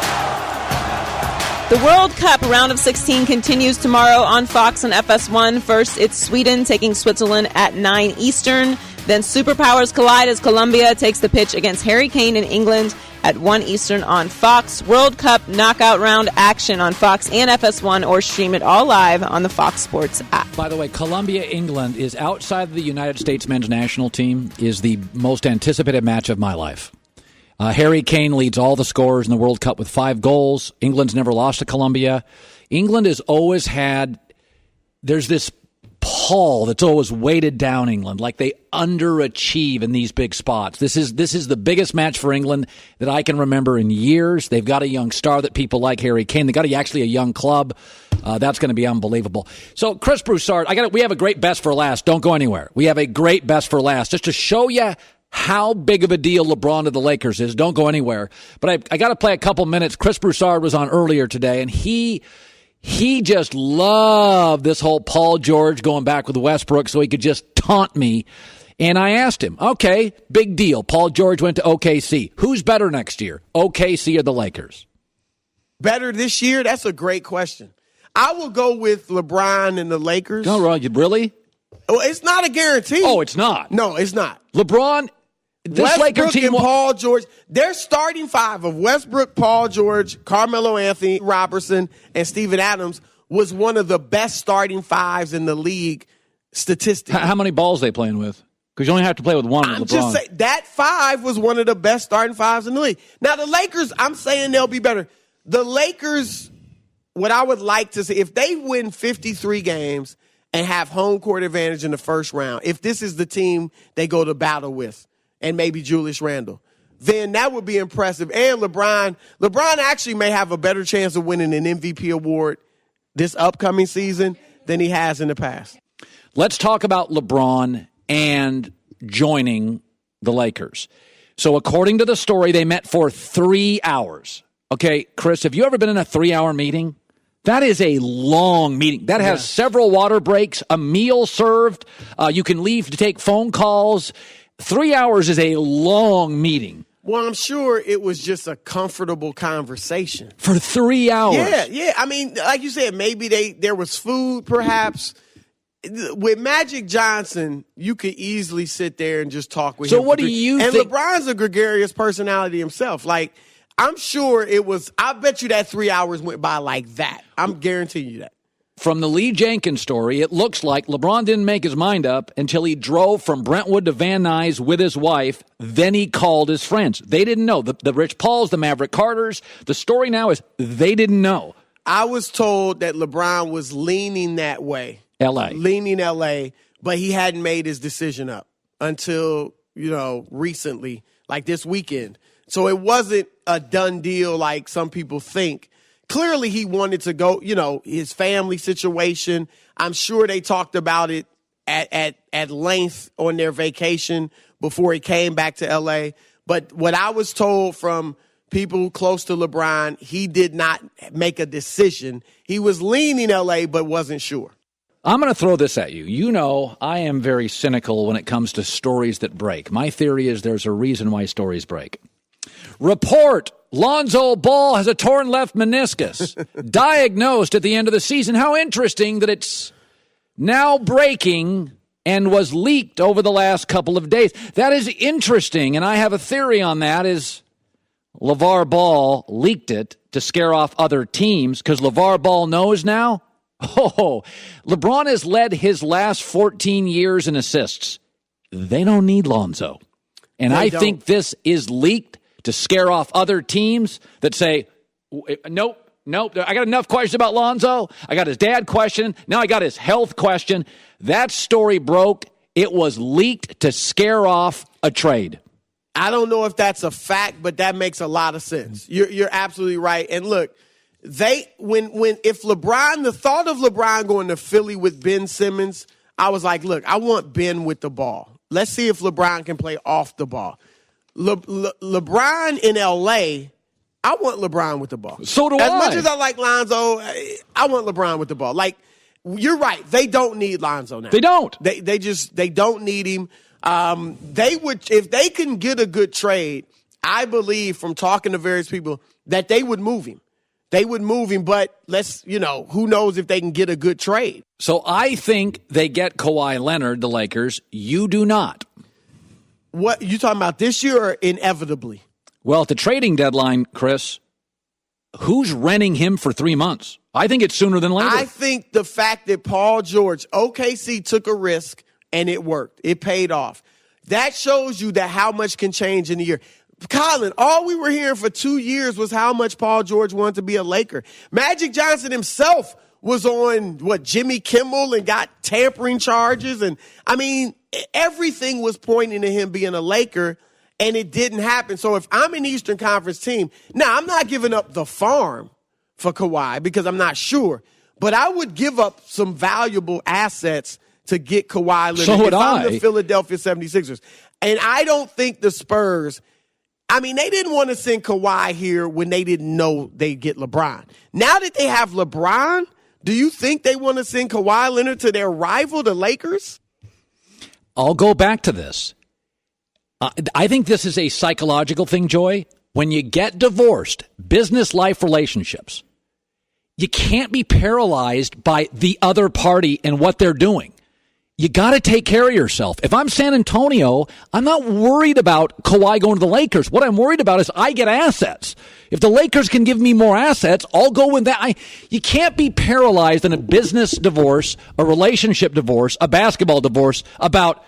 The World Cup round of 16 continues tomorrow on Fox and FS1. First, it's Sweden taking Switzerland at 9 Eastern. Then superpowers collide as Colombia takes the pitch against Harry Kane in England at 1 Eastern on Fox. World Cup knockout round action on Fox and FS1, or stream it all live on the Fox Sports app. By the way, Colombia-England is outside the United States men's national team, is the most anticipated match of my life. Harry Kane leads all the scorers in the World Cup with 5 goals. England's never lost to Colombia. England has always had, there's this pall that's always weighted down England, like they underachieve in these big spots. This is the biggest match for England that I can remember in years. They've got a young star that people like, Harry Kane. They've got actually a young club. That's going to be unbelievable. So, Chris Broussard, we have a great best for last. Don't go anywhere. We have a great best for last, just to show you how big of a deal LeBron to the Lakers is. Don't go anywhere. But I got to play a couple minutes. Chris Broussard was on earlier today, and he just loved this whole Paul George going back with Westbrook so he could just taunt me. And I asked him, okay, big deal. Paul George went to OKC. Who's better next year, OKC or the Lakers? Better this year? That's a great question. I will go with LeBron and the Lakers. No, really? Well, it's not a guarantee. Oh, it's not. No, it's not. LeBron, this Laker Westbrook team, and Paul George, their starting five of Westbrook, Paul George, Carmelo Anthony, Robertson, and Steven Adams was one of the best starting fives in the league statistically. How many balls they playing with? Because you only have to play with one with LeBron. Just saying, that five was one of the best starting fives in the league. Now, the Lakers, I'm saying they'll be better. The Lakers, what I would like to see, if they win 53 games and have home court advantage in the first round, if this is the team they go to battle with, and maybe Julius Randle, then that would be impressive. And LeBron actually may have a better chance of winning an MVP award this upcoming season than he has in the past. Let's talk about LeBron and joining the Lakers. So according to the story, they met for 3 hours. Okay, Chris, have you ever been in a 3-hour meeting? That is a long meeting. That has several water breaks, a meal served. You can leave to take phone calls. 3 hours is a long meeting. Well, I'm sure it was just a comfortable conversation. For 3 hours? Yeah. I mean, like you said, maybe there was food, perhaps. With Magic Johnson, you could easily sit there and just talk with him. So what do you think? And LeBron's a gregarious personality himself. Like, I'm sure I bet you that 3 hours went by like that. I'm guaranteeing you that. From the Lee Jenkins story, it looks like LeBron didn't make his mind up until he drove from Brentwood to Van Nuys with his wife. Then he called his friends. They didn't know. The Rich Pauls, the Maverick Carters. The story now is they didn't know. I was told that LeBron was leaning that way. Leaning L.A., but he hadn't made his decision up until, recently, like this weekend. So it wasn't a done deal like some people think. Clearly, he wanted to go, his family situation. I'm sure they talked about it at length on their vacation before he came back to L.A. But what I was told from people close to LeBron, he did not make a decision. He was leaning L.A., but wasn't sure. I'm going to throw this at you. You know, I am very cynical when it comes to stories that break. My theory is there's a reason why stories break. Report, Lonzo Ball has a torn left meniscus. Diagnosed at the end of the season. How interesting that it's now breaking and was leaked over the last couple of days. That is interesting, and I have a theory on that is LeVar Ball leaked it to scare off other teams because LeVar Ball knows now. Oh, LeBron has led his last 14 years in assists. They don't need Lonzo. And I think this is leaked to scare off other teams that say, nope, I got enough questions about Lonzo. I got his dad question. Now I got his health question. That story broke. It was leaked to scare off a trade. I don't know if that's a fact, but that makes a lot of sense. You're absolutely right. And look, if LeBron, the thought of LeBron going to Philly with Ben Simmons, I was like, look, I want Ben with the ball. Let's see if LeBron can play off the ball. LeBron in L.A., I want LeBron with the ball. So do I. As I. much as I like Lonzo, I want LeBron with the ball. Like, you're right. They don't need Lonzo now. They don't. They don't need him. They would, if they can get a good trade, I believe from talking to various people that they would move him. They would move him, but who knows if they can get a good trade. So I think they get Kawhi Leonard, the Lakers. You do not. What, you talking about this year or inevitably? Well, at the trading deadline, Chris, who's renting him for 3 months? I think it's sooner than later. I think the fact that Paul George, OKC took a risk and it worked. It paid off. That shows you that how much can change in a year. Colin, all we were hearing for 2 years was how much Paul George wanted to be a Laker. Magic Johnson himself was on, Jimmy Kimmel and got tampering charges. And, everything was pointing to him being a Laker, and it didn't happen. So if I'm an Eastern Conference team, now I'm not giving up the farm for Kawhi because I'm not sure. But I would give up some valuable assets to get Kawhi Leonard so would I'm the Philadelphia 76ers. And I don't think the Spurs – they didn't want to send Kawhi here when they didn't know they'd get LeBron. Now that they have LeBron, do you think they want to send Kawhi Leonard to their rival, the Lakers? I'll go back to this. I think this is a psychological thing, Joy. When you get divorced, business life relationships, you can't be paralyzed by the other party and what they're doing. you got to take care of yourself. If I'm San Antonio, I'm not worried about Kawhi going to the Lakers. What I'm worried about is I get assets. If the Lakers can give me more assets, I'll go with that. You can't be paralyzed in a business divorce, a relationship divorce, a basketball divorce about,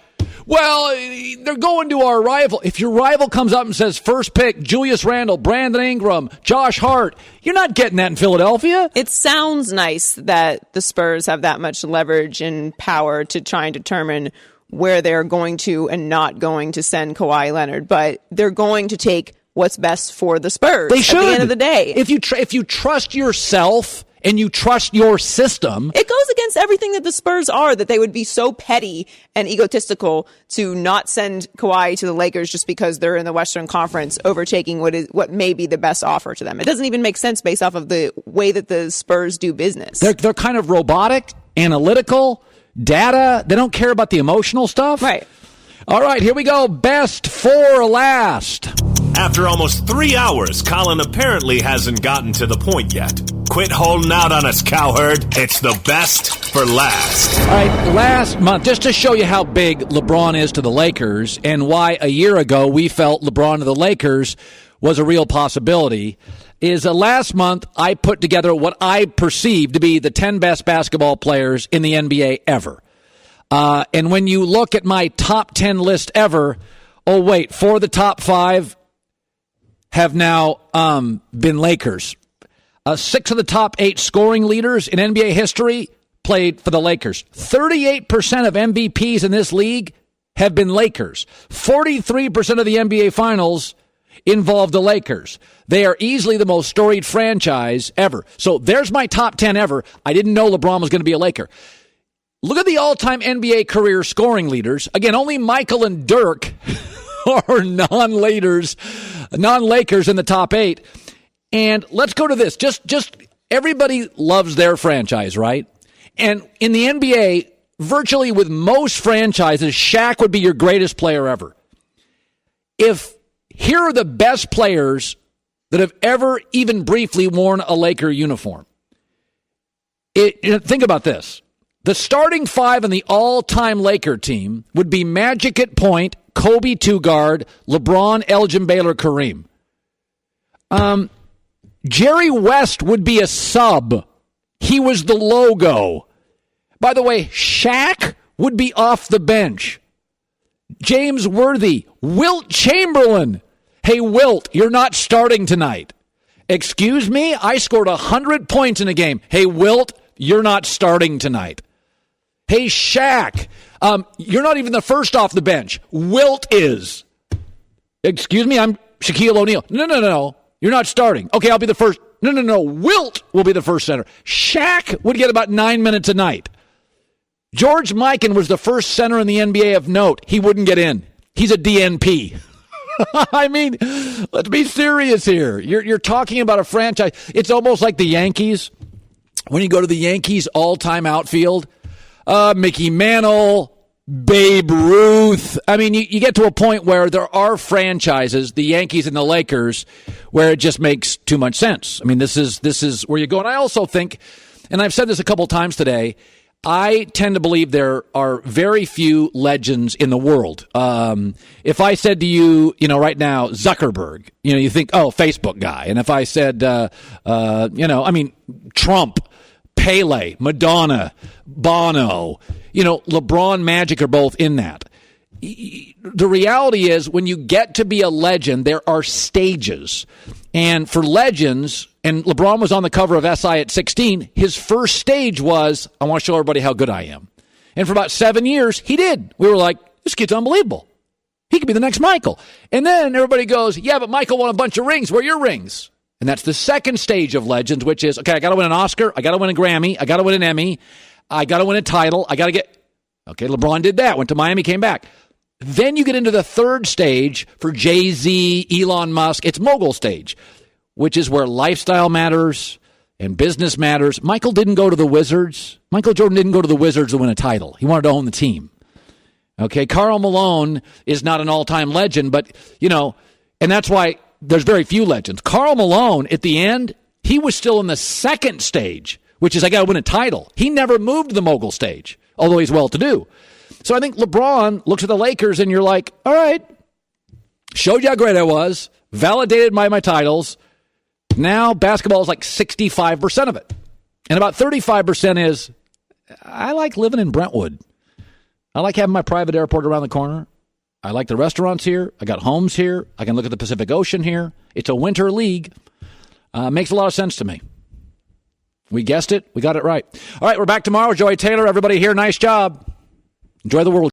well, they're going to our rival. If your rival comes up and says, first pick, Julius Randle, Brandon Ingram, Josh Hart, you're not getting that in Philadelphia. It sounds nice that the Spurs have that much leverage and power to try and determine where they're going to and not going to send Kawhi Leonard, but they're going to take what's best for the Spurs They should. at the end of the day. If you trust yourself and you trust your system. It goes against everything that the Spurs are, that they would be so petty and egotistical to not send Kawhi to the Lakers just because they're in the Western Conference, overtaking what may be the best offer to them. It doesn't even make sense based off of the way that the Spurs do business. They're kind of robotic, analytical, data. They don't care about the emotional stuff. Right. All right, here we go. Best for last. After almost 3 hours, Colin apparently hasn't gotten to the point yet. Quit holding out on us, Cowherd. It's the best for last. All right, last month, just to show you how big LeBron is to the Lakers and why a year ago we felt LeBron to the Lakers was a real possibility, is last month I put together what I perceive to be the 10 best basketball players in the NBA ever. And when you look at my top 10 list ever, 4 of the top 5 have now been Lakers. 6 of the top 8 scoring leaders in NBA history played for the Lakers. 38% of MVPs in this league have been Lakers. 43% of the NBA Finals involved the Lakers. They are easily the most storied franchise ever. So there's my top 10 ever. I didn't know LeBron was going to be a Laker. Look at the all-time NBA career scoring leaders. Again, only Michael and Dirk are non-Lakers in the top 8. And let's go to this. Just everybody loves their franchise, right? And in the NBA, virtually with most franchises, Shaq would be your greatest player ever. If here are the best players that have ever even briefly worn a Laker uniform. Think about this. The starting 5 in the all-time Laker team would be Magic at point, Kobe 2 guard, LeBron, Elgin Baylor, Kareem. Jerry West would be a sub. He was the logo. By the way, Shaq would be off the bench. James Worthy, Wilt Chamberlain. Hey, Wilt, you're not starting tonight. Excuse me? I scored 100 points in a game. Hey, Wilt, you're not starting tonight. Hey, Shaq, you're not even the first off the bench. Wilt is. Excuse me, I'm Shaquille O'Neal. No. You're not starting. Okay, I'll be the first. No. Wilt will be the first center. Shaq would get about 9 minutes a night. George Mikan was the first center in the NBA of note. He wouldn't get in. He's a DNP. I mean, let's be serious here. You're talking about a franchise. It's almost like the Yankees. When you go to the Yankees all-time outfield, Mickey Mantle, Babe Ruth. I mean, you get to a point where there are franchises, the Yankees and the Lakers, where it just makes too much sense. I mean, this is where you go. And I also think, and I've said this a couple times today, I tend to believe there are very few legends in the world. If I said to you, right now, Zuckerberg, you think, oh, Facebook guy. And if I said, Trump, Pele, Madonna, Bono, LeBron, Magic are both in that. The reality is when you get to be a legend, there are stages. And for legends, and LeBron was on the cover of SI at 16, his first stage was, I want to show everybody how good I am. And for about 7 years, he did. We were like, this kid's unbelievable. He could be the next Michael. And then everybody goes, yeah, but Michael won a bunch of rings. Where are your rings? And that's the second stage of legends, which is, okay, I got to win an Oscar. I got to win a Grammy. I got to win an Emmy. I got to win a title. Okay, LeBron did that. Went to Miami, came back. Then you get into the third stage for Jay-Z, Elon Musk. It's mogul stage, which is where lifestyle matters and business matters. Michael didn't go to the Wizards. Michael Jordan didn't go to the Wizards to win a title. He wanted to own the team. Okay, Karl Malone is not an all-time legend, but, and that's why there's very few legends. Karl Malone, at the end, he was still in the second stage, which is I got to win a title. He never moved to the mogul stage, although he's well-to-do. So I think LeBron looks at the Lakers and you're like, all right, showed you how great I was, validated my titles. Now basketball is like 65% of it. And about 35% is, I like living in Brentwood. I like having my private airport around the corner. I like the restaurants here. I got homes here. I can look at the Pacific Ocean here. It's a winter league. Makes a lot of sense to me. We guessed it. We got it right. All right, we're back tomorrow. Joey Taylor, everybody here, nice job. Enjoy the World